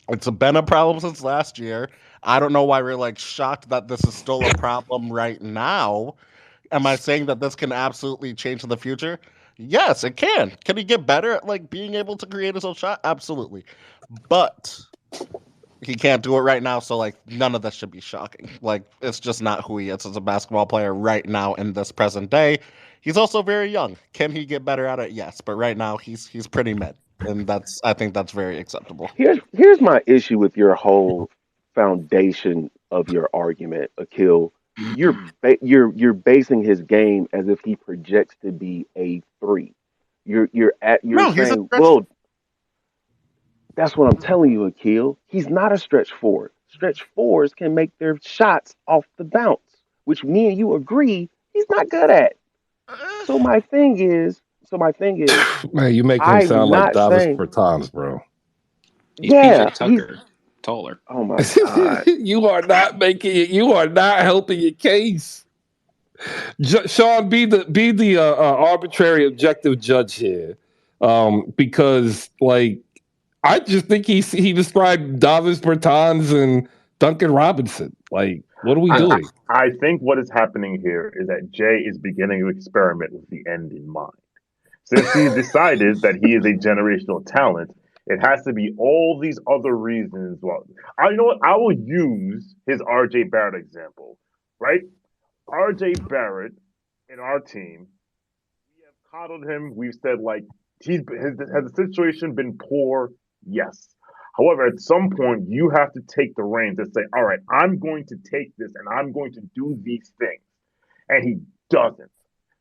Speaker 10: It's been a problem since last year. I don't know why we're like shocked that this is still a problem right now. Am I saying that this can absolutely change in the future? Yes, it can. Can he get better at like being able to create his own shot? Absolutely. But he can't do it right now, so like none of this should be shocking. Like it's just not who he is as a basketball player right now in this present day. He's also very young. Can he get better at it? Yes, but right now he's pretty mid, and I think that's very acceptable.
Speaker 7: Here's my issue with your whole foundation of your argument, Akil. You're basing his game as if he projects to be a three. You're
Speaker 10: No, he's a
Speaker 7: saying,
Speaker 10: stretch.
Speaker 7: well, that's what I'm telling you, Akil. He's not a stretch four. Stretch fours can make their shots off the bounce, which me and you agree he's not good at. So my thing is,
Speaker 1: Man, you making him
Speaker 7: I'm
Speaker 1: sound like
Speaker 7: not
Speaker 1: Davis
Speaker 7: saying,
Speaker 1: Bertans, bro.
Speaker 9: He's
Speaker 7: yeah,
Speaker 9: PJ
Speaker 7: he's.
Speaker 9: Tucker, taller.
Speaker 7: Oh my God.
Speaker 1: You are not making it. You are not helping your case. Sean, be the arbitrary, objective judge here, because like I just think he described Davis Bertans and Duncan Robinson. Like, what are we
Speaker 2: I, I
Speaker 1: doing?
Speaker 2: I think what is happening here is that Jay is beginning to experiment with the end in mind. Since he's decided that he is a generational talent, it has to be all these other reasons. Well, you know what? I will use his RJ Barrett example, right? RJ Barrett in our team, we have coddled him. We've said like has the situation been poor? Yes. However, at some point, you have to take the reins and say, "All right, I'm going to take this and I'm going to do these things," and he doesn't.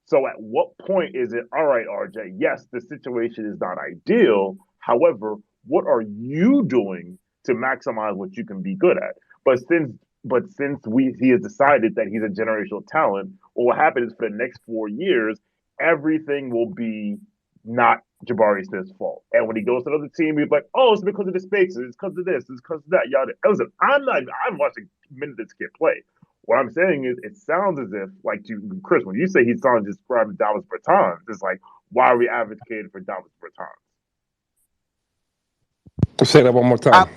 Speaker 2: So at what point is it, all right, RJ, yes, the situation is not ideal. However, what are you doing to maximize what you can be good at? But since he has decided that he's a generational talent, well, what happens is for the next 4 years, everything will be not Jabari Smith's fault. And when he goes to another team, he's like, oh, it's because of the spaces, it's because of this, it's because of that. Yada. Listen, I'm watching minutes this kid play. What I'm saying is, it sounds as if, like to Chris, when you say he's trying to describe Davis Bertans, it's like, why are we advocating for Davis Bertans?
Speaker 1: Say that one more time.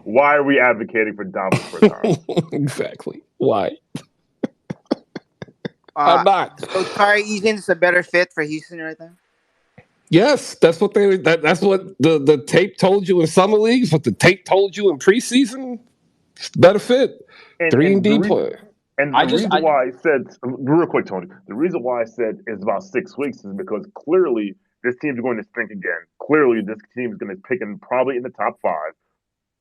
Speaker 2: Why are we advocating for Davis Bertans?
Speaker 1: Exactly. Why? I'm not.
Speaker 16: So Tari Eason's a better fit for Houston right now.
Speaker 1: Yes, that's what that's what the tape told you in summer leagues. What the tape told you in preseason. Better fit.
Speaker 2: And
Speaker 1: 3 and
Speaker 2: the
Speaker 1: D
Speaker 2: re-
Speaker 1: player.
Speaker 2: and the reason why I said real quick, Tony, the reason why I said it's about 6 weeks is because clearly this team's going to stink again. Clearly, this team's going to pick in probably in the top five.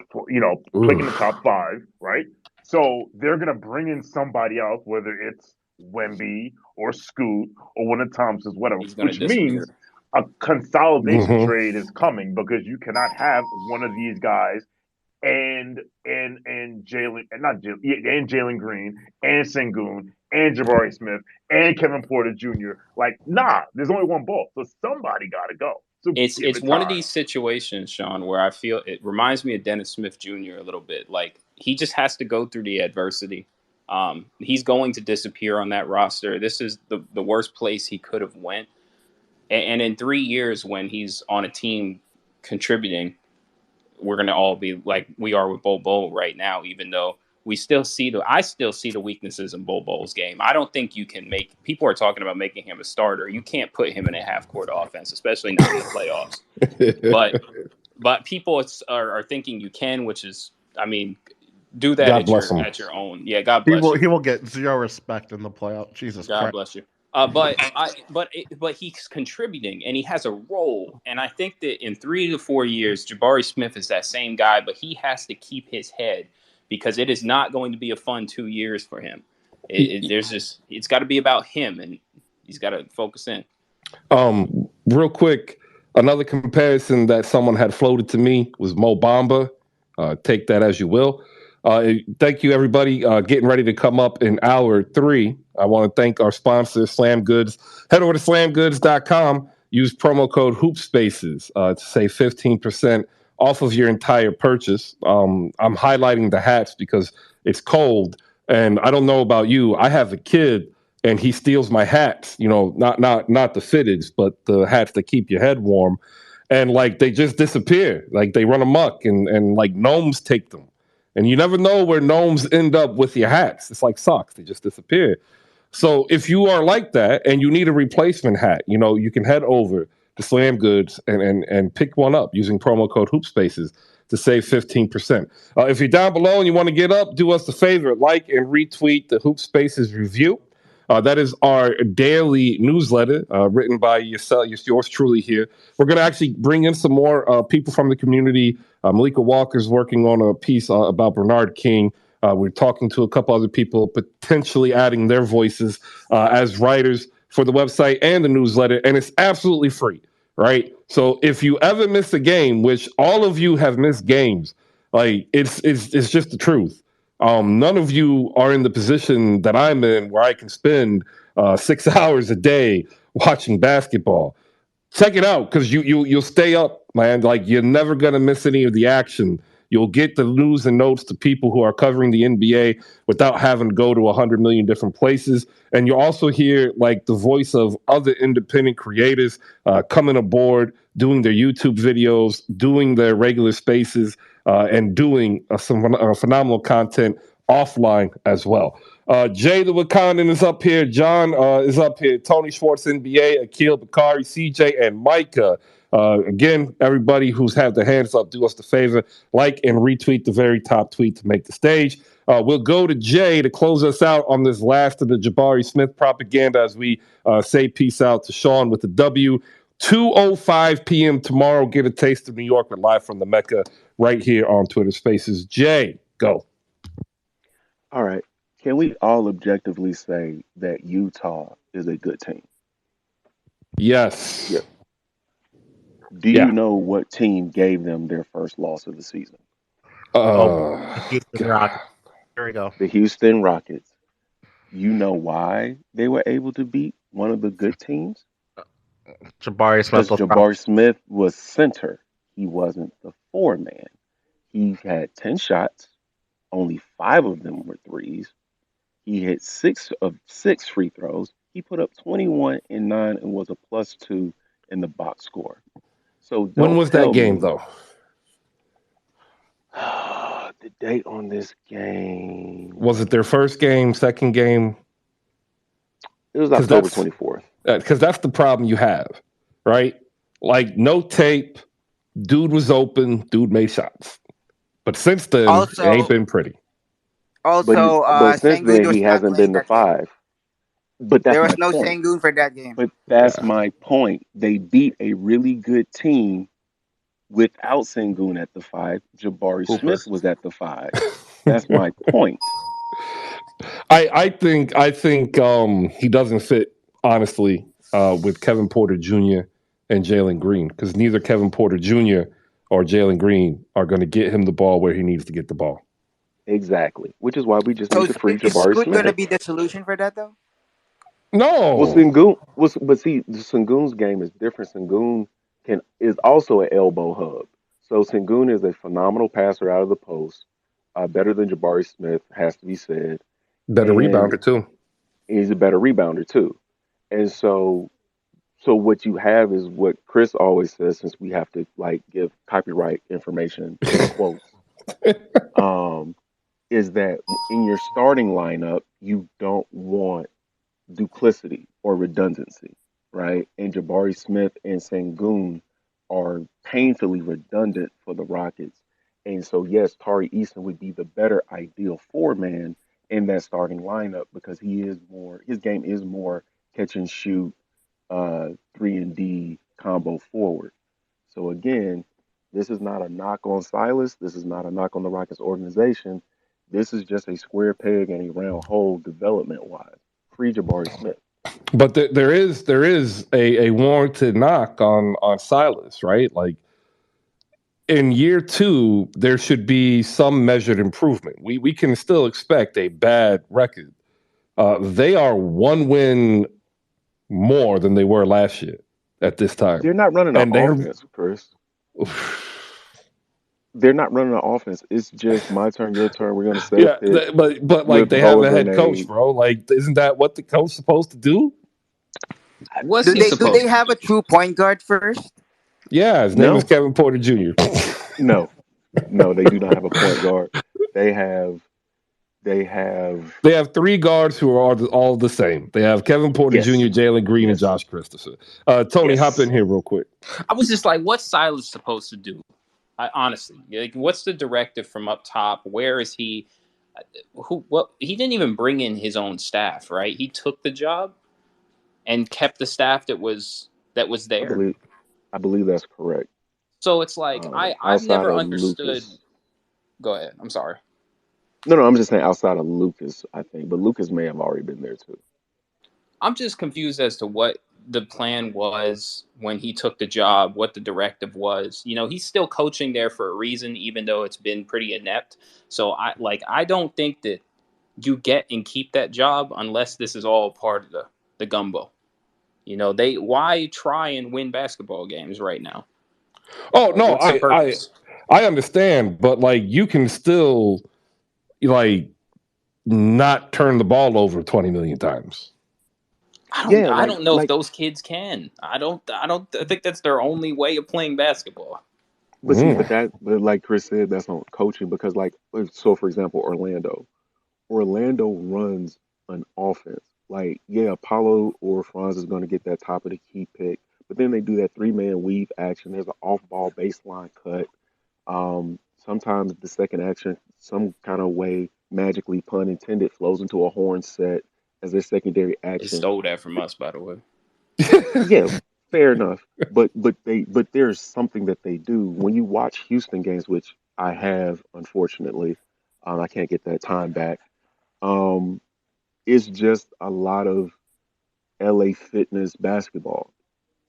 Speaker 2: Pick in the top five, right? So they're going to bring in somebody else, whether it's Wemby or Scoot or one of Thompson's, whatever. Which means a consolidation trade is coming because you cannot have one of these guys and Jalen, and Jalen Green and Sengun and Jabari Smith and Kevin Porter Jr. Like, nah, there's only one ball, so somebody got to go. So
Speaker 9: It's one of these situations, Sean, where I feel it reminds me of Dennis Smith Jr. a little bit. Like he just has to go through the adversity. He's going to disappear on that roster. This is the worst place he could have went. And in 3 years, when he's on a team contributing, we're going to all be like we are with Bol Bol right now, even though I still see the weaknesses in Bol Bol's game. I don't think you can people are talking about making him a starter. You can't put him in a half court offense, especially not in the playoffs. But people are thinking you can, which is, I mean, do that
Speaker 1: God bless him.
Speaker 9: at your own. Yeah, God bless you.
Speaker 10: He will get zero respect in the playoff. Jesus Christ.
Speaker 9: God bless you. But he's contributing and he has a role. And I think that in 3 to 4 years, Jabari Smith is that same guy, but he has to keep his head because it is not going to be a fun 2 years for him. It's got to be about him, and he's got to focus in.
Speaker 1: Real quick, another comparison that someone had floated to me was Mo Bamba. Take that as you will. Thank you, everybody. Getting ready to come up in hour 3. I want to thank our sponsor, Slam Goods. Head over to slamgoods.com. Use promo code HoopSpaces to save 15% off of your entire purchase. I'm highlighting the hats because it's cold, and I don't know about you. I have a kid, and he steals my hats. You know, not the fitteds, but the hats that keep your head warm. And like they just disappear, like they run amok, and like gnomes take them. And you never know where gnomes end up with your hats. It's like socks, they just disappear. So if you are like that and you need a replacement hat, you know, you can head over to Slam Goods and pick one up using promo code HoopSpaces to save 15%. If you're down below and you want to get up, do us a favor, like and retweet the Hoop Spaces review. That is our daily newsletter written by yours truly here. We're going to actually bring in some more people from the community. Malika Walker's working on a piece about Bernard King. We're talking to a couple other people, potentially adding their voices as writers for the website and the newsletter, and it's absolutely free, right? So if you ever miss a game, which all of you have missed games, like it's just the truth. None of you are in the position that I'm in where I can spend 6 hours a day watching basketball. Check it out because you'll stay up, man. Like you're never gonna miss any of the action. You'll get the news and notes to people who are covering the NBA without having to go to 100 million different places. And you'll also hear like the voice of other independent creators coming aboard, doing their YouTube videos, doing their regular spaces, and doing some phenomenal content offline as well. Jay the Wakandan is up here. John is up here. Tony Schwartz, NBA, Akil Bakari, CJ, and Micah. Again, everybody who's had their hands up, do us the favor, like and retweet the very top tweet to make the stage. We'll go to Jay to close us out on this last of the Jabari Smith propaganda as we say peace out to Sean with the W. 2:05 p.m. tomorrow. Get a taste of New York with Live from the Mecca right here on Twitter Spaces. Jay, go.
Speaker 7: All right. Can we all objectively say that Utah is a good team?
Speaker 1: Yes.
Speaker 7: Yeah. Do
Speaker 1: Yeah.
Speaker 7: you know what team gave them their first loss of the season?
Speaker 10: Houston Rockets. Here we go.
Speaker 7: The Houston Rockets. You know why they were able to beat one of the good teams?
Speaker 10: Jabari Smith
Speaker 7: Because
Speaker 10: was probably
Speaker 7: Jabari Smith was center. He wasn't the four man. He had 10 shots, only 5 of them were threes. He hit 6 of 6 free throws. He put up 21 and 9 and was a +2 in the box score. So
Speaker 1: When
Speaker 7: don't
Speaker 1: was that
Speaker 7: tell
Speaker 1: game,
Speaker 7: me
Speaker 1: though?
Speaker 7: the date on this game.
Speaker 1: Was it their first game, second game?
Speaker 7: It was
Speaker 1: Because
Speaker 7: October 24th.
Speaker 1: that's the problem you have, right? Like no tape, dude was open, dude made shots. But since then, it ain't
Speaker 16: Also,
Speaker 1: been pretty.
Speaker 7: But since
Speaker 16: Sengun
Speaker 7: then
Speaker 16: was
Speaker 7: he
Speaker 16: not
Speaker 7: hasn't
Speaker 16: playing
Speaker 7: been the
Speaker 16: that game.
Speaker 7: 5. But that's
Speaker 16: There
Speaker 7: my
Speaker 16: was no
Speaker 7: point.
Speaker 16: Sengun for that game.
Speaker 7: But that's
Speaker 1: Yeah.
Speaker 7: my point. They beat a really good team without Sengun at the 5. Jabari
Speaker 1: Hooper.
Speaker 7: Smith was at the 5. That's my point.
Speaker 1: I think he doesn't fit honestly with Kevin Porter Jr. and Jalen Green because neither Kevin Porter Jr. or Jalen Green are going to get him the ball where he needs to get the ball.
Speaker 7: Exactly. Which is why we just
Speaker 16: So
Speaker 7: need to free
Speaker 16: is
Speaker 7: Jabari
Speaker 16: Scoot gonna
Speaker 7: Smith.
Speaker 16: be the solution for that though?
Speaker 7: Well,
Speaker 1: No,
Speaker 7: Sengun but see, the Sengun's game is different. Sengun is also an elbow hub. So Sengun is a phenomenal passer out of the post, better than Jabari Smith, has to be said,
Speaker 1: better
Speaker 7: and
Speaker 1: rebounder too.
Speaker 7: he's a better rebounder too. And so what you have is what Chris always says, since we have to like give copyright information in quotes, um, is that in your starting lineup you don't want duplicity or redundancy, right? And Jabari Smith and Sengun are painfully redundant for the Rockets. And so, yes, Tari Eason would be the better ideal four man in that starting lineup because his game is more catch and shoot 3 and D combo forward. So again, this is not a knock on Silas. This is not a knock on the Rockets organization. This is just a square peg and a round hole development wise. Free Jabari Smith.
Speaker 1: But there is a warranted knock on Silas, right? Like in year two, there should be some measured improvement. We can still expect a bad record. They are one win more than they were last year at this time,
Speaker 7: They're not running an
Speaker 1: and they're
Speaker 7: offense, Chris. They're not running an offense. It's just my turn, your turn. We're gonna set a
Speaker 1: yeah.
Speaker 7: pick,
Speaker 1: But like
Speaker 7: flip
Speaker 1: they
Speaker 7: throw
Speaker 1: have
Speaker 7: a
Speaker 1: a head coach,
Speaker 7: grenade.
Speaker 1: bro. Like isn't that what the coach's supposed to do?
Speaker 9: What's
Speaker 16: Do
Speaker 9: he
Speaker 16: they
Speaker 9: supposed to
Speaker 16: have
Speaker 9: do?
Speaker 16: a true point guard first?
Speaker 1: Yeah, his name is
Speaker 7: No,
Speaker 1: Kevin Porter Jr.
Speaker 7: no, no. They do not have a point guard. They have, they have.
Speaker 1: They have three guards who are all the same. They have Kevin Porter
Speaker 7: Yes,
Speaker 1: Jr., Jalen Green, and
Speaker 7: yes,
Speaker 1: Josh Christopher. Tony, hop in
Speaker 7: yes.
Speaker 1: here real quick.
Speaker 9: I was just like, what's Silas supposed to do? Honestly, like, what's the directive from up top? Where is he? Who? What? He didn't even bring in his own staff, right? He took the job and kept the staff that was
Speaker 7: I
Speaker 9: there.
Speaker 7: believe, I believe that's correct.
Speaker 9: So it's like I've
Speaker 7: Outside
Speaker 9: never
Speaker 7: of
Speaker 9: understood.
Speaker 7: Lucas,
Speaker 9: Go ahead. I'm sorry.
Speaker 7: no, I'm just saying outside of Lucas, I think, but Lucas may have already been there too.
Speaker 9: I'm just confused as to what the plan was when he took the job, what the directive was. He's still coaching there for a reason, even though it's been pretty inept. So I don't think that you get and keep that job unless this is all part of the gumbo. They why try and win basketball games right now?
Speaker 1: Oh no,
Speaker 9: What's the
Speaker 1: I I
Speaker 9: purpose?
Speaker 1: I understand, but like you can still like not turn the ball over 20 million times.
Speaker 9: I don't
Speaker 7: Yeah,
Speaker 9: I don't know if
Speaker 7: like,
Speaker 9: those kids can. I think that's their only way of playing basketball.
Speaker 7: but see,
Speaker 1: Mm.
Speaker 7: but like Chris said, that's not coaching because, like, so for example, Orlando runs an offense. Like, yeah, Apollo or Franz is going to get that top of the key pick, but then they do that 3-man weave action. There's an off-ball baseline cut. Sometimes the second action, some kind of way, magically, pun intended, flows into a horn set as their secondary
Speaker 9: They
Speaker 7: action.
Speaker 9: stole that from us, by the way.
Speaker 7: Yeah, fair enough. But there's something that they do when you watch Houston games, which I have, unfortunately. I can't get that time back. Um, it's just a lot of LA Fitness basketball.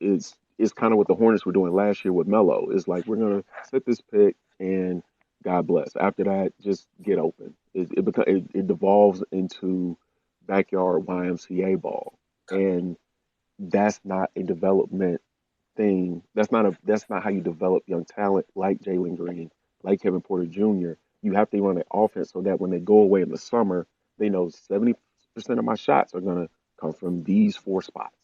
Speaker 7: It's kind of what the Hornets were doing last year with Melo. It's like we're gonna set this pick and God bless. After that, just get open. It devolves into backyard YMCA ball, and that's not a development thing. That's not how you develop young talent like Jalen Green, like Kevin Porter Jr. You have to run an offense so that when they go away in the summer, they know 70% of my shots are gonna come from these four spots.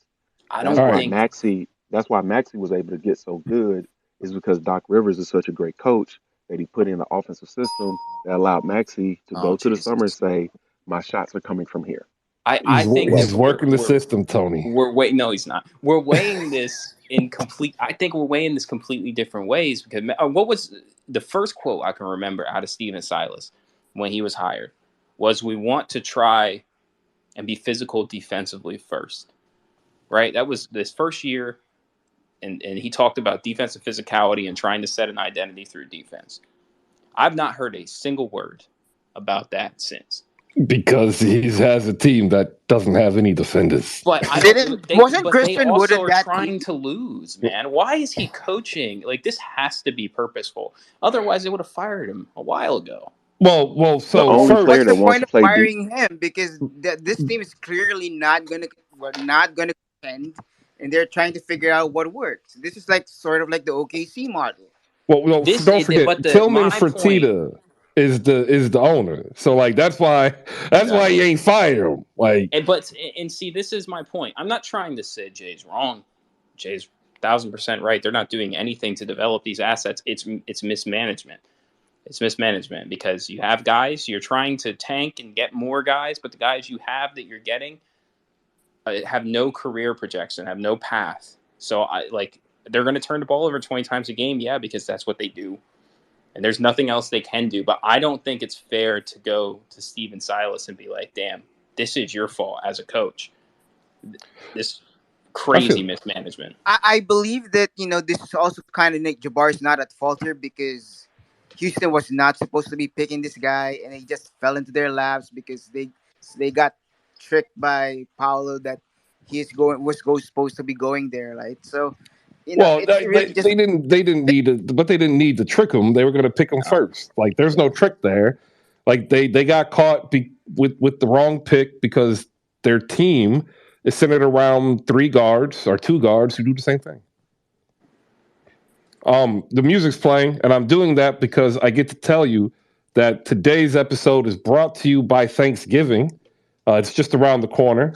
Speaker 9: I
Speaker 7: That's
Speaker 9: don't
Speaker 1: All
Speaker 7: why
Speaker 1: right.
Speaker 9: think
Speaker 7: Maxi. That's why Maxi was able to get so good, is because Doc Rivers is such a great coach that he put in the offensive system that allowed Maxi to
Speaker 9: oh
Speaker 7: go to the summer and
Speaker 9: Jesus.
Speaker 7: say, "My shots are coming from here."
Speaker 9: I
Speaker 1: He's
Speaker 9: think that
Speaker 1: he's
Speaker 9: we're
Speaker 1: working the
Speaker 9: we're
Speaker 1: system, Tony.
Speaker 9: we're wait no he's not. We're weighing this in complete I think we're weighing this completely different ways because what was the first quote I can remember out of Steven Silas when he was hired was we want to try and be physical defensively first. Right? That was this first year and he talked about defensive physicality and trying to set an identity through defense. I've not heard a single word about that since.
Speaker 1: Because he has a team that doesn't have any defenders.
Speaker 9: But I
Speaker 16: Didn't
Speaker 9: don't.
Speaker 16: wasn't
Speaker 9: They
Speaker 16: Christian Wood
Speaker 9: also
Speaker 16: in
Speaker 9: are
Speaker 16: that team?
Speaker 9: trying to lose, man. Why is he coaching? Like this has to be purposeful. Otherwise, they would have fired him a while ago.
Speaker 1: Well.
Speaker 7: The
Speaker 1: So
Speaker 7: only
Speaker 16: What's
Speaker 7: player
Speaker 1: first,
Speaker 7: that
Speaker 16: the
Speaker 7: wants
Speaker 16: point
Speaker 7: to
Speaker 16: of
Speaker 7: play deep.
Speaker 16: firing him? Because this team is clearly not gonna contend, and they're trying to figure out what works. This is like sort of like the OKC model.
Speaker 1: don't
Speaker 9: But
Speaker 1: forget
Speaker 9: the
Speaker 1: Tillman
Speaker 9: my point
Speaker 1: Fertitta is the owner. So like that's why you
Speaker 9: exactly.
Speaker 1: ain't fire him. Like
Speaker 9: And see, this is my point. I'm not trying to say Jay's wrong. Jay's 1,000% right. They're not doing anything to develop these assets. It's mismanagement. It's mismanagement because you have guys, you're trying to tank and get more guys, but the guys you have that you're getting have no career projection, have no path. So they're going to turn the ball over 20 times a game, yeah, because that's what they do. And there's nothing else they can do. But I don't think it's fair to go to Steven Silas and be like, damn, this is your fault as a coach. This
Speaker 1: I feel
Speaker 9: crazy mismanagement.
Speaker 16: I believe that this is also kind of Nick Jabari's not at fault here because Houston was not supposed to be picking this guy, and he just fell into their laps because they got tricked by Paolo that supposed to be going there, right? So,
Speaker 1: well,
Speaker 16: it's really just
Speaker 1: they didn't need to, but they didn't need to trick him. They were going to pick him
Speaker 9: No.
Speaker 1: first. Like there's no trick there. Like they got caught with the wrong pick because their team is centered around three guards or two guards who do the same thing. The music's playing, and I'm doing that because I get to tell you that today's episode is brought to you by Thanksgiving. It's just around the corner,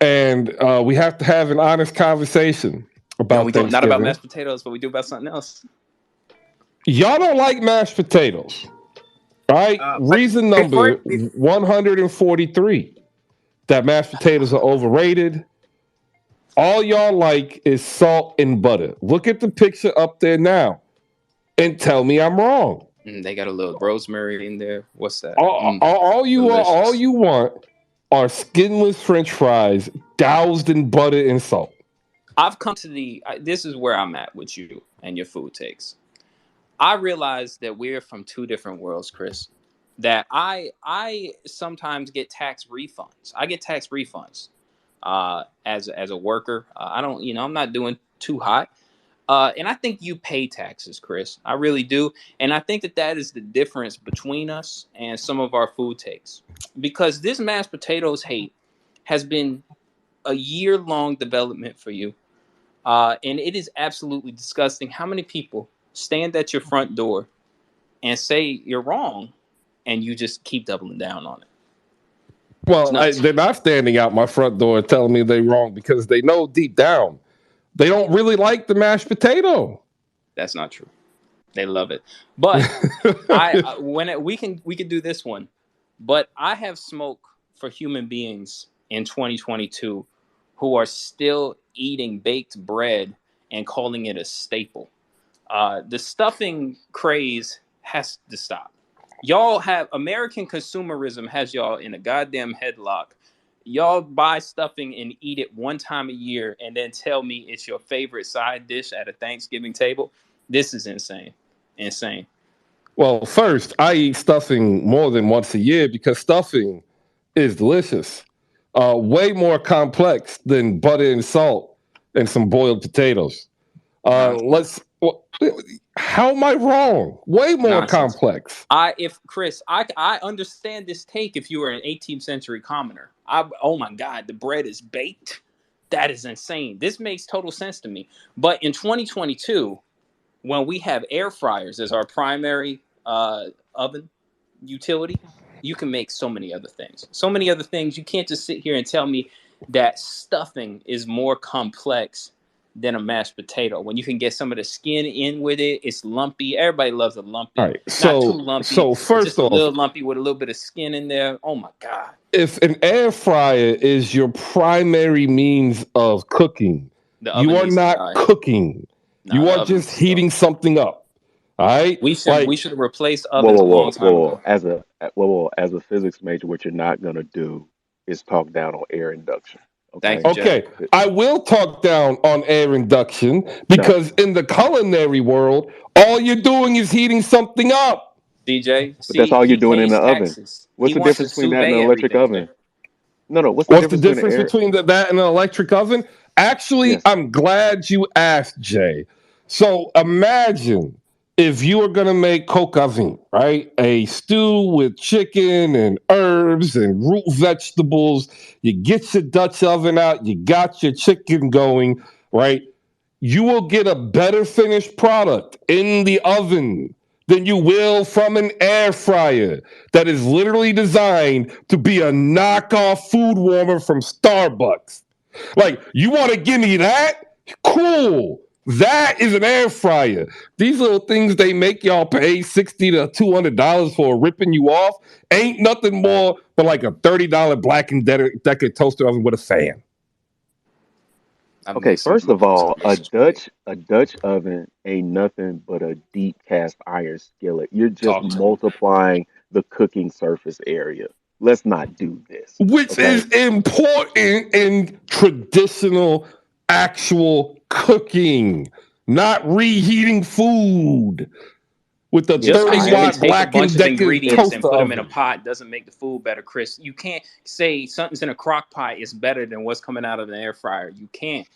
Speaker 1: and we have to have an honest conversation
Speaker 9: No,
Speaker 1: about
Speaker 9: we don't. Not about
Speaker 1: Thanksgiving.
Speaker 9: mashed potatoes, but we do about something else.
Speaker 1: Y'all don't like mashed potatoes, right?
Speaker 16: but
Speaker 1: Reason
Speaker 16: before
Speaker 1: number 143 that mashed potatoes are overrated. All y'all like is salt and butter. Look at the picture up there now and tell me I'm wrong.
Speaker 9: They got a little rosemary in there. What's that?
Speaker 1: All
Speaker 9: Delicious.
Speaker 1: you want are skinless French fries doused in butter and salt.
Speaker 9: I've come to this is where I'm at with you and your food takes. I realize that we're from two different worlds, Chris. That I sometimes get tax refunds. I get tax refunds as a worker. I don't, I'm not doing too hot. And I think you pay taxes, Chris. I really do. And I think that is the difference between us and some of our food takes. Because this mashed potatoes hate has been a year-long development for you. And it is absolutely disgusting how many people stand at your front door and say you're wrong, and you just keep doubling down on it. It's
Speaker 1: Well,
Speaker 9: nuts.
Speaker 1: they're not standing out my front door telling me they're wrong because they know deep down they don't really like the mashed potato.
Speaker 9: That's not true. They love it. But we can do this one. But I have smoke for human beings in 2022 who are still eating baked bread and calling it a staple. The stuffing craze has to stop. Y'all have American consumerism has y'all in a goddamn headlock. Y'all buy stuffing and eat it one time a year and then tell me it's your favorite side dish at a Thanksgiving table. This is insane. Insane.
Speaker 1: Well, first, I eat stuffing more than once a year because stuffing is delicious. Way more complex than butter and salt and some boiled potatoes.
Speaker 9: Nonsense.
Speaker 1: How am I wrong? Way more
Speaker 9: Nonsense.
Speaker 1: complex.
Speaker 9: I understand this take if you were an 18th century commoner. Oh my God, the bread is baked. That is insane. This makes total sense to me. But in 2022, when we have air fryers as our primary oven utility, you can make so many other things. So many other things. You can't just sit here and tell me that stuffing is more complex than a mashed potato. When you can get some of the skin in with it, it's lumpy. Everybody loves a lumpy.
Speaker 1: All right.
Speaker 9: Not too
Speaker 1: So
Speaker 9: lumpy. It's
Speaker 1: first
Speaker 9: just a
Speaker 1: off,
Speaker 9: little lumpy with a little bit of skin in there. Oh my God.
Speaker 1: if an air fryer is your primary means of cooking,
Speaker 9: The
Speaker 1: you
Speaker 9: oven
Speaker 1: are
Speaker 9: needs to
Speaker 1: not
Speaker 9: die.
Speaker 1: cooking.
Speaker 9: Nah,
Speaker 1: You
Speaker 9: the
Speaker 1: are
Speaker 9: oven
Speaker 1: just
Speaker 9: needs to go.
Speaker 1: heating something up. All right.
Speaker 9: We
Speaker 1: Like
Speaker 9: should have replaced
Speaker 7: Whoa,
Speaker 9: ovens
Speaker 7: whoa,
Speaker 9: a long
Speaker 7: whoa, whoa,
Speaker 9: time
Speaker 7: whoa.
Speaker 9: ago.
Speaker 7: As a physics major, what you're not gonna do is talk down on air induction.
Speaker 9: Thank
Speaker 7: Okay?
Speaker 9: you, Jay.
Speaker 1: okay, I will talk down on air induction
Speaker 7: No,
Speaker 1: because in the culinary world, all you're doing is heating something up.
Speaker 9: CJ,
Speaker 7: but that's
Speaker 9: see,
Speaker 7: all you're
Speaker 9: he
Speaker 7: doing in
Speaker 9: pays
Speaker 7: the oven.
Speaker 9: taxes. He
Speaker 7: What's the
Speaker 9: wants to
Speaker 7: difference between
Speaker 9: sous
Speaker 7: that and an
Speaker 9: vide
Speaker 7: electric
Speaker 9: everything, Jay.
Speaker 7: oven? No, no. What's the
Speaker 1: What's the
Speaker 7: difference between the
Speaker 1: difference
Speaker 7: air?
Speaker 1: between that and an electric oven? Actually,
Speaker 7: Yes.
Speaker 1: I'm glad you asked, Jay. So imagine if you were going to make coq au vin, right? A stew with chicken and herbs and root vegetables. You get your Dutch oven out, you got your chicken going, right? You will get a better finished product in the oven than you will from an air fryer that is literally designed to be a knockoff food warmer from Starbucks. Like, you want to give me that? Cool. That is an air fryer. These little things they make y'all pay $60 to $200 for ripping you off ain't nothing more than like a $30 Black and Decker toaster oven with a fan.
Speaker 9: I've
Speaker 7: Okay,
Speaker 9: made some
Speaker 7: first of
Speaker 9: some
Speaker 7: all,
Speaker 9: delicious bread.
Speaker 7: A Dutch oven ain't nothing but a deep cast iron skillet. You're just
Speaker 9: Talk to me.
Speaker 7: multiplying the cooking surface area. let's not do this.
Speaker 1: Which
Speaker 7: Okay.
Speaker 1: is important in traditional, actual cooking, not reheating food with a
Speaker 7: If
Speaker 9: Just
Speaker 1: 30
Speaker 9: because you
Speaker 7: I
Speaker 9: can
Speaker 1: watt
Speaker 9: take a
Speaker 1: Black
Speaker 9: bunch
Speaker 1: and
Speaker 9: of
Speaker 1: Decker
Speaker 7: if
Speaker 9: ingredients and
Speaker 1: toaster
Speaker 9: put them in a
Speaker 1: oven.
Speaker 9: pot doesn't make the food better, Chris. You can't say something's in a crock pot is better than what's coming out of an air fryer. You can't.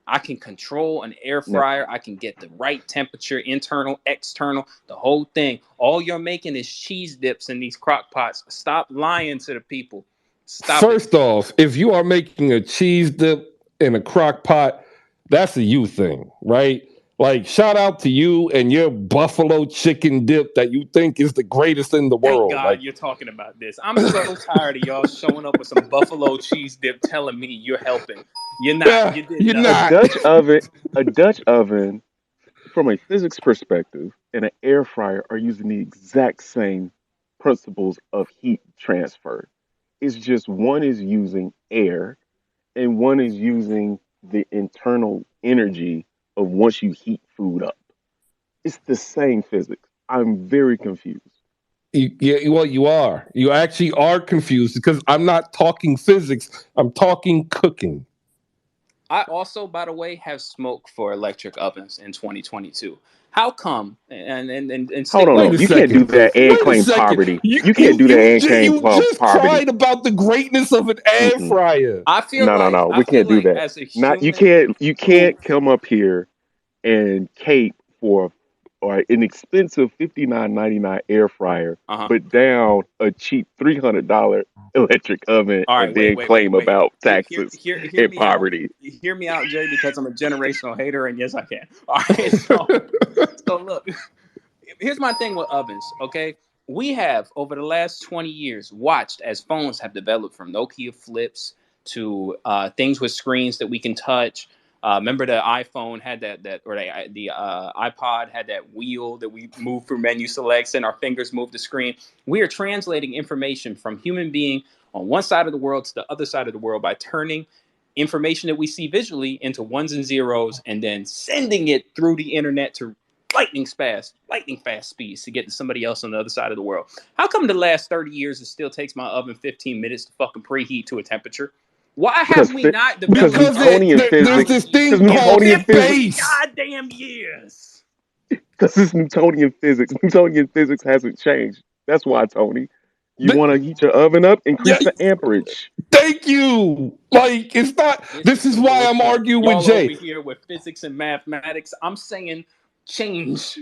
Speaker 9: I can control an air
Speaker 7: no,
Speaker 9: fryer. I can get the right temperature, internal, external, the whole thing. All you're making is cheese dips in these crock pots. Stop lying to the people. Stop it.
Speaker 1: First off, if you are making a cheese dip in a crock pot, that's a you thing, right? Like, shout out to you and your buffalo chicken dip that you think is the greatest in the
Speaker 9: Thank
Speaker 1: world.
Speaker 9: God
Speaker 1: Like,
Speaker 9: you're talking about this. I'm so tired of y'all showing up with some buffalo cheese dip telling me you're helping. You're not.
Speaker 1: yeah,
Speaker 9: You did
Speaker 1: you're
Speaker 7: a
Speaker 9: nothing.
Speaker 1: not.
Speaker 7: Dutch oven, a Dutch oven from a physics perspective and an air fryer are using the exact same principles of heat transfer. It's just one is using air and one is using the internal energy of once you heat food up. It's the same physics. I'm very confused.
Speaker 1: Well, you are. You actually are confused because I'm not talking physics. I'm talking cooking.
Speaker 9: I also, by the way, have smoked for electric ovens in 2022. How come? And
Speaker 7: Hold
Speaker 9: stick
Speaker 7: on,
Speaker 9: with
Speaker 1: Wait
Speaker 7: no.
Speaker 1: a
Speaker 9: me.
Speaker 7: You can't
Speaker 1: second.
Speaker 7: do that and
Speaker 1: Wait a
Speaker 7: claim
Speaker 1: second.
Speaker 7: poverty. You can't do that and claim
Speaker 1: You just
Speaker 7: poverty.
Speaker 1: cried about the greatness of an air
Speaker 7: Mm-mm.
Speaker 1: fryer.
Speaker 9: I feel
Speaker 7: No, no,
Speaker 9: like
Speaker 7: no.
Speaker 9: I
Speaker 7: We
Speaker 9: feel
Speaker 7: can't do
Speaker 9: like
Speaker 7: that.
Speaker 9: as a
Speaker 7: Not
Speaker 9: human
Speaker 7: you
Speaker 9: who
Speaker 7: can't come up here and cape for or an expensive $59.99 air fryer,
Speaker 9: uh-huh.
Speaker 7: but down a cheap $300 electric oven,
Speaker 9: All right,
Speaker 7: and then claim
Speaker 9: wait.
Speaker 7: about
Speaker 9: Hear,
Speaker 7: taxes
Speaker 9: hear
Speaker 7: and
Speaker 9: me out.
Speaker 7: poverty.
Speaker 9: Hear me out, Jay, because I'm a generational hater, and yes, I can. All right, so look. Here's my thing with ovens, okay? We have over the last 20 years watched as phones have developed from Nokia flips to things with screens that we can touch. Remember the iPhone had that or the iPod had that wheel that we move through menu selects and our fingers move the screen. We are translating information from human being on one side of the world to the other side of the world by turning information that we see visually into ones and zeros and then sending it through the internet to lightning fast speeds to get to somebody else on the other side of the world. How come the last 30 years it still takes my oven 15 minutes to fucking preheat to a temperature? Why have
Speaker 7: Because
Speaker 9: we not
Speaker 7: because
Speaker 9: developed
Speaker 1: Because
Speaker 9: ovens
Speaker 7: Newtonian
Speaker 9: in
Speaker 1: there's
Speaker 7: physics,
Speaker 1: this
Speaker 7: because
Speaker 1: thing
Speaker 9: in
Speaker 1: called
Speaker 7: Newtonian physics,
Speaker 9: 50
Speaker 1: space.
Speaker 9: goddamn years?
Speaker 7: because it's Newtonian physics. Newtonian physics hasn't changed. That's why, Tony. You
Speaker 1: Th-
Speaker 7: want to heat your oven up,
Speaker 1: yeah,
Speaker 7: increase the amperage.
Speaker 1: thank you. Like, it's not.
Speaker 9: This
Speaker 1: This
Speaker 9: is
Speaker 1: is
Speaker 9: some
Speaker 1: why I'm
Speaker 9: bullshit.
Speaker 1: arguing with
Speaker 9: Y'all over
Speaker 1: Jay.
Speaker 9: here with physics and mathematics. I'm saying change.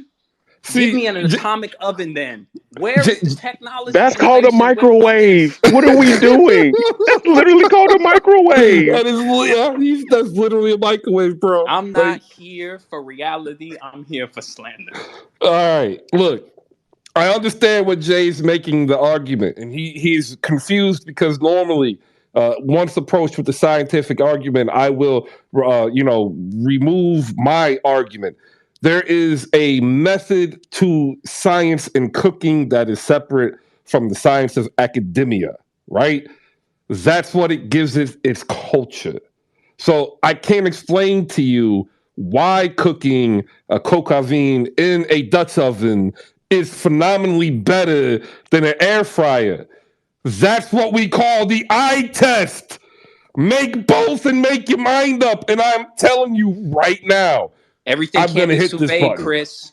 Speaker 9: Give
Speaker 1: See,
Speaker 9: me an atomic oven then. Where
Speaker 1: J-
Speaker 9: is the technology,
Speaker 7: That's called a
Speaker 9: innovation with
Speaker 7: microwave.
Speaker 9: ovens?
Speaker 7: What are we doing? That's literally called a microwave.
Speaker 1: that is that's literally a microwave, bro.
Speaker 9: I'm not
Speaker 1: Like,
Speaker 9: here for reality. I'm here for slander.
Speaker 1: all right, look. I understand what Jay's making the argument, and he's confused because normally, once approached with the scientific argument, I will, remove my argument. There is a method to science and cooking that is separate from the science of academia, right? That's what it gives it its culture. So I can't explain to you why cooking a cocavine in a Dutch oven is phenomenally better than an air fryer. That's what we call the eye test. Make both and make your mind up. And I'm telling you right now,
Speaker 9: Everything
Speaker 1: I'm
Speaker 9: can't
Speaker 1: gonna
Speaker 9: be
Speaker 1: hit
Speaker 9: sous
Speaker 1: this
Speaker 9: vide,
Speaker 1: button.
Speaker 9: Chris.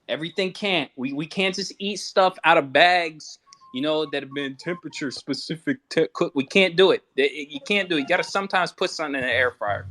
Speaker 9: Everything can't. We can't just eat stuff out of bags, that have been temperature specific to cook. We can't do it. You can't do it. You got to sometimes put something in the air fryer.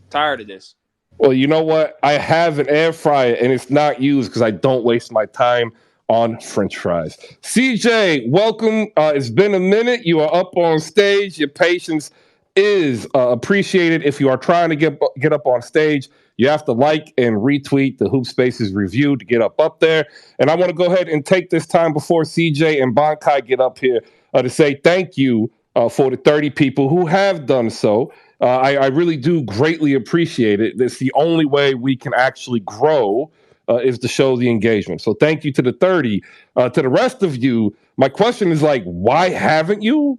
Speaker 9: Tired of this.
Speaker 1: Well, you know what? I have an air fryer and it's not used because I don't waste my time on French fries. CJ, welcome. It's been a minute. You are up on stage. Your patience is appreciated. If you are trying to get up on stage, you have to like and retweet the Hoop Spaces review to get up there. And I want to go ahead and take this time before CJ and Bankai get up here to say thank you for the 30 people who have done so. I really do greatly appreciate it. It's the only way we can actually grow is to show the engagement. So thank you to the 30. To the rest of you, my question is like, why haven't you?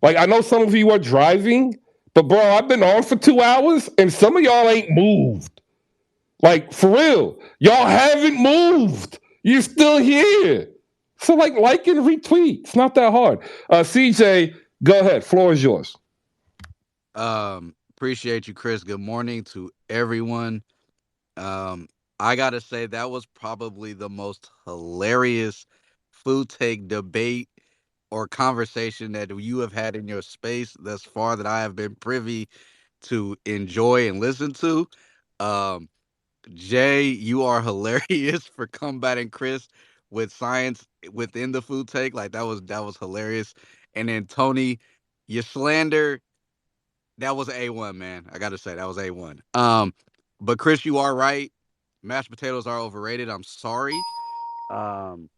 Speaker 1: Like, I know some of you are driving, but bro, I've been on for 2 hours and some of y'all ain't moved. Like, for real, y'all haven't moved. You're still here. So like and retweet. It's not that hard. CJ, go ahead. Floor is yours.
Speaker 17: Appreciate you, Chris. Good morning to everyone. I gotta say that was probably the most hilarious food take debate or conversation that you have had in your space thus far that I have been privy to enjoy and listen to. Um, Jay, you are hilarious for combating Chris with science within the food take. Like that was hilarious. And then Tony, your slander, that was A1, man. I gotta say that was A1. But Chris, you are right. Mashed potatoes are overrated. I'm sorry. Um,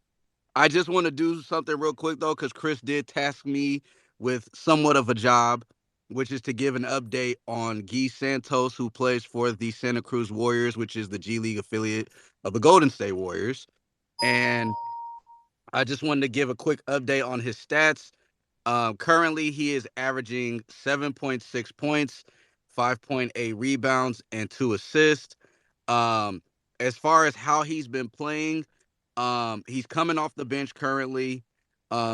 Speaker 17: I just want to do something real quick though, because Chris did task me with somewhat of a job, which is to give an update on Guy Santos, who plays for the Santa Cruz Warriors, which is the G League affiliate of the Golden State Warriors. And I just wanted to give a quick update on his stats. Currently, he is averaging 7.6 points, 5.8 rebounds, and 2 assists. Um, as far as how he's been playing, he's coming off the bench currently.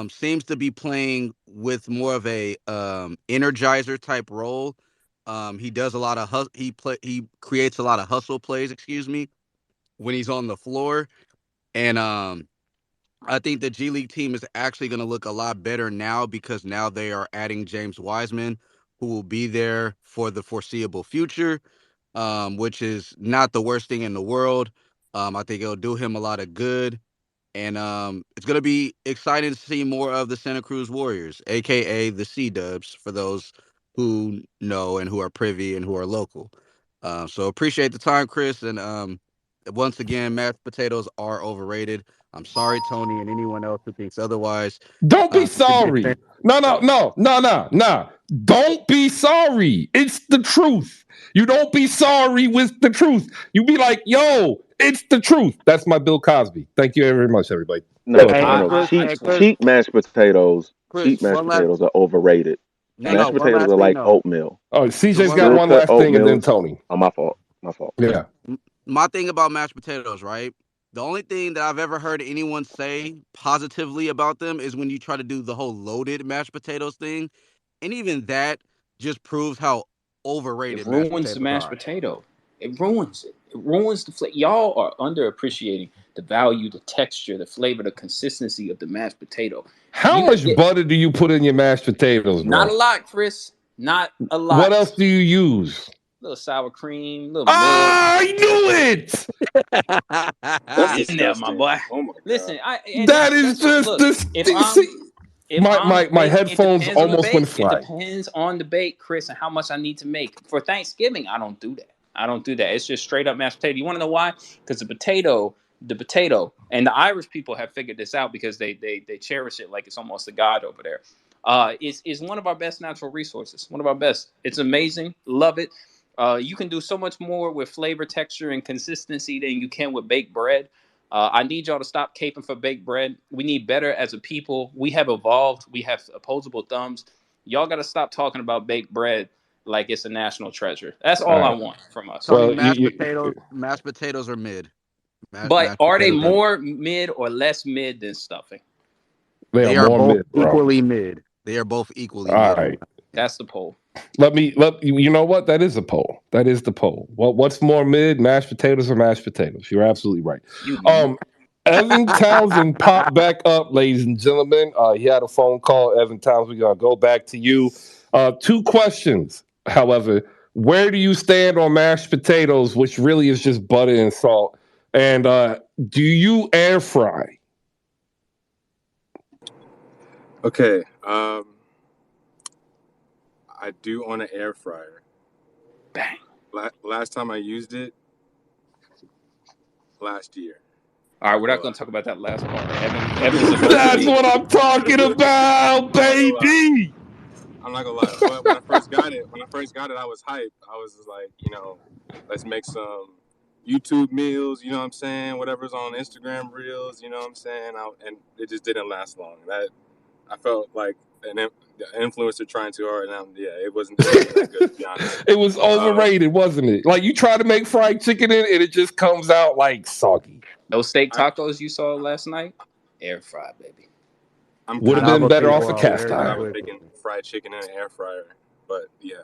Speaker 17: Seems to be playing with more of a energizer type role. He does a lot of he creates a lot of hustle plays, excuse me, when he's on the floor. And I think the G League team is actually going to look a lot better now because now they are adding James Wiseman, who will be there for the foreseeable future, which is not the worst thing in the world. I think it'll do him a lot of good. And it's going to be exciting to see more of the Santa Cruz Warriors, a.k.a. the C-Dubs, for those who know and who are privy and who are local. So appreciate the time, Chris. And once again, mashed potatoes are overrated. I'm sorry, Tony, and anyone else who thinks otherwise.
Speaker 1: Don't be
Speaker 17: You should be
Speaker 1: sorry.
Speaker 17: ashamed
Speaker 1: No,
Speaker 17: of
Speaker 1: no,
Speaker 17: yourself.
Speaker 1: no. Don't be sorry. It's the truth. You don't be sorry with the truth. You be like, yo, it's the truth. That's my Bill Cosby. Thank you very much, everybody. Go
Speaker 7: No,
Speaker 1: ahead,
Speaker 17: Hey,
Speaker 1: Tony.
Speaker 7: no.
Speaker 17: Chris,
Speaker 7: Cheap,
Speaker 17: hey, Chris,
Speaker 7: cheap mashed potatoes.
Speaker 17: Chris,
Speaker 7: Cheap mashed
Speaker 17: one last,
Speaker 7: potatoes are overrated.
Speaker 17: hang
Speaker 7: Mashed
Speaker 17: on, one
Speaker 7: potatoes
Speaker 17: last
Speaker 7: are
Speaker 17: thing
Speaker 7: like
Speaker 17: though.
Speaker 7: oatmeal.
Speaker 1: Oh,
Speaker 17: The
Speaker 1: CJ's
Speaker 17: one
Speaker 1: got
Speaker 7: Good
Speaker 17: last,
Speaker 1: one
Speaker 7: for
Speaker 1: last thing, and then
Speaker 7: oatmeals.
Speaker 1: Tony.
Speaker 7: Oh, my fault. My fault.
Speaker 1: Yeah.
Speaker 17: my thing about mashed potatoes, right? The only thing that I've ever heard anyone say positively about them is when you try to do the whole loaded mashed potatoes thing. And even that just proves how
Speaker 9: It
Speaker 17: overrated mashed
Speaker 9: ruins the
Speaker 17: potatoes
Speaker 9: mashed
Speaker 17: are.
Speaker 9: potato. It ruins it. It ruins the flavor. Y'all are underappreciating the value, the texture, the flavor, the consistency of the mashed potato.
Speaker 1: How
Speaker 9: You can
Speaker 1: much
Speaker 9: get
Speaker 1: butter do you put in your mashed potatoes,
Speaker 9: not
Speaker 1: bro?
Speaker 9: a lot, Chris. Not a
Speaker 1: What
Speaker 9: lot.
Speaker 1: else do you use?
Speaker 9: Little sour cream, little milk.
Speaker 1: I knew it.
Speaker 15: That's
Speaker 9: Get in there, my
Speaker 15: disgusting.
Speaker 9: boy.
Speaker 15: Oh my god.
Speaker 9: Listen,
Speaker 1: That is
Speaker 9: that's what.
Speaker 1: just
Speaker 9: Look,
Speaker 1: this.
Speaker 9: if
Speaker 1: See,
Speaker 9: I'm
Speaker 1: my
Speaker 9: it
Speaker 1: headphones
Speaker 9: depends on the
Speaker 1: almost went
Speaker 9: bake. It
Speaker 1: fly.
Speaker 9: depends on the bake, Chris, and how much I need to make for Thanksgiving. I don't do that. I don't do that. It's just straight up mashed potato. You want to know why? Because the potato, and the Irish people have figured this out because they cherish it like it's almost a god over there. Is one of our best natural resources. One of our best. It's amazing. Love it. You can do so much more with flavor, texture, and consistency than you can with baked bread. I need y'all to stop caping for baked bread. We need better as a people. We have evolved. We have opposable thumbs. Y'all got to stop talking about baked bread like it's a national treasure. That's
Speaker 1: All
Speaker 9: all I
Speaker 1: right.
Speaker 9: want from us.
Speaker 17: Tony,
Speaker 1: Well,
Speaker 17: mashed potatoes are mid.
Speaker 9: But
Speaker 17: Mashed
Speaker 9: are they
Speaker 17: potatoes are
Speaker 9: more mid or less mid than stuffing?
Speaker 1: they are
Speaker 17: they are
Speaker 1: more
Speaker 17: both
Speaker 1: mid, bro.
Speaker 17: equally mid. They are both equally
Speaker 1: All
Speaker 17: mid in
Speaker 1: right.
Speaker 17: my opinion.
Speaker 9: That's the poll.
Speaker 1: Let you know what? That is a poll. That is the poll. What's more mid, mashed potatoes or mashed potatoes? You're absolutely right.
Speaker 9: You
Speaker 1: Um, Evan Townsend popped back up, ladies and gentlemen. He had a phone call. Evan Townsend, we're gonna go back to you. Two questions, however. Where do you stand on mashed potatoes, which really is just butter and salt? And do you air fry?
Speaker 15: Okay. I do own an air fryer.
Speaker 9: bang.
Speaker 15: Last time I used it, last year.
Speaker 9: All right,
Speaker 15: Not
Speaker 9: we're
Speaker 15: gonna
Speaker 9: not
Speaker 15: lie.
Speaker 9: going to talk about that last part. Evan's supposed to
Speaker 1: That's
Speaker 9: be.
Speaker 1: what I'm talking about,
Speaker 15: I'm not gonna lie.
Speaker 1: baby.
Speaker 15: I'm not gonna lie. But when I first got it, I was hyped. I was just like, let's make some YouTube meals. You know what I'm saying? Whatever's on Instagram reels. You know what I'm saying? And it just didn't last long. That I felt like an influencer trying too hard. And it wasn't that good, to be honest.
Speaker 1: It was
Speaker 15: Um,
Speaker 1: overrated, wasn't it? Like you try to make fried chicken in it, and it just comes out like soggy.
Speaker 9: Those steak
Speaker 15: I
Speaker 9: tacos you saw last night? Air fry, baby.
Speaker 15: I'm
Speaker 1: Would have
Speaker 15: kind of
Speaker 1: been
Speaker 10: Other
Speaker 1: better
Speaker 15: okay
Speaker 1: off
Speaker 10: people
Speaker 1: a
Speaker 15: with
Speaker 10: are
Speaker 1: cast
Speaker 10: very
Speaker 15: kind of
Speaker 1: iron.
Speaker 10: quick.
Speaker 15: making fried chicken in an air fryer, but yeah,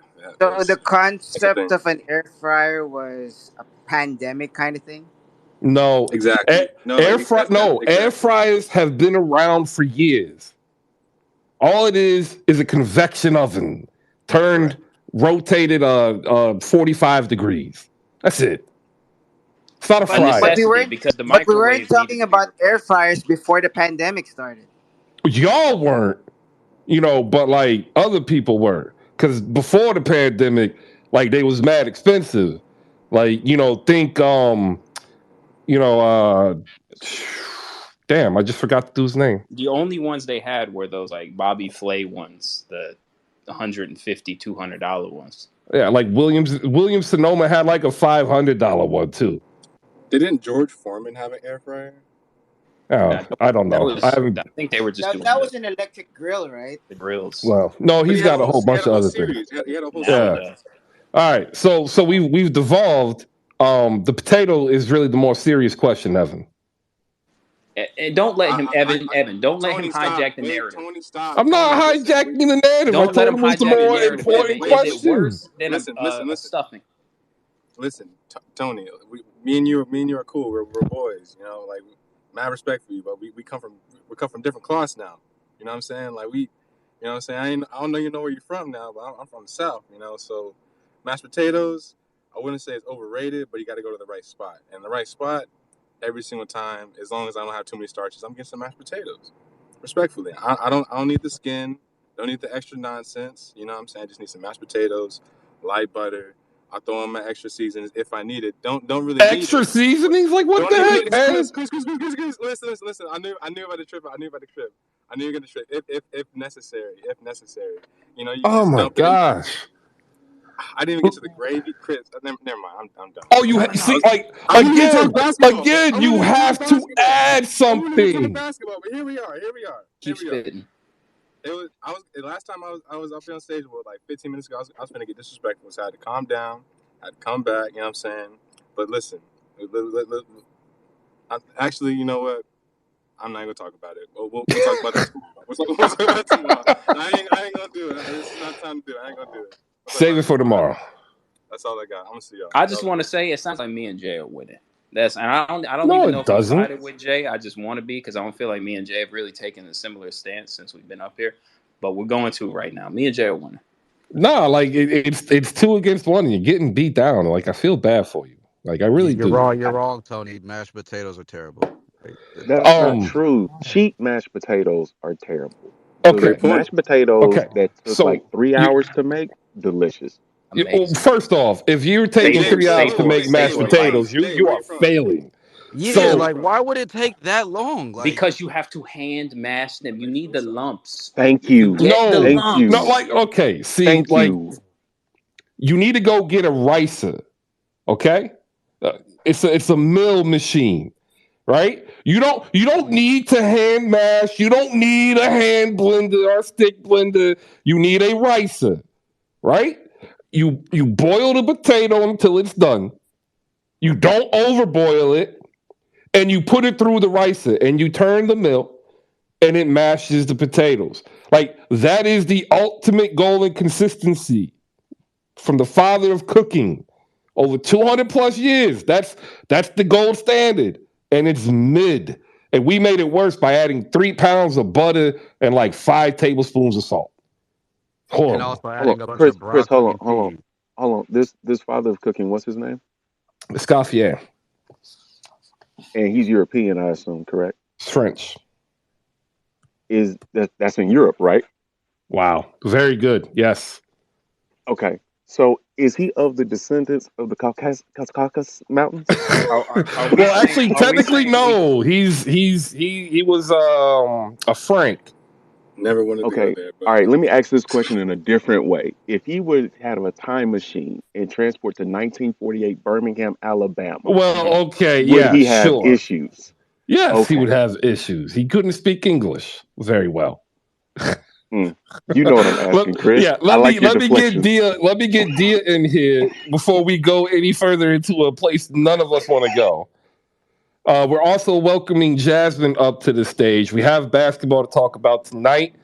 Speaker 16: So the
Speaker 15: that's the thing.
Speaker 16: concept of an air fryer was a pandemic kind of thing.
Speaker 1: No,
Speaker 15: Exactly. No,
Speaker 1: air
Speaker 15: exactly.
Speaker 1: fryers have been around for years. All it is a convection oven turned rotated 45 degrees. That's it. It's not a
Speaker 9: A
Speaker 16: But
Speaker 1: fryer.
Speaker 16: we
Speaker 9: necessity
Speaker 16: weren't
Speaker 9: because the
Speaker 16: but we weren't
Speaker 9: microwaves needed
Speaker 16: talking
Speaker 9: to be
Speaker 16: about air
Speaker 9: replaced.
Speaker 16: fryers before the pandemic started.
Speaker 1: Y'all weren't, but like other people were. Because before the pandemic, like they was mad expensive. Like, think you know, uh damn, I just forgot the dude's name.
Speaker 9: The only ones they had were those like Bobby Flay ones, the $150, $200 ones.
Speaker 1: Yeah, like Williams Sonoma had like a $500 one too.
Speaker 15: Didn't George Foreman have an air fryer?
Speaker 1: Oh, I don't
Speaker 9: That
Speaker 1: know. I
Speaker 9: was,
Speaker 1: haven't.
Speaker 9: I think they were just
Speaker 16: That
Speaker 9: doing
Speaker 16: that was an electric grill, right?
Speaker 9: the grills.
Speaker 1: Well, no,
Speaker 15: But
Speaker 1: he's got a whole
Speaker 15: he had
Speaker 1: bunch
Speaker 15: a
Speaker 1: of
Speaker 15: whole
Speaker 1: other things.
Speaker 15: series. He had a whole
Speaker 9: Now he
Speaker 1: Yeah.
Speaker 15: series.
Speaker 9: does.
Speaker 1: All right. So we've devolved. The potato is really the more serious question, Evan.
Speaker 9: And don't let him, Evan. Don't let him
Speaker 15: Tony, stop.
Speaker 9: hijack the
Speaker 15: Wait,
Speaker 9: narrative.
Speaker 15: Tony, stop.
Speaker 1: I'm not
Speaker 15: Tony, listen,
Speaker 1: hijacking the narrative. I
Speaker 9: Don't let
Speaker 1: told
Speaker 9: him
Speaker 1: him it's the
Speaker 9: hijack the
Speaker 1: more
Speaker 9: narrative,
Speaker 1: important
Speaker 9: Evan. Is it
Speaker 1: question.
Speaker 9: worse than
Speaker 15: listen,
Speaker 9: a stuffing?
Speaker 15: listen, Tony. Me and you are cool. We're boys. Like mad respect for you, but we come from different cloths now. You know what I'm saying? Like you know what I'm saying? I don't know where you're from now, but I'm from the South. So mashed potatoes, I wouldn't say it's overrated, but you got to go to the right spot. And the right spot, every single time, as long as I don't have too many starches, I'm getting some mashed potatoes. Respectfully, I don't need the skin, don't need the extra nonsense. You know what I'm saying? I just need some mashed potatoes, light butter. I'll throw in my extra seasonings if I need it. Don't really need
Speaker 1: Extra
Speaker 15: it.
Speaker 1: seasonings? Like what
Speaker 15: Don't
Speaker 1: the
Speaker 15: even
Speaker 1: heck,
Speaker 15: need
Speaker 1: man?
Speaker 15: Chris. Listen. I knew about the trip. I knew about the trip. I knew you're gonna trip if necessary. You can
Speaker 1: Oh
Speaker 15: just
Speaker 1: my
Speaker 15: dump it in.
Speaker 1: gosh.
Speaker 15: I didn't even get to the gravy, Chris. Never mind. I'm done.
Speaker 1: Oh, see, like
Speaker 15: I wasn't here to talk basketball.
Speaker 1: again,
Speaker 15: I
Speaker 1: you
Speaker 15: wasn't here to talk
Speaker 1: have to
Speaker 15: basketball.
Speaker 1: add
Speaker 15: I wasn't here to talk
Speaker 1: something.
Speaker 15: basketball, but here we are.
Speaker 9: Keep spitting.
Speaker 15: The last time I was up here on stage, like 15 minutes ago, I was gonna get disrespectful, so I had to calm down. I had to come back. You know what I'm saying? But listen, actually, you know what? I'm not gonna talk about it. We'll talk about that tomorrow. We'll talk about it tomorrow. I ain't gonna do it. This is not time to do it. I ain't gonna do it.
Speaker 1: Save it for tomorrow.
Speaker 15: That's all I got. I'm gonna see y'all.
Speaker 9: I just want to say it sounds like me and Jay are winning. I don't
Speaker 1: No,
Speaker 9: even
Speaker 1: it
Speaker 9: know if
Speaker 1: doesn't.
Speaker 9: I'm sided with Jay. I just want to be because I don't feel like me and Jay have really taken a similar stance since we've been up here. But we're going to right now. Me and Jay are winning.
Speaker 1: No, like it's 2 against 1, and you're getting beat down. Like I feel bad for you. Like I really
Speaker 17: You're
Speaker 1: do.
Speaker 17: wrong. You're wrong, Tony. Mashed potatoes are terrible.
Speaker 6: That's not true. Cheap mashed potatoes are terrible. The
Speaker 1: Okay.
Speaker 6: mashed potatoes
Speaker 1: Okay.
Speaker 6: that took like
Speaker 1: So
Speaker 6: 3 hours to make, delicious.
Speaker 1: first off, if you're taking 3 hours to make mashed potatoes, you are failing.
Speaker 17: Yeah,
Speaker 1: So
Speaker 17: like why would it take that long? Like
Speaker 9: Because you have to hand mash them. You need the lumps.
Speaker 6: Thank
Speaker 9: You
Speaker 6: you.
Speaker 9: get the
Speaker 6: Thank
Speaker 9: lumps.
Speaker 6: you.
Speaker 1: like okay, see,
Speaker 6: Thank
Speaker 1: like
Speaker 6: you.
Speaker 1: you need to go get a ricer. Okay, it's a mill machine, right? You don't need to hand mash. You don't need a hand blender or a stick blender. You need a ricer, right? You boil the potato until it's done. You don't overboil it, and you put it through the ricer, and you turn the mill, and it mashes the potatoes. Like that is the ultimate goal and consistency from the father of cooking over 200 plus years. That's the gold standard, and it's mid. And we made it worse by adding 3 pounds of butter and like 5 tablespoons of salt.
Speaker 17: and
Speaker 1: Horrible.
Speaker 17: also
Speaker 6: Hold
Speaker 17: adding
Speaker 6: on,
Speaker 17: a bunch
Speaker 6: Chris.
Speaker 17: of brown sugar
Speaker 6: Hold
Speaker 17: tea.
Speaker 6: on. This father of cooking, what's his name?
Speaker 1: Escoffier.
Speaker 6: And he's European, I assume, correct?
Speaker 1: It's French.
Speaker 6: That's in Europe, right?
Speaker 1: Wow. Very good. Yes.
Speaker 6: Okay. So is he of the descendants of the Caucasus Mountains?
Speaker 1: Well, actually, technically, no. He was a Frank.
Speaker 15: Never wanted to go
Speaker 6: Okay.
Speaker 15: there,
Speaker 6: All
Speaker 15: but
Speaker 6: right. Let me ask this question in a different way. If he would have a time machine and transport to 1948 Birmingham, Alabama,
Speaker 1: Well, okay,
Speaker 6: would
Speaker 1: yeah,
Speaker 6: he have
Speaker 1: sure.
Speaker 6: issues?
Speaker 1: Yes, he would
Speaker 6: Okay.
Speaker 1: have issues. He couldn't speak English very well.
Speaker 6: You know what I'm asking, Chris. I like your
Speaker 1: Let me get
Speaker 6: deflections.
Speaker 1: Dia in here before we go any further into a place none of us want to go. We're also welcoming Jasmine up to the stage. We have basketball to talk about tonight.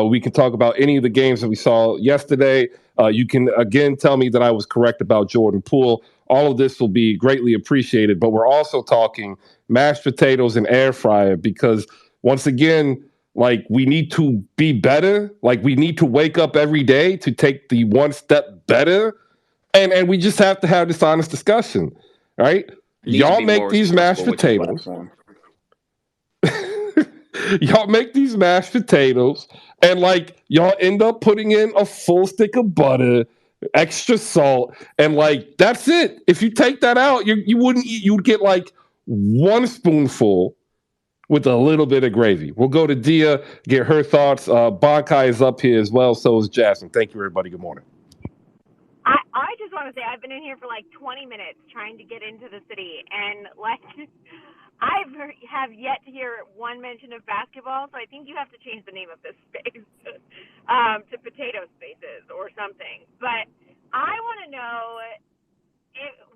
Speaker 1: We can talk about any of the games that we saw yesterday. You can again tell me that I was correct about Jordan Poole. All of this will be greatly appreciated. But we're also talking mashed potatoes and air fryer because once again, like we need to be better. Like we need to wake up every day to take the one step better, and we just have to have this honest discussion, right?
Speaker 9: Need to
Speaker 1: Y'all
Speaker 9: be more
Speaker 1: make these mashed
Speaker 9: responsible with your
Speaker 1: potatoes.
Speaker 9: platform.
Speaker 1: Y'all make these mashed potatoes, and like y'all end up putting in a full stick of butter, extra salt, and like that's it. If you take that out, you wouldn't eat. You'd get like one spoonful with a little bit of gravy. We'll go to Dia, get her thoughts. Bonkai is up here as well. So is Jasmine. Thank you, everybody. Good morning.
Speaker 18: I just want to say I've been in here for like 20 minutes trying to get into the city, and like have yet to hear one mention of basketball. So I think you have to change the name of this space to Potato Spaces or something. But I want to know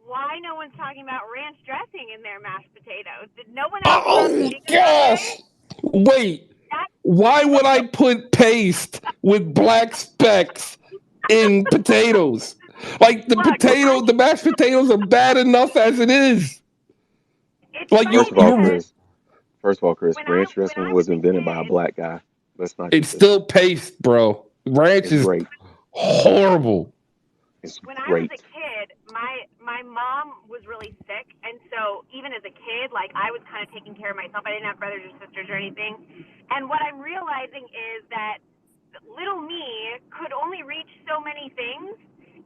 Speaker 18: why no one's talking about ranch dressing in their mashed potatoes. Did no one else stop
Speaker 1: Oh
Speaker 18: eating them that way?
Speaker 1: gosh! Wait,
Speaker 18: That's
Speaker 1: why would I put paste with black specks in potatoes? Like
Speaker 18: look.
Speaker 1: the mashed potatoes are bad enough as it is.
Speaker 18: It's
Speaker 1: Like
Speaker 18: funny
Speaker 7: First of all,
Speaker 18: because
Speaker 7: Chris. First of all, Chris, ranch
Speaker 18: when
Speaker 7: dressing
Speaker 18: I
Speaker 7: was
Speaker 18: was a
Speaker 7: invented by a
Speaker 18: kid,
Speaker 7: black guy. Let's not
Speaker 1: it's
Speaker 7: get this.
Speaker 1: still paste, bro. Ranch
Speaker 7: It's
Speaker 1: is
Speaker 7: great.
Speaker 1: horrible.
Speaker 7: It's
Speaker 18: when I was
Speaker 7: great.
Speaker 18: a kid, my mom was really sick, and so even as a kid, like I was kind of taking care of myself. I didn't have brothers or sisters or anything. And what I'm realizing is that little me could only reach so many things,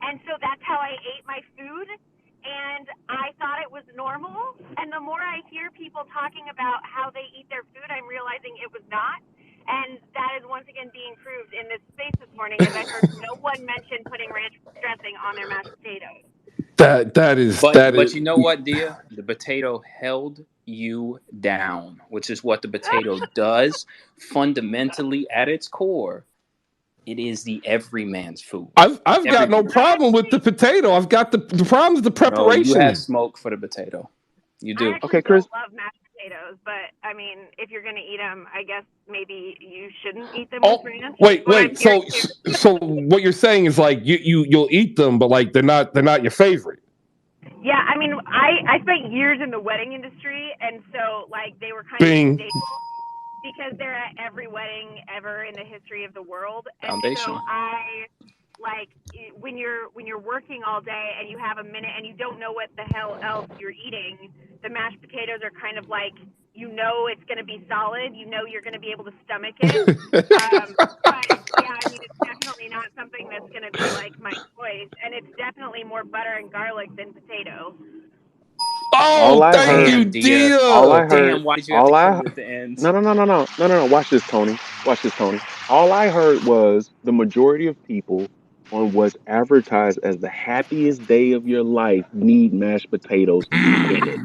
Speaker 18: and so that's how I ate my food. And I thought it was normal. And the more I hear people talking about how they eat their food, I'm realizing it was not. And that is once again being proved in this space this morning, as I heard no one mention putting ranch dressing on their mashed potatoes.
Speaker 1: That is
Speaker 9: But you know what, Dia? The potato held you down, which is what the potato does fundamentally at its core. It is the everyman's food.
Speaker 1: I've got no problem with the potato. I've got the problem is the
Speaker 9: No, you have
Speaker 1: preparation.
Speaker 9: smoke for the potato. You
Speaker 18: I
Speaker 9: do.
Speaker 18: actually
Speaker 7: Okay, Chris.
Speaker 18: don't love mashed potatoes, but I mean, if you're gonna eat them, I guess maybe you shouldn't eat them with
Speaker 1: Oh,
Speaker 18: ranch.
Speaker 1: wait,
Speaker 18: What I'm
Speaker 1: wait. So
Speaker 18: hearing too.
Speaker 1: so what you're saying is like you'll eat them, but like they're not your favorite.
Speaker 18: Yeah, I mean, I spent years in the wedding industry, and so like they were kind of a
Speaker 1: Bing.
Speaker 18: staple because they're at every wedding ever in the history of the world. And so
Speaker 9: Foundational.
Speaker 18: I like when you're working all day and you have a minute and you don't know what the hell else you're eating, the mashed potatoes are kind of like it's going to be solid, you're going to be able to stomach it. But yeah, I mean it's definitely not something that's going to be like my choice, and it's definitely more butter and garlic than potato.
Speaker 7: All
Speaker 1: Oh,
Speaker 7: I
Speaker 1: thank
Speaker 7: heard,
Speaker 1: you,
Speaker 9: Damn, Dia.
Speaker 7: all
Speaker 1: Dia.
Speaker 7: I heard,
Speaker 9: Damn, why did you have to
Speaker 7: all
Speaker 9: kill
Speaker 7: I
Speaker 9: it at the end?
Speaker 7: no. Watch this, Tony. Watch this, Tony. All I heard was the majority of people on what's advertised as the happiest day of your life need mashed potatoes to begin it.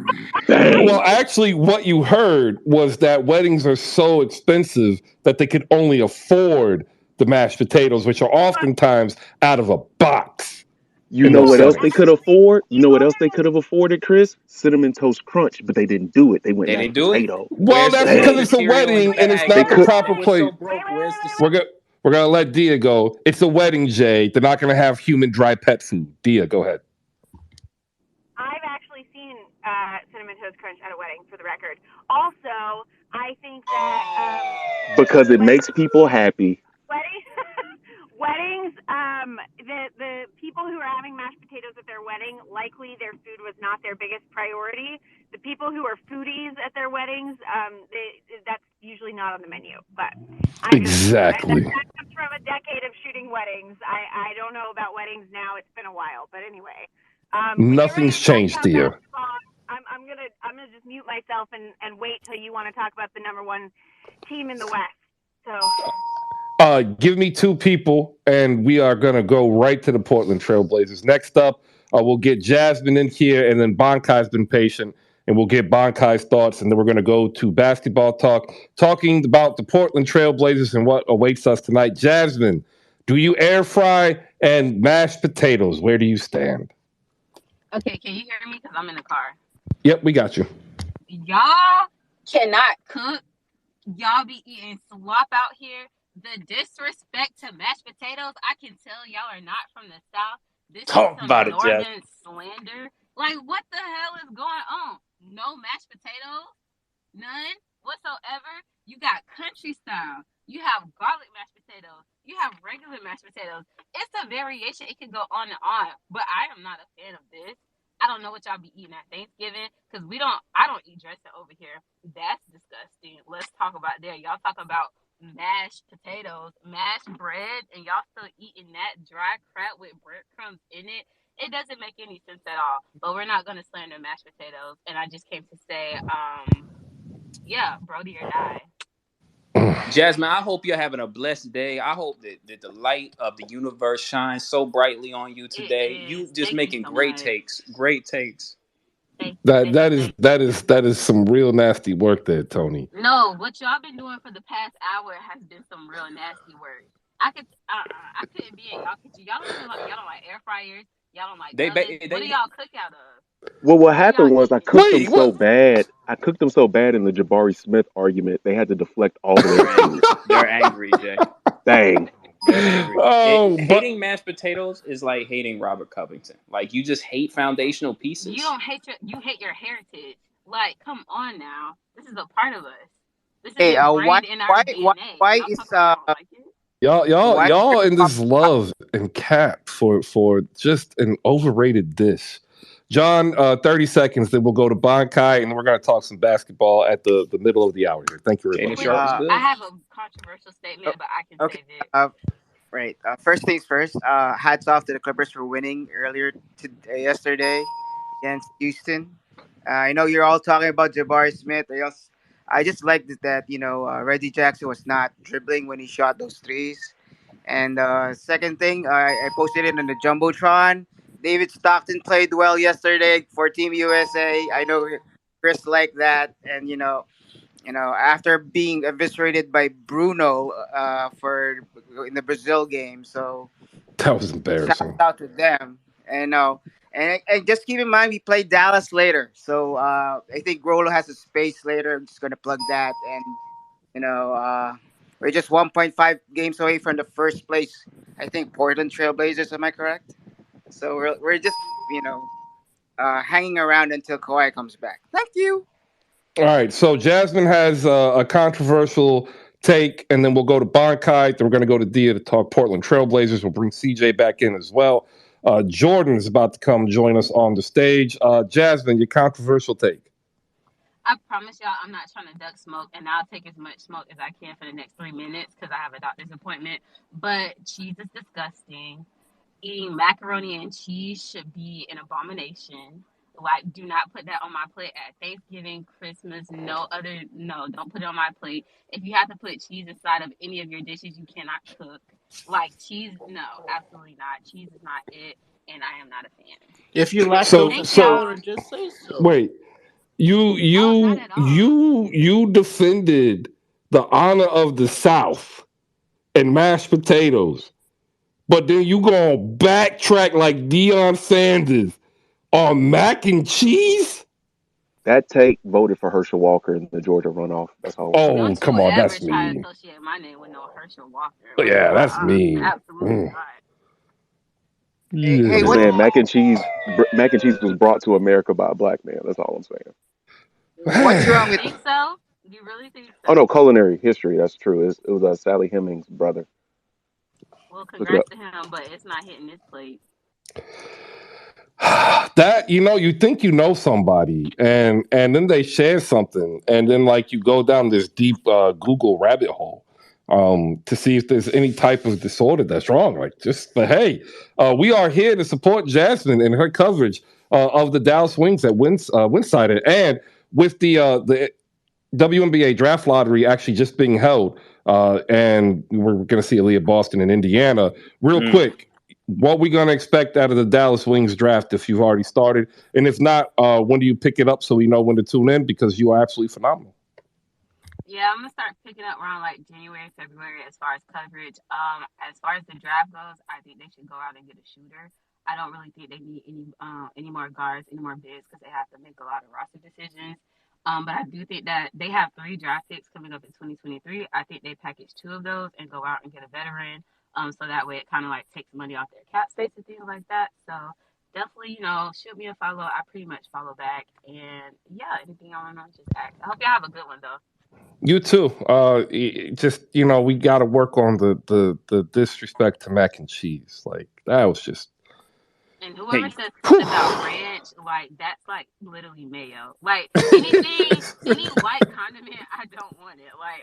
Speaker 1: Well,
Speaker 7: Bang.
Speaker 1: actually, what you heard was that weddings are so expensive that they could only afford the mashed potatoes, which are
Speaker 18: But
Speaker 1: oftentimes out of a box
Speaker 7: You
Speaker 1: in
Speaker 7: know
Speaker 1: those
Speaker 7: what else
Speaker 18: and
Speaker 7: they
Speaker 1: settings.
Speaker 7: could afford? You know what else they could have afforded, Chris? Cinnamon Toast Crunch, but they didn't do it. They went
Speaker 9: They
Speaker 7: mashed
Speaker 9: didn't do it.
Speaker 7: potato.
Speaker 1: Well, that's because
Speaker 7: Bang.
Speaker 1: it's a
Speaker 9: Cereal in the
Speaker 1: wedding and it's
Speaker 9: bag,
Speaker 7: They
Speaker 1: not the
Speaker 7: could.
Speaker 9: bro.
Speaker 1: proper
Speaker 9: They were so
Speaker 1: place.
Speaker 9: broke. Where's the
Speaker 1: We're gonna let Dia go. It's a wedding, Jay. They're not gonna have human dry pet food. Dia, go ahead.
Speaker 18: I've actually seen cinnamon toast crunch at a wedding, for the record. Also, I think that
Speaker 7: Because it
Speaker 18: weddings,
Speaker 7: makes people happy.
Speaker 18: weddings, weddings, the people who are having mashed potatoes at their wedding, likely their food was not their biggest priority. The people who are foodies at their weddings, that's usually not on the menu. But
Speaker 1: Exactly.
Speaker 18: that comes from a decade of shooting weddings. I don't know about weddings now. It's been a while, but anyway. When you're ready
Speaker 1: Nothing's
Speaker 18: to talk
Speaker 1: changed,
Speaker 18: about
Speaker 1: Dia.
Speaker 18: basketball, I'm gonna just mute myself and wait till you want to talk about the number one team in the West. So
Speaker 1: Give me two people, and we are going to go right to the Portland Trailblazers. Next up, we'll get Jasmine in here, and then Bankai's been patient, and we'll get Bankai's thoughts, and then we're going to go to basketball talk, talking about the Portland Trailblazers and what awaits us tonight. Jasmine, do you air fry and mashed potatoes? Where do you stand?
Speaker 19: Okay, can you hear me? Because I'm in the car.
Speaker 1: Yep, we got you.
Speaker 19: y'all cannot cook. Y'all be eating slop out here. The disrespect to mashed potatoes, I can tell y'all are not from the South. This is
Speaker 9: Talk
Speaker 19: some
Speaker 9: about it, Jazz.
Speaker 19: northern slander. Like, what the hell is going on? No mashed potatoes? None whatsoever. You got country style. You have garlic mashed potatoes. You have regular mashed potatoes. It's a variation. It can go on and on. But I am not a fan of this. I don't know what y'all be eating at Thanksgiving because I don't eat dressing over here. That's disgusting. Let's talk about there. Y'all talk about mashed potatoes, mashed bread, and y'all still eating that dry crap with breadcrumbs in it. It doesn't make any sense at all. But we're not gonna slander mashed potatoes. And I just came to say, yeah, Brody or die.
Speaker 9: Jasmine, I hope you're having a blessed day. I hope that the light of the universe shines so brightly on you today.
Speaker 19: It
Speaker 9: You
Speaker 19: is.
Speaker 9: just
Speaker 19: Thank you
Speaker 9: making
Speaker 19: so
Speaker 9: great
Speaker 19: much.
Speaker 9: takes. Great takes.
Speaker 19: Thank you.
Speaker 1: That
Speaker 19: Thank you.
Speaker 1: that is
Speaker 19: Thank you.
Speaker 1: that is some real nasty work there, Tony.
Speaker 19: No, what y'all been doing for the past hour has been some real nasty work. I couldn't be in y'all kitchen. Y'all don't like air fryers. Y'all don't like ovens. What do
Speaker 9: They
Speaker 19: y'all cook out of?
Speaker 7: Well, what
Speaker 19: What do y'all
Speaker 7: happened was I
Speaker 19: eat?
Speaker 7: cooked them
Speaker 1: Wait,
Speaker 7: so
Speaker 1: what?
Speaker 7: bad. I cooked them so bad in the Jabari Smith argument, they had to deflect all of their
Speaker 9: They're
Speaker 7: food.
Speaker 9: angry. They're angry, Jay.
Speaker 7: Dang.
Speaker 9: They're angry.
Speaker 1: Oh, but
Speaker 9: Hating mashed potatoes is like hating Robert Covington. Like you just hate foundational pieces.
Speaker 19: You hate your heritage. Like, come on now. This is a part of us. This is
Speaker 16: Hey,
Speaker 19: ingrained in our DNA.
Speaker 16: why
Speaker 19: Y'all
Speaker 16: is
Speaker 19: talk about y'all don't like it.
Speaker 16: why
Speaker 1: y'all in this love and cap for just an overrated dish. John, 30 seconds, then we'll go to Bankai, and we're going to talk some basketball at the middle of the hour here. Thank you very
Speaker 9: Jaden
Speaker 1: much.
Speaker 9: Sharp is
Speaker 19: I
Speaker 9: good.
Speaker 19: have a controversial statement, but I can
Speaker 16: okay.
Speaker 19: save it.
Speaker 16: Right. First things first. Hats off to the Clippers for winning yesterday against Houston. I know you're all talking about Jabari Smith. I just like that Reggie Jackson was not dribbling when he shot those threes. And second thing, I posted it on the jumbotron. David Stockton played well yesterday for Team USA. I know Chris liked that, and after being eviscerated by Bruno for in the Brazil game. So
Speaker 1: That was
Speaker 16: shout
Speaker 1: embarrassing.
Speaker 16: out to them. And just keep in mind we play Dallas later. So I think Grolo has a space later. I'm just gonna plug that, and you know we're just 1.5 games away from the first place. I think Portland Trailblazers. Am I correct? So we're just hanging around until Kawhi comes back. Thank you.
Speaker 1: All right, so Jasmine has a controversial take, and then we'll go to Bankai. Then we're going to go to Dia to talk Portland Trailblazers. We'll bring CJ back in as well. Jordan is about to come join us on the stage. Jasmine, your controversial take.
Speaker 19: I promise y'all, I'm not trying to duck smoke, and I'll take as much smoke as I can for the next 3 minutes because I have a doctor's appointment. But cheese is disgusting. Eating macaroni and cheese should be an abomination. Like, do not put that on my plate at Thanksgiving, Christmas, no, don't put it on my plate. If you have to put cheese inside of any of your dishes, you cannot cook. Like, cheese, no, absolutely not. Cheese is not it, and I am not a fan.
Speaker 10: If you're
Speaker 1: So,
Speaker 10: lactose
Speaker 19: Thank
Speaker 1: so
Speaker 19: y'all.
Speaker 10: intolerant, just say so.
Speaker 1: wait, you
Speaker 19: Oh, not
Speaker 1: you
Speaker 19: at all.
Speaker 1: you defended the honor of the South and mashed potatoes, but then you gonna backtrack like Deion Sanders on mac and cheese?
Speaker 7: That take voted for Herschel Walker in the Georgia runoff. That's all I'm saying.
Speaker 1: Oh,
Speaker 19: Don't you
Speaker 1: come on,
Speaker 19: ever
Speaker 1: that's
Speaker 19: try to
Speaker 1: mean.
Speaker 19: associate my name with no Herschel Walker. Like,
Speaker 1: Yeah, that's mean.
Speaker 19: absolutely not.
Speaker 16: Hey,
Speaker 7: I'm just
Speaker 16: what?
Speaker 7: saying
Speaker 1: Yeah.
Speaker 7: mac and cheese was brought to America by a black man. That's all I'm saying.
Speaker 16: What's wrong
Speaker 19: You
Speaker 16: with?
Speaker 19: think so? You really think
Speaker 7: Oh no,
Speaker 19: so?
Speaker 7: culinary history. That's true. It was Sally Hemings' brother.
Speaker 19: Well,
Speaker 7: Look it up.
Speaker 19: congrats to him, but it's not hitting this plate.
Speaker 1: That you think you know somebody, and then they share something, and then like you go down this deep Google rabbit hole to see if there's any type of disorder that's wrong. Like, but hey, we are here to support Jasmine in her coverage of the Dallas Wings at Winsider, and with the WNBA draft lottery actually just being held, and we're going to see Aaliyah Boston in Indiana. Real quick, what we going to expect out of the Dallas Wings draft if you've already started, and if not, when do you pick it up so we know when to tune in because you are absolutely phenomenal.
Speaker 19: Yeah, I'm gonna start picking up around like January, February as far as coverage. As far as the draft goes, I think they should go out and get a shooter. I don't really think they need any more guards, any more bigs because they have to make a lot of roster decisions. But I do think that they have 3 draft picks coming up in 2023. I think they package 2 of those and go out and get a veteran. So that way it kind of like takes money off their cap space and things like that. So definitely, shoot me a follow. I pretty much follow back. And yeah, anything y'all want to know, just ask. I hope y'all have a good one though.
Speaker 1: You too. Just we got to work on the disrespect to mac and cheese. Like that was just.
Speaker 19: And whoever
Speaker 1: Hey.
Speaker 19: says something about ranch, like that's like literally mayo. Like anything, any white condiment, I don't want it. Like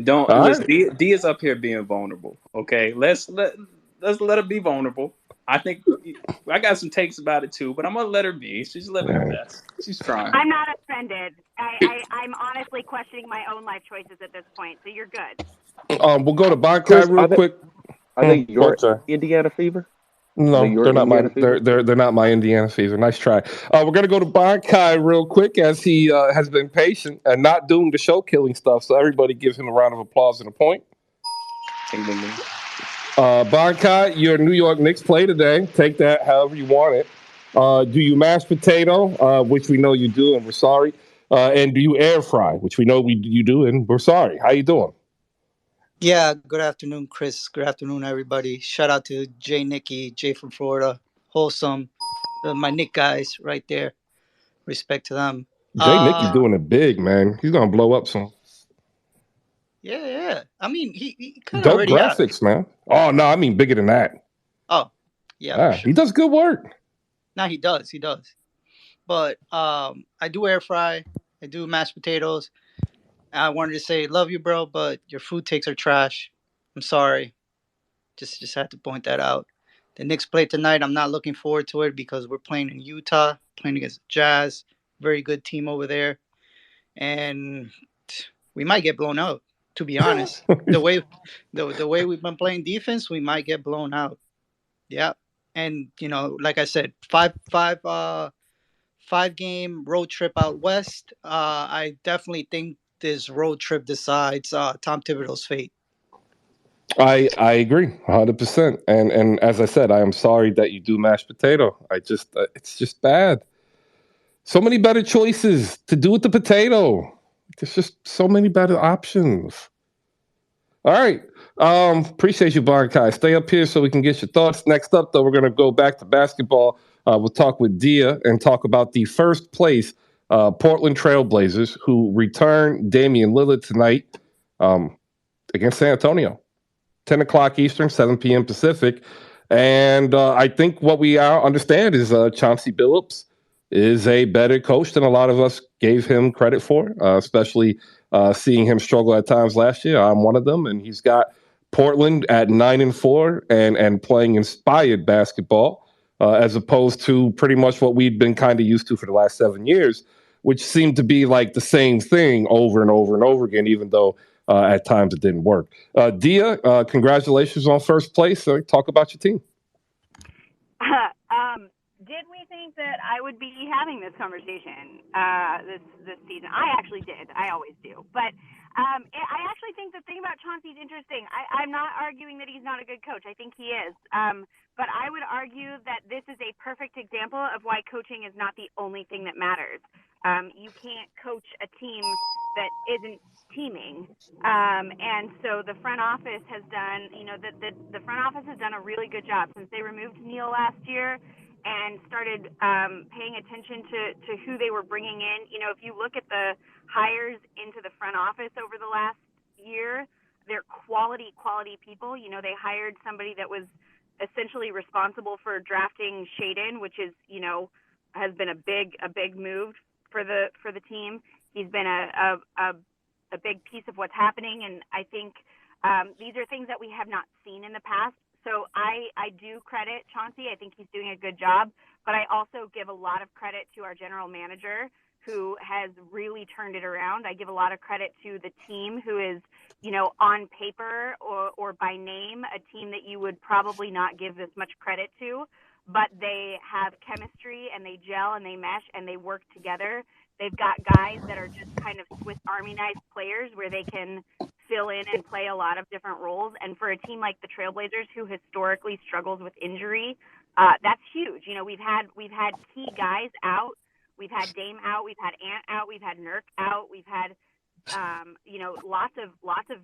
Speaker 9: Don't
Speaker 1: All
Speaker 9: listen.
Speaker 1: right.
Speaker 9: D is up here being vulnerable. Okay, let's let her be vulnerable. I think I got some takes about it too, but I'm gonna let her be. She's living her best. She's trying.
Speaker 18: I'm not offended. I'm honestly questioning my own life choices at this point, so you're good.
Speaker 1: We'll go to Bonkai
Speaker 7: Chris,
Speaker 1: real quick.
Speaker 7: are they
Speaker 1: Go
Speaker 7: your
Speaker 1: ahead.
Speaker 7: Indiana Fever? Are they
Speaker 1: No,
Speaker 7: your
Speaker 1: they're not my
Speaker 7: Indiana Fever?
Speaker 1: they're not my Indiana Fever. Nice try. We're gonna go to Bonkai real quick as he has been patient and not doing the show killing stuff. So everybody give him a round of applause and a point.
Speaker 9: Ding, ding, ding.
Speaker 1: Bonkai, your New York Knicks play today. Take that however you want it. Do you mash potato, which we know you do, and we're sorry. And do you air fry, which we know you do, and we're sorry. How you doing?
Speaker 20: Yeah, good afternoon, Chris. Good afternoon, everybody. Shout out to Jay Nicky, Jay from Florida, Wholesome, my Nick guys right there. Respect to them.
Speaker 1: Jay Nicky doing it big, man. He's gonna blow up soon.
Speaker 20: Yeah. I mean, he kind of
Speaker 1: Dope
Speaker 20: already has.
Speaker 1: graphics, man. Oh no, I mean bigger than that.
Speaker 20: Oh, yeah, for sure.
Speaker 1: He does good work.
Speaker 20: No, he does. But I do air fry. I do mashed potatoes. I wanted to say, love you, bro, but your food takes are trash. I'm sorry. Just had to point that out. The Knicks play tonight. I'm not looking forward to it because we're playing in Utah, playing against Jazz. Very good team over there. And we might get blown out, to be honest. the way we've been playing defense, we might get blown out. Yeah. And like I said, five-game road trip out west. I definitely think this road trip decides Tom Thibodeau's fate.
Speaker 1: I agree 100%. And as I said, I am sorry that you do mashed potato. It's just bad. So many better choices to do with the potato. There's just so many better options. All right. Appreciate you, Bonkai. Stay up here so we can get your thoughts. Next up, though, we're going to go back to basketball. We'll talk with Dia and talk about the first place Portland Trailblazers, who return Damian Lillard tonight against San Antonio. 10 o'clock Eastern, 7 p.m. Pacific. And I think what we understand is Chauncey Billups is a better coach than a lot of us gave him credit for, especially seeing him struggle at times last year. I'm one of them, and he's got Portland at 9-4 and playing inspired basketball as opposed to pretty much what we'd been kind of used to for the last 7 years, which seemed to be like the same thing over and over and over again, even though at times it didn't work. Dia, congratulations on first place. Talk about your team.
Speaker 18: Did we think that I would be having this conversation this season? I actually did. I always do. But I actually think the thing about Chauncey is interesting. I'm not arguing that he's not a good coach. I think he is. But I would argue that this is a perfect example of why coaching is not the only thing that matters. You can't coach a team that isn't teaming. And so the front office has done, the front office has done a really good job since they removed Neil last year and started paying attention to who they were bringing in. If you look at the hires into the front office over the last year, they're quality people. They hired somebody that was essentially responsible for drafting Shaden, which is, has been a big move for the team. He's been a big piece of what's happening, and I think these are things that we have not seen in the past. So I do credit Chauncey. I think he's doing a good job, but I also give a lot of credit to our general manager who has really turned it around. I give a lot of credit to the team who is, on paper or by name, a team that you would probably not give this much credit to, but they have chemistry and they gel and they mesh and they work together. They've got guys that are just kind of Swiss Army-nized players where they can fill in and play a lot of different roles. And for a team like the Trailblazers, who historically struggles with injury, that's huge. We've had key guys out We've had Dame out, we've had Ant out, we've had Nurk out, we've had lots of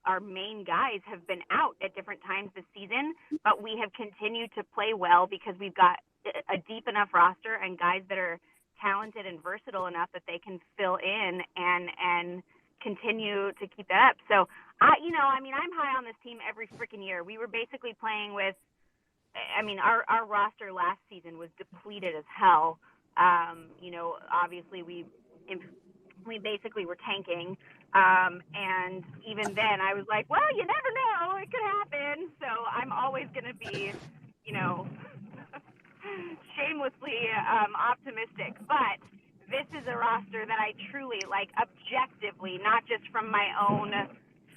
Speaker 18: our main guys have been out at different times this season, but we have continued to play well because we've got a deep enough roster and guys that are talented and versatile enough that they can fill in and continue to keep that up. So I'm high on this team every freaking year. We were basically playing with, our roster last season was depleted as hell. Obviously we basically were tanking. And even then I was like, well, you never know, it could happen. So I'm always going to be, shamelessly optimistic. But this is a roster that I truly, like, objectively, not just from my own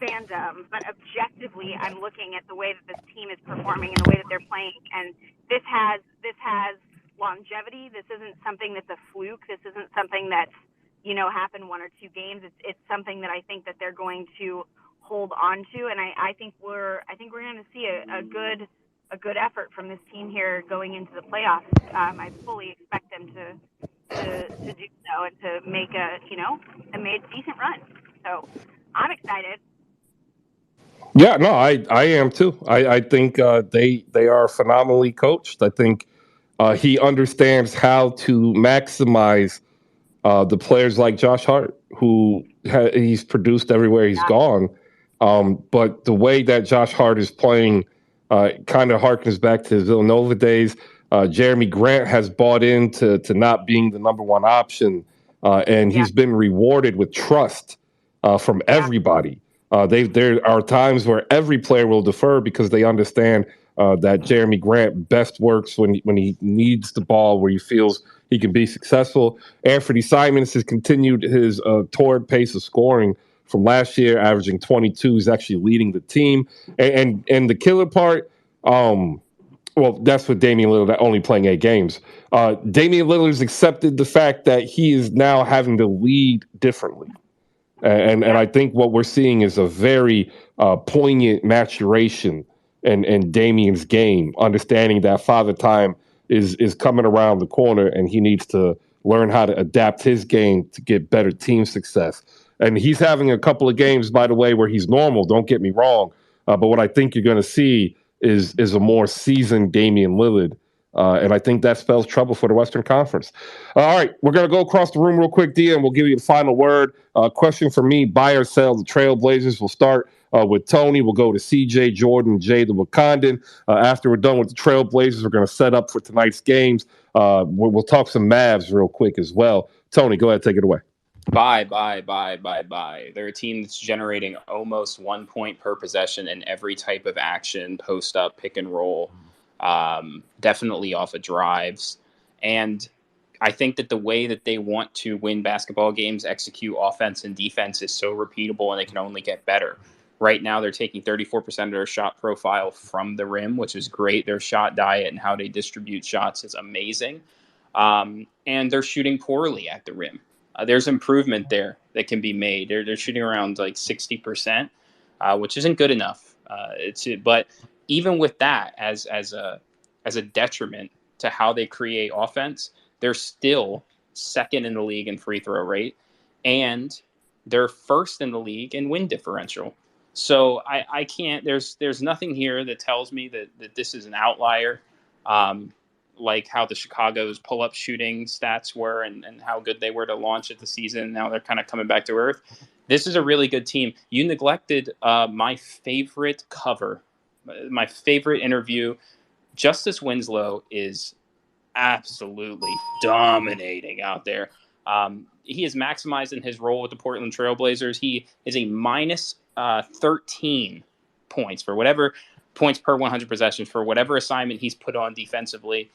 Speaker 18: fandom, but objectively, I'm looking at the way that this team is performing and the way that they're playing. And this has longevity. This isn't something that's a fluke. This isn't something that's, happened one or two games. It's something that I think that they're going to hold on to, and I think we're going to see a good effort from this team here going into the playoffs. I fully expect them to do so and to make a decent run. So I'm excited.
Speaker 1: Yeah, no, I am too. I think they are phenomenally coached. I think he understands how to maximize the players like Josh Hart, who he's produced everywhere he's gone. But the way that Josh Hart is playing kind of harkens back to his Villanova days. Jeremy Grant has bought into not being the number one option, and he's been rewarded with trust from everybody. There are times where every player will defer because they understand that Jeremy Grant best works when he needs the ball, where he feels he can be successful. Anthony Simons has continued his torrid pace of scoring from last year, averaging 22. He's actually leading the team. And the killer part, well, that's with Damian Lillard only playing 8 games. Damian Lillard's accepted the fact that he is now having to lead differently. And I think what we're seeing is a very poignant maturation in Damian's game, understanding that Father Time is coming around the corner and he needs to learn how to adapt his game to get better team success. And he's having a couple of games, by the way, where he's normal. Don't get me wrong. But what I think you're going to see is a more seasoned Damian Lillard. And I think that spells trouble for the Western Conference. All right, we're going to go across the room real quick, D, and we'll give you the final word. Question for me, buy or sell the Trailblazers. We'll start with Tony. We'll go to CJ, Jordan, Jay the Wakandan. After we're done with the Trailblazers, we're going to set up for tonight's games. We'll talk some Mavs real quick as well. Tony, go ahead, take it away.
Speaker 9: Buy. They're a team that's generating almost 1 point per possession in every type of action, post up, pick and roll, definitely off of drives. And I think that the way that they want to win basketball games, execute offense and defense, is so repeatable, and they can only get better. Right now, they're taking 34% of their shot profile from the rim, which is great. Their shot diet and how they distribute shots is amazing. And they're shooting poorly at the rim. There's improvement there that can be made. They're shooting around like 60%, which isn't good enough. But even with that as a detriment to how they create offense, they're still second in the league in free throw rate, and they're first in the league in win differential. So I can't. There's nothing here that tells me that this is an outlier. Like how the Chicago's pull-up shooting stats were and how good they were to launch at the season. Now they're kind of coming back to earth. This is a really good team. You neglected my favorite cover, my favorite interview. Justice Winslow is absolutely dominating out there. He is maximizing his role with the Portland Trailblazers. He is a minus 13 points for whatever points per 100 possessions for whatever assignment he's put on defensively.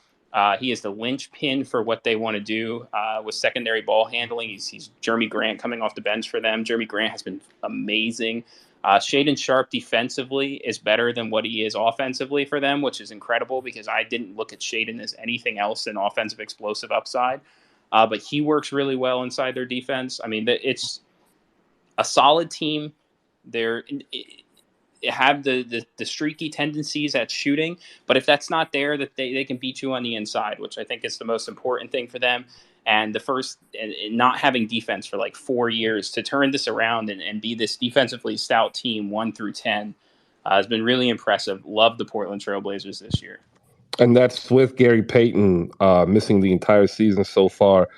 Speaker 9: He is the linchpin for what they want to do with secondary ball handling. He's Jeremy Grant coming off the bench for them. Jeremy Grant has been amazing. Shaedon Sharpe defensively is better than what he is offensively for them, which is incredible because I didn't look at Shaedon as anything else than offensive explosive upside. But he works really well inside their defense. I mean, it's a solid team. They have the streaky tendencies at shooting, but if that's not there, that they can beat you on the inside, which I think is the most important thing for them. And the first, and not having defense for like 4 years, to turn this around and be this defensively stout team 1 through 10 has been really impressive. Love the Portland Trailblazers this year.
Speaker 1: And that's with Gary Payton missing the entire season so far,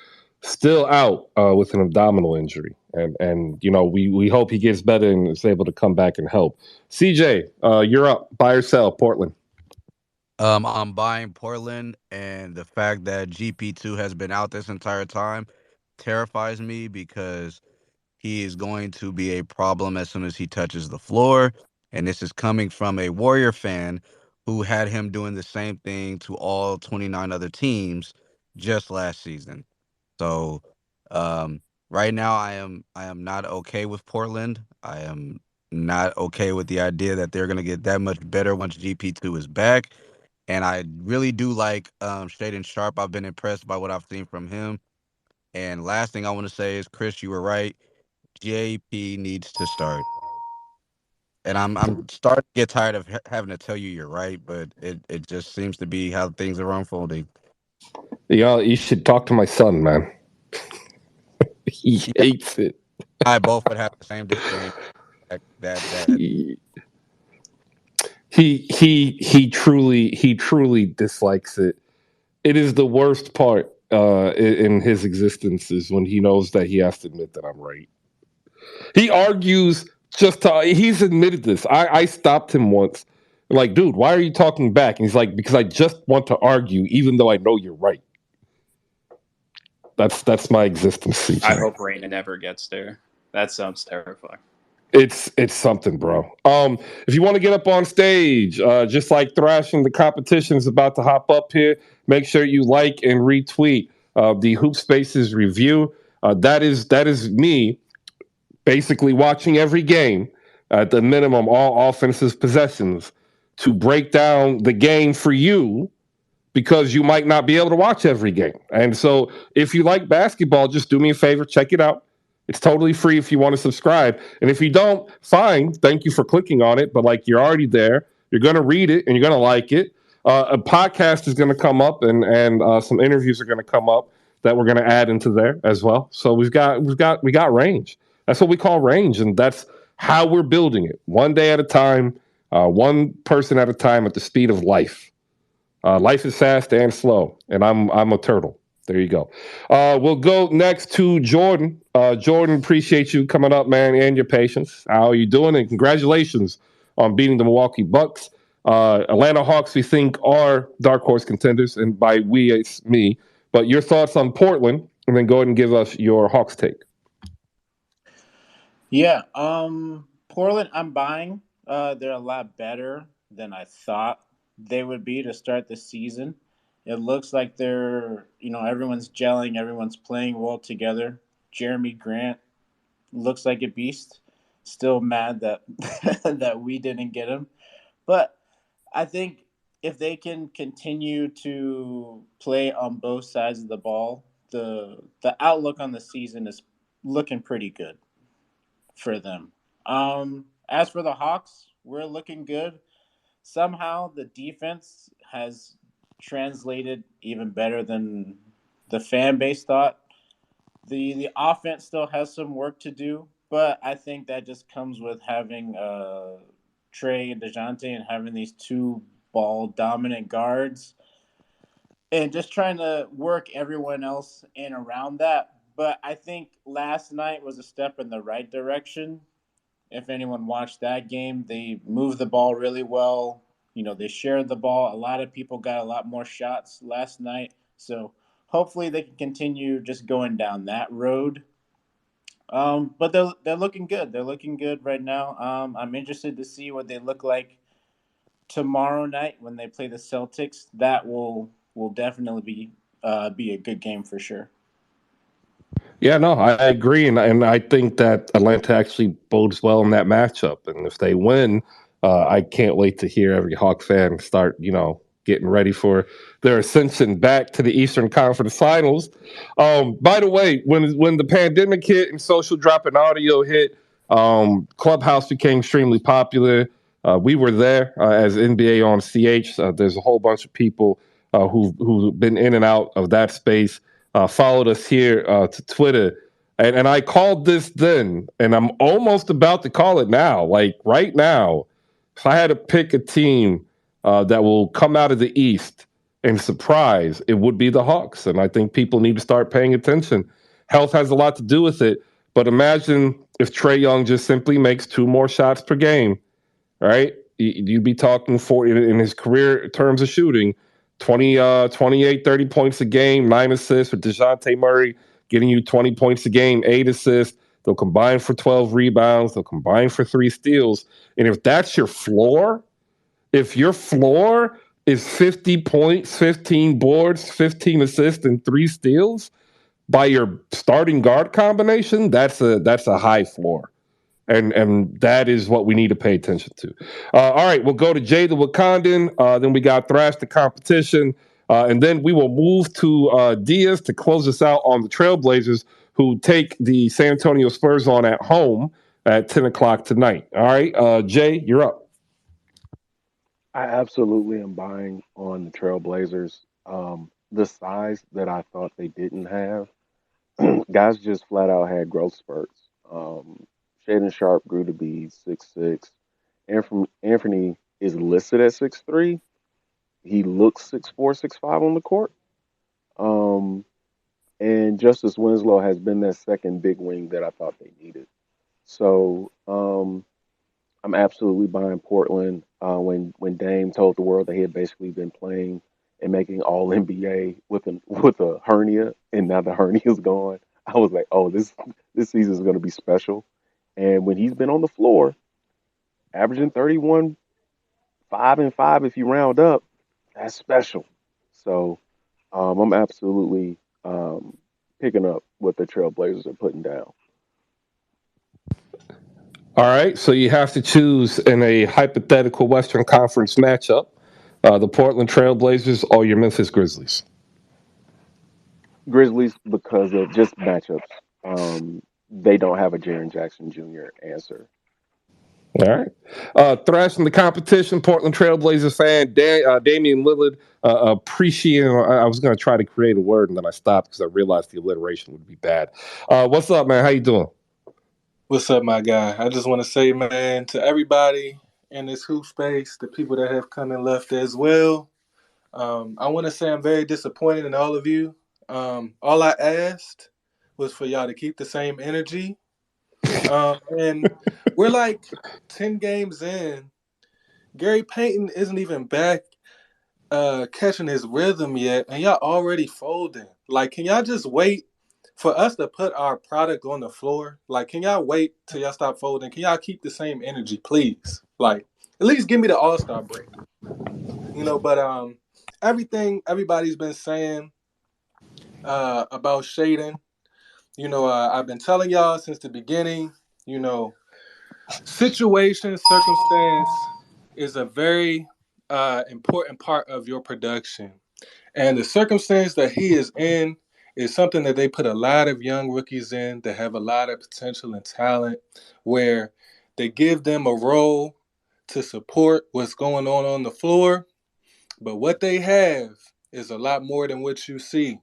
Speaker 1: still out with an abdominal injury. And we hope he gets better and is able to come back and help. CJ, you're up. Buy or sell, Portland.
Speaker 17: I'm buying Portland, and the fact that GP2 has been out this entire time terrifies me because he is going to be a problem as soon as he touches the floor. And this is coming from a Warrior fan who had him doing the same thing to all 29 other teams just last season. So right now I am not okay with Portland. I am not okay with the idea that they're gonna get that much better once GP2 is back. And I really do like Shaden Sharp. I've been impressed by what I've seen from him. And last thing I want to say is, Chris, you were right. JP needs to start. And I'm starting to get tired of having to tell you you're right, but it just seems to be how things are unfolding.
Speaker 1: You should talk to my son, man. He hates it.
Speaker 17: I both would have the same disagreement. That
Speaker 1: He truly dislikes it. It is the worst part in his existence is when he knows that he has to admit that I'm right. He argues he's admitted this. I stopped him once. Like, dude, why are you talking back? And he's like, because I just want to argue, even though I know you're right. That's my existence, CJ.
Speaker 9: I hope Reina never gets there. That sounds terrifying.
Speaker 1: It's something, bro. If you want to get up on stage, just like Thrashing, the competition is about to hop up here. Make sure you like and retweet the Hoop Spaces review. That is me basically watching every game at the minimum, all offensive possessions to break down the game for you because you might not be able to watch every game. And so if you like basketball, just do me a favor, check it out. It's totally free if you want to subscribe. And if you don't, fine. Thank you for clicking on it. But like you're already there, you're going to read it and you're going to like it. A podcast is going to come up and some interviews are going to come up that we're going to add into there as well. So we got range. That's what we call range, and that's how we're building it, one day at a time, one person at a time, at the speed of life. Life is fast and slow, and I'm a turtle. There you go. We'll go next to Jordan. Jordan, appreciate you coming up, man, and your patience. How are you doing? And congratulations on beating the Milwaukee Bucks. Atlanta Hawks, we think, are dark horse contenders, and by we, it's me. But your thoughts on Portland, and then go ahead and give us your Hawks take.
Speaker 21: Yeah, Portland, I'm buying. They're a lot better than I thought they would be to start the season. It looks like everyone's gelling, everyone's playing well together. Jeremy Grant looks like a beast. Still mad that that we didn't get him, but I think if they can continue to play on both sides of the ball, the outlook on the season is looking pretty good for them. As for the Hawks, we're looking good. Somehow the defense has translated even better than the fan base thought. The offense still has some work to do, but I think that just comes with having Trey and DeJounte and having these two ball dominant guards and just trying to work everyone else in around that. But I think last night was a step in the right direction. If anyone watched that game, they moved the ball really well. They shared the ball. A lot of people got a lot more shots last night. So hopefully they can continue just going down that road. But they're looking good. They're looking good right now. I'm interested to see what they look like tomorrow night when they play the Celtics. That will definitely be a good game for sure.
Speaker 1: Yeah, no, I agree, and I think that Atlanta actually bodes well in that matchup. And if they win, I can't wait to hear every Hawk fan start, getting ready for their ascension back to the Eastern Conference Finals. By the way, when the pandemic hit and social dropping audio hit, Clubhouse became extremely popular. We were there as NBA on CH. There's a whole bunch of people who've been in and out of that space. followed us here to Twitter. And I called this then, and I'm almost about to call it now. Like right now, if I had to pick a team that will come out of the East and surprise, it would be the Hawks. And I think people need to start paying attention. Health has a lot to do with it. But imagine if Trae Young just simply makes 2 more shots per game, right? You'd be talking for in his career terms of shooting, 28, 30 points a game, 9 assists with DeJounte Murray getting you 20 points a game, 8 assists. They'll combine for 12 rebounds. They'll combine for 3 steals. And if that's your floor, if your floor is 50 points, 15 boards, 15 assists, and 3 steals by your starting guard combination, that's a high floor. And that is what we need to pay attention to. All right, we'll go to Jay the Wakandan. Then we got Thrash the competition. And then we will move to Diaz to close us out on the Trailblazers, who take the San Antonio Spurs on at home at 10 o'clock tonight. All right, Jay, you're up.
Speaker 7: I absolutely am buying on the Trailblazers. The size that I thought they didn't have, guys just flat out had growth spurts. Shaden Sharp grew to be 6'6". Anthony is listed at 6'3". He looks 6'4", 6'5" on the court. Um, and Justice Winslow has been that second big wing that I thought they needed. So I'm absolutely buying Portland. When Dame told the world that he had basically been playing and making All NBA with a hernia, and now the hernia is gone, I was like, oh, this season is going to be special. And when he's been on the floor, averaging 31, 5 and 5 if you round up, that's special. So I'm absolutely picking up what the Trailblazers are putting down.
Speaker 1: All right, so you have to choose in a hypothetical Western Conference matchup the Portland Trailblazers or your Memphis Grizzlies.
Speaker 7: Grizzlies because of just matchups. They don't have a Jaren Jackson Jr. answer.
Speaker 1: All right. Thrash in the competition, Portland Trailblazers fan, Damian Lillard. Appreciating, I was going to try to create a word and then I stopped because I realized the alliteration would be bad. What's up, man? How you doing?
Speaker 5: What's up, my guy? I just want to say, man, to everybody in this hoop space, the people that have come and left as well, I want to say I'm very disappointed in all of you. All I asked was for y'all to keep the same energy. And we're like 10 games in. Gary Payton isn't even back catching his rhythm yet, and y'all already folding. Like, can y'all just wait for us to put our product on the floor? Like, can y'all wait till y'all stop folding? Can y'all keep the same energy, please? Like, at least give me the All-Star break. But everything everybody's been saying about Shaden, I've been telling y'all since the beginning, situation, circumstance is a very important part of your production. And the circumstance that he is in is something that they put a lot of young rookies in that have a lot of potential and talent, where they give them a role to support what's going on the floor. But what they have is a lot more than what you see.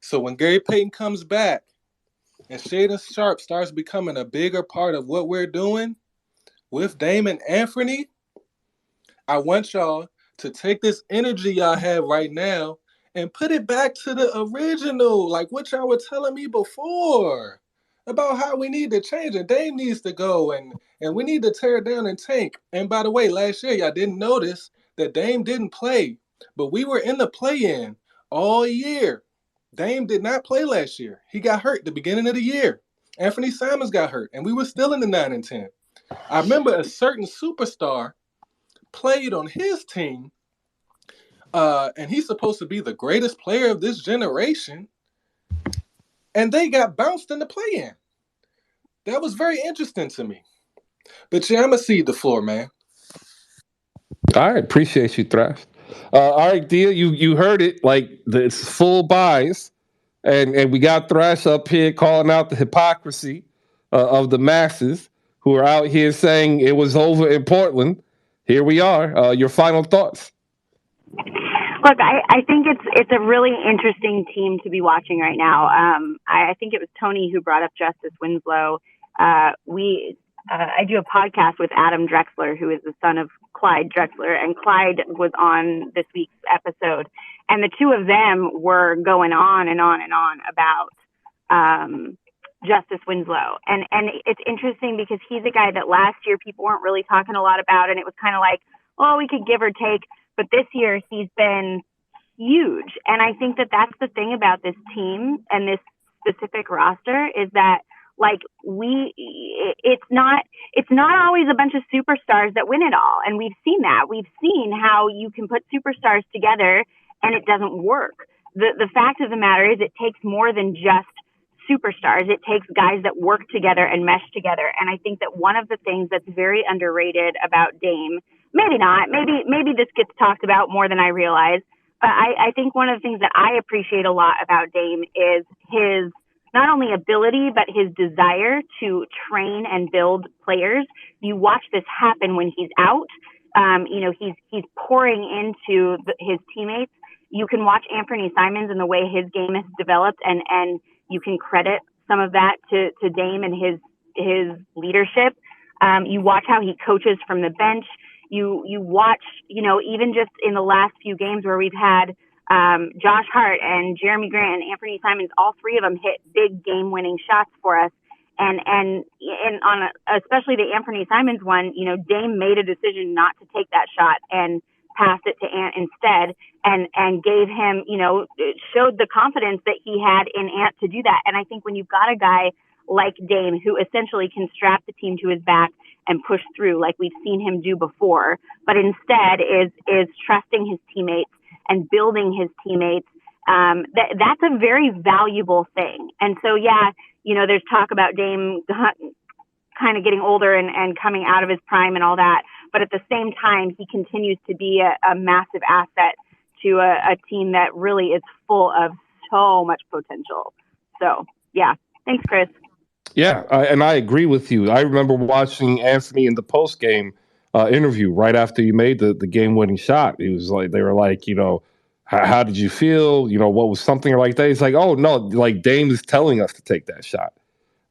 Speaker 5: So when Gary Payton comes back and Shaden Sharp starts becoming a bigger part of what we're doing with Dame and Anthony, I want y'all to take this energy y'all have right now and put it back to the original, like what y'all were telling me before about how we need to change and Dame needs to go and we need to tear it down and tank. And by the way, last year y'all didn't notice that Dame didn't play, but we were in the play-in all year. Dame did not play last year. He got hurt at the beginning of the year. Anthony Simons got hurt, and we were still in the 9 and 10. I remember a certain superstar played on his team, and he's supposed to be the greatest player of this generation, and they got bounced in the play-in. That was very interesting to me. But yeah, I'm going to cede the floor, man.
Speaker 1: All right, appreciate you, Thrash. All right, Dia, you heard it. Like, it's full buys, and we got Thrash up here calling out the hypocrisy of the masses who are out here saying it was over in Portland. Here we are. Your final thoughts.
Speaker 18: Look, I think it's a really interesting team to be watching right now. I think it was Tony who brought up Justice Winslow. I do a podcast with Adam Drexler, who is the son of Clyde Drexler, and Clyde was on this week's episode, and the two of them were going on and on and on about Justice Winslow, and it's interesting because he's a guy that last year people weren't really talking a lot about, and it was kind of like, oh, we could give or take. But this year he's been huge. And I think that that's the thing about this team and this specific roster is that like it's not always a bunch of superstars that win it all. And we've seen that. We've seen how you can put superstars together and it doesn't work. The fact of the matter is it takes more than just superstars. It takes guys that work together and mesh together. And I think that one of the things that's very underrated about Dame, maybe not, maybe this gets talked about more than I realize, but I think one of the things that I appreciate a lot about Dame is his not only ability, but his desire to train and build players. You watch this happen when he's out. He's pouring into his teammates. You can watch Anthony Simons and the way his game has developed, and you can credit some of that to Dame and his leadership. You watch how he coaches from the bench. You watch, even just in the last few games where we've had Josh Hart and Jeremy Grant and Anthony Simons, all three of them hit big game-winning shots for us. And especially the Anthony Simons one, Dame made a decision not to take that shot and passed it to Ant instead, and gave him, showed the confidence that he had in Ant to do that. And I think when you've got a guy like Dame who essentially can strap the team to his back and push through like we've seen him do before, but instead is trusting his teammates and building his teammates, that's a very valuable thing. And so, there's talk about Dame kind of getting older and coming out of his prime and all that. But at the same time, he continues to be a massive asset to a team that really is full of so much potential. So, yeah. Thanks, Chris.
Speaker 1: Yeah, and I agree with you. I remember watching Anthony in the post game interview right after you made the game winning shot. He was like, they were like, how did you feel? What was something like that? He's like, oh no, like Dame is telling us to take that shot.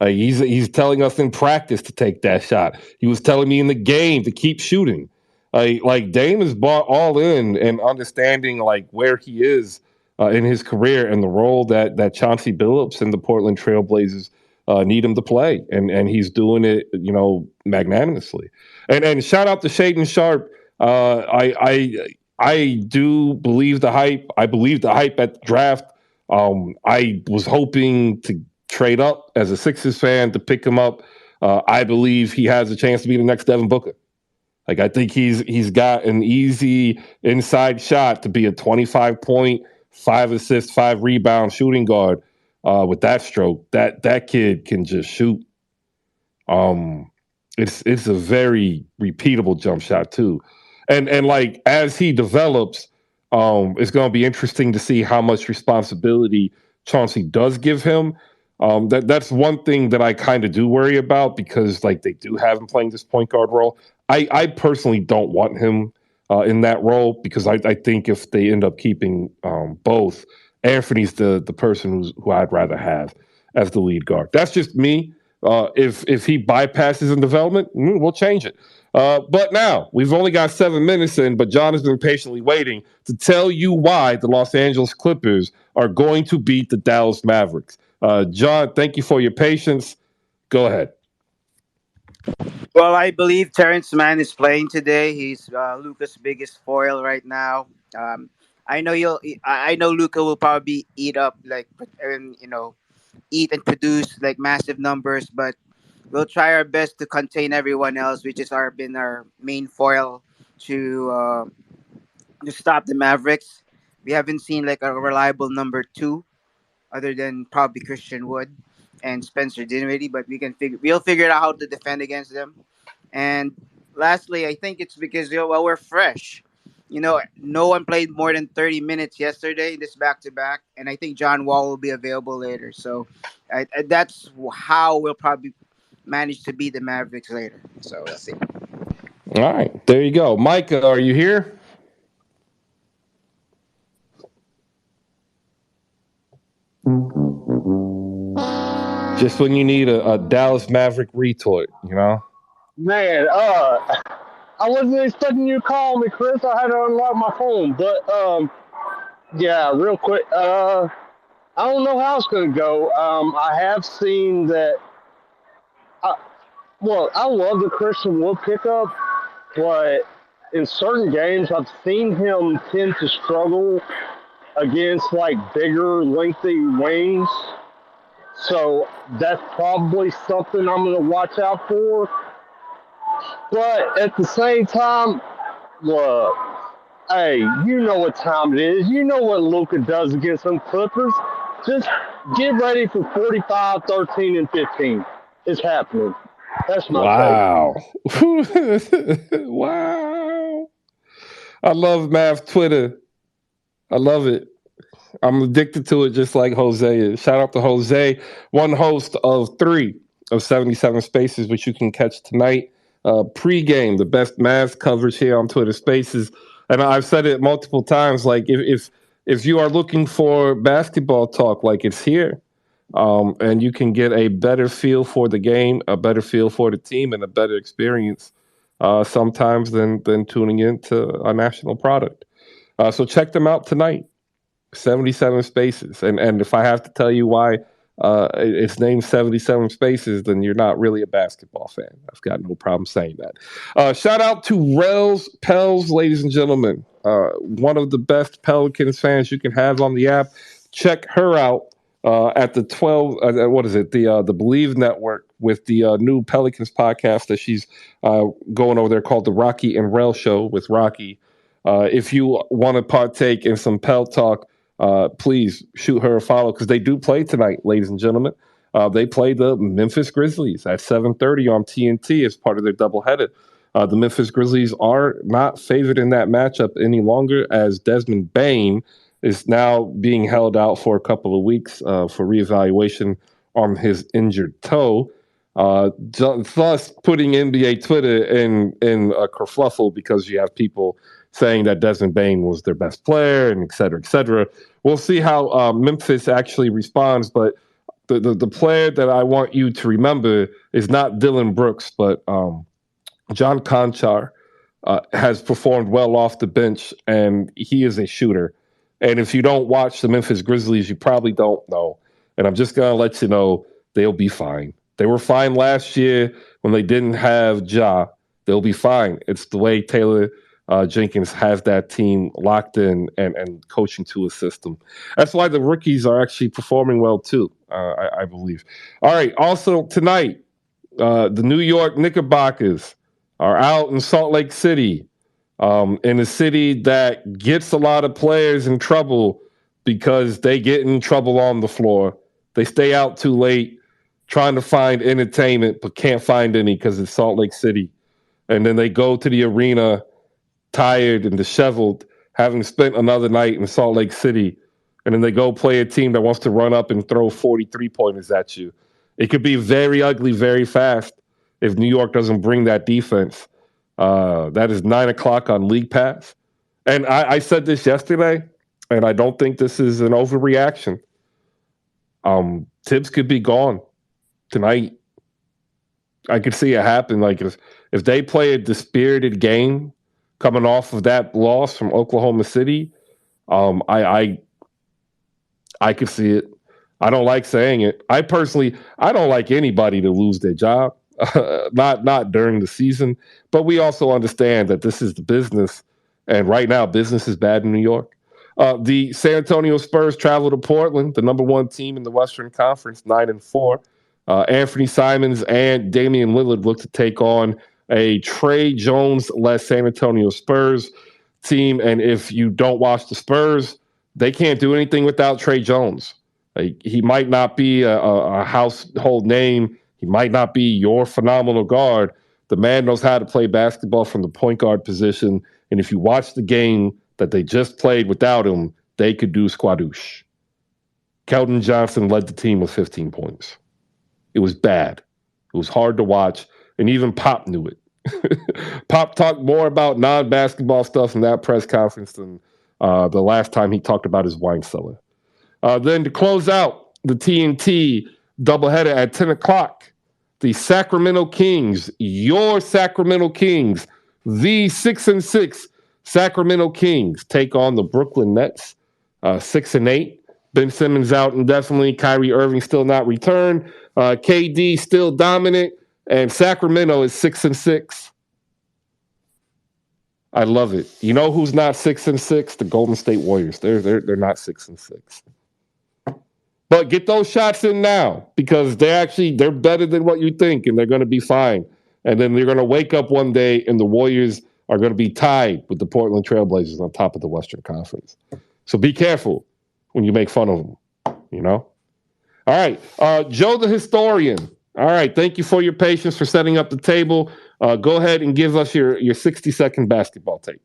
Speaker 1: He's telling us in practice to take that shot. He was telling me in the game to keep shooting. Like Dame is bought all in and understanding like where he is in his career and the role that Chauncey Billups and the Portland Trailblazers need him to play, and he's doing it, magnanimously. And shout out to Shaden Sharp. I do believe the hype. I believe the hype at the draft. I was hoping to trade up as a Sixers fan to pick him up. I believe he has a chance to be the next Devin Booker. Like I think he's got an easy inside shot to be a 25-point, 5 assist, 5 rebound shooting guard with that stroke. That kid can just shoot. It's a very repeatable jump shot too. And like as he develops, it's going to be interesting to see how much responsibility Chauncey does give him. That's one thing that I kind of do worry about because like they do have him playing this point guard role. I personally don't want him in that role because I think if they end up keeping both, Anthony's the person who I'd rather have as the lead guard. That's just me. If he bypasses in development, we'll change it. But now we've only got 7 minutes in, but John has been patiently waiting to tell you why the Los Angeles Clippers are going to beat the Dallas Mavericks. John, thank you for your patience. Go ahead.
Speaker 16: Well, I believe Terrence Mann is playing today. He's Luca's biggest foil right now. I know I know Luca will probably eat up and eat and produce like massive numbers, but we'll try our best to contain everyone else, which is been our main foil to stop the Mavericks. We haven't seen like a reliable number two other than probably Christian Wood and Spencer Dinwiddie, but we'll figure out how to defend against them. And lastly, I think it's because we're fresh. No one played more than 30 minutes yesterday in this back to back, and I think John Wall will be available later. So that's how we'll probably manage to beat the Mavericks later. So we'll see.
Speaker 1: All right, there you go. Micah, are you here? Just when you need a Dallas Maverick retort, you know?
Speaker 4: Man, I wasn't expecting you to call me, Chris. I had to unlock my phone, but yeah, real quick. I don't know how it's gonna go. I have seen that. I, well, I love the Christian Wood pickup, but in certain games, I've seen him tend to struggle against like bigger, lengthy wings. So that's probably something I'm gonna watch out for. But at the same time, look, hey, you know what time it is. You know what Luca does against them Clippers. Just get ready for 45, 13, and 15. It's happening. That's my take.
Speaker 1: Wow. Wow. I love Mav Twitter. I love it. I'm addicted to it just like Jose is. Shout out to Jose, one host of 3 of 77 Spaces, which you can catch tonight. Pre-game, the best Mavs coverage here on Twitter Spaces. And I've said it multiple times, like if you are looking for basketball talk, like it's here. And you can get a better feel for the game, a better feel for the team, and a better experience sometimes than tuning into a national product. So check them out tonight. 77 Spaces. And if I have to tell you why it's named 77 Spaces, then you're not really a basketball fan. I've got no problem saying that. Shout out to Rels Pels, ladies and gentlemen. One of the best Pelicans fans you can have on the app. Check her out at the 12, what is it? The Believe Network with the new Pelicans podcast that she's going over there called the Rocky and Rel Show with Rocky. If you want to partake in some Pel talk, please shoot her a follow because they do play tonight, ladies and gentlemen. They play the Memphis Grizzlies at 7:30 on TNT as part of their doubleheader. The Memphis Grizzlies are not favored in that matchup any longer as Desmond Bane is now being held out for a couple of weeks for reevaluation on his injured toe. Thus putting NBA Twitter in a kerfluffle because you have people saying that Desmond Bane was their best player and et cetera, et cetera. We'll see how Memphis actually responds, but the player that I want you to remember is not Dylan Brooks, but John Conchar has performed well off the bench, and he is a shooter. And if you don't watch the Memphis Grizzlies, you probably don't know. And I'm just going to let you know they'll be fine. They were fine last year when they didn't have Ja. They'll be fine. It's the way Taylor Jenkins has that team locked in and coaching to a system. That's why the rookies are actually performing well, too, I believe. All right. Also, tonight, the New York Knickerbockers are out in Salt Lake City, in a city that gets a lot of players in trouble because they get in trouble on the floor. They stay out too late trying to find entertainment but can't find any because it's Salt Lake City. And then they go to the arena tired and disheveled, having spent another night in Salt Lake City. And then they go play a team that wants to run up and throw 43 pointers at you. It could be very ugly very fast if New York doesn't bring that defense. That is 9 o'clock on League Pass. And I said this yesterday, and I don't think this is an overreaction. Tibbs could be gone tonight. I could see it happen. Like if they play a dispirited game coming off of that loss from Oklahoma City, I could see it. I don't like saying it. I don't like anybody to lose their job, not during the season. But we also understand that this is the business, and right now business is bad in New York. The San Antonio Spurs travel to Portland, the number 1 team in the Western Conference, 9-4. Anthony Simons and Damian Lillard look to take on a Trey Jones-led San Antonio Spurs team. And if you don't watch the Spurs, they can't do anything without Trey Jones. Like, he might not be a household name. He might not be your phenomenal guard. The man knows how to play basketball from the point guard position. And if you watch the game that they just played without him, they could do squadoosh. Keldon Johnson led the team with 15 points. It was bad. It was hard to watch. And even Pop knew it. Pop talked more about non-basketball stuff in that press conference than the last time he talked about his wine cellar. Then to close out the TNT doubleheader at 10 o'clock. The Sacramento Kings, your Sacramento Kings, the 6-6 Sacramento Kings take on the Brooklyn Nets, 6-8. Ben Simmons out indefinitely. Kyrie Irving still not returned. KD still dominant, and Sacramento is 6-6. I love it. You know who's not 6-6? The Golden State Warriors. They're not 6-6. But get those shots in now because they're better than what you think, and they're going to be fine. And then they're going to wake up one day, and the Warriors are going to be tied with the Portland Trailblazers on top of the Western Conference. So be careful when you make fun of them. You know. All right, Joe the historian. All right, thank you for your patience for setting up the table. Go ahead and give us your 60-second basketball take.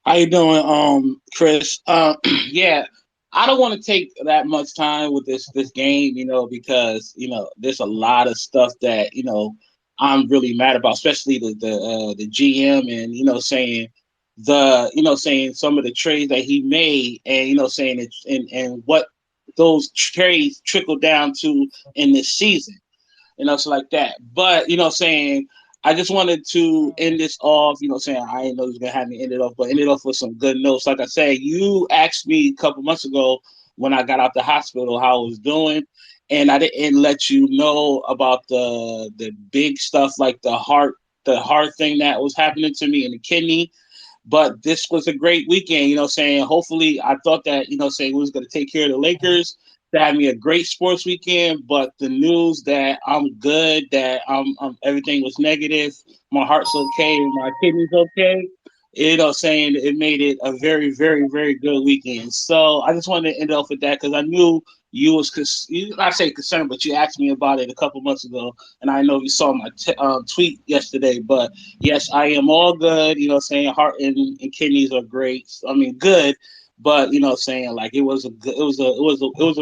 Speaker 3: How you doing, Chris? Yeah, I don't want to take that much time with this game, because there's a lot of stuff that I'm really mad about, especially the GM and saying some of the trades that he made, and saying it and what those trades trickle down to in this season, so like that. But I just wanted to end this off, saying I didn't know he was gonna have me end it off, but end it off with some good notes. Like I said, you asked me a couple months ago when I got out the hospital how I was doing, and I didn't let you know about the big stuff like the heart thing that was happening to me and the kidney. But this was a great weekend, hopefully I thought that, we was going to take care of the Lakers, to have me a great sports weekend. But the news that I'm good, that everything was negative, my heart's okay, my kidney's okay, saying it made it a very, very, very good weekend. So I just wanted to end off with that because I knew you was not say concerned, but you asked me about it a couple months ago, and I know you saw my tweet yesterday. But yes, I am all good. Heart and kidneys are great. I mean, good, but like it was a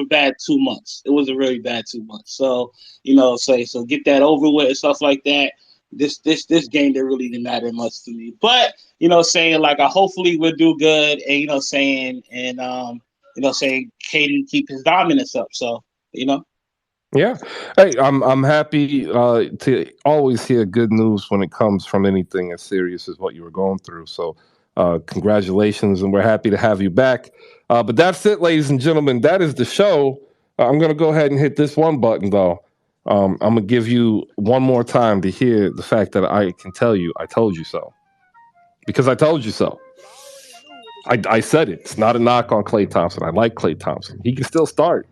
Speaker 3: bad 2 months. It was a really bad 2 months. So so get that over with and stuff like that. This game didn't really matter much to me, but like I hopefully we'll do good, and saying Katie keep his dominance up. So
Speaker 1: Yeah. Hey, I'm happy to always hear good news when it comes from anything as serious as what you were going through. So congratulations, and we're happy to have you back. But that's it, ladies and gentlemen. That is the show. I'm going to go ahead and hit this one button, though. I'm going to give you one more time to hear the fact that I can tell you I told you so. Because I told you so. I said it. It's not a knock on Klay Thompson. I like Klay Thompson. He can still start.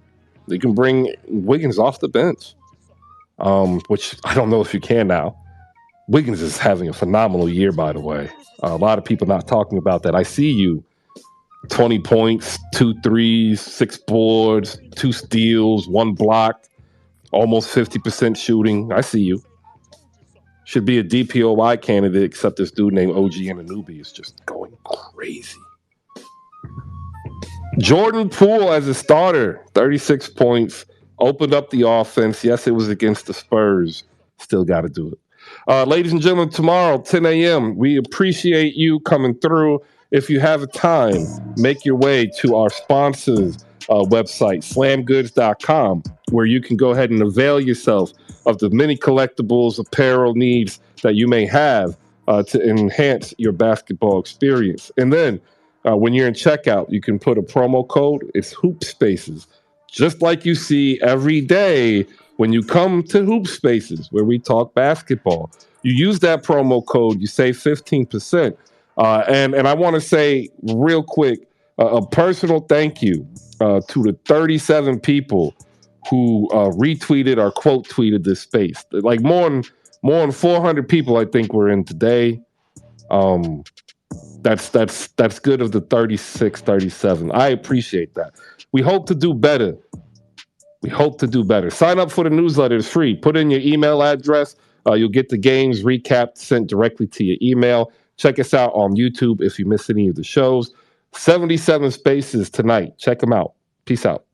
Speaker 1: You can bring Wiggins off the bench, which I don't know if you can now. Wiggins is having a phenomenal year, by the way. A lot of people not talking about that. I see you. 20 points, 2 threes, 6 boards, 2 steals, 1 block, almost 50% shooting. I see you. Should be a DPOY candidate, except this dude named OG Anunoby is just going crazy. Jordan Poole as a starter, 36 points, opened up the offense. Yes, it was against the Spurs. Still got to do it. Ladies and gentlemen, tomorrow, 10 a.m., we appreciate you coming through. If you have a time, make your way to our sponsors' website, slamgoods.com, where you can go ahead and avail yourself of the many collectibles, apparel needs that you may have to enhance your basketball experience. And then when you're in checkout, you can put a promo code. It's Hoop Spaces, just like you see every day when you come to Hoop Spaces, where we talk basketball. You use that promo code, you save 15%. And I want to say real quick, a personal thank you to the 37 people who retweeted or quote tweeted this space. Like more than 400 people, I think, were in today. That's good of the 36, 37. I appreciate that. We hope to do better. Sign up for the newsletter. It's free. Put in your email address. You'll get the games recap sent directly to your email. Check us out on YouTube if you miss any of the shows. 77 spaces tonight. Check them out. Peace out.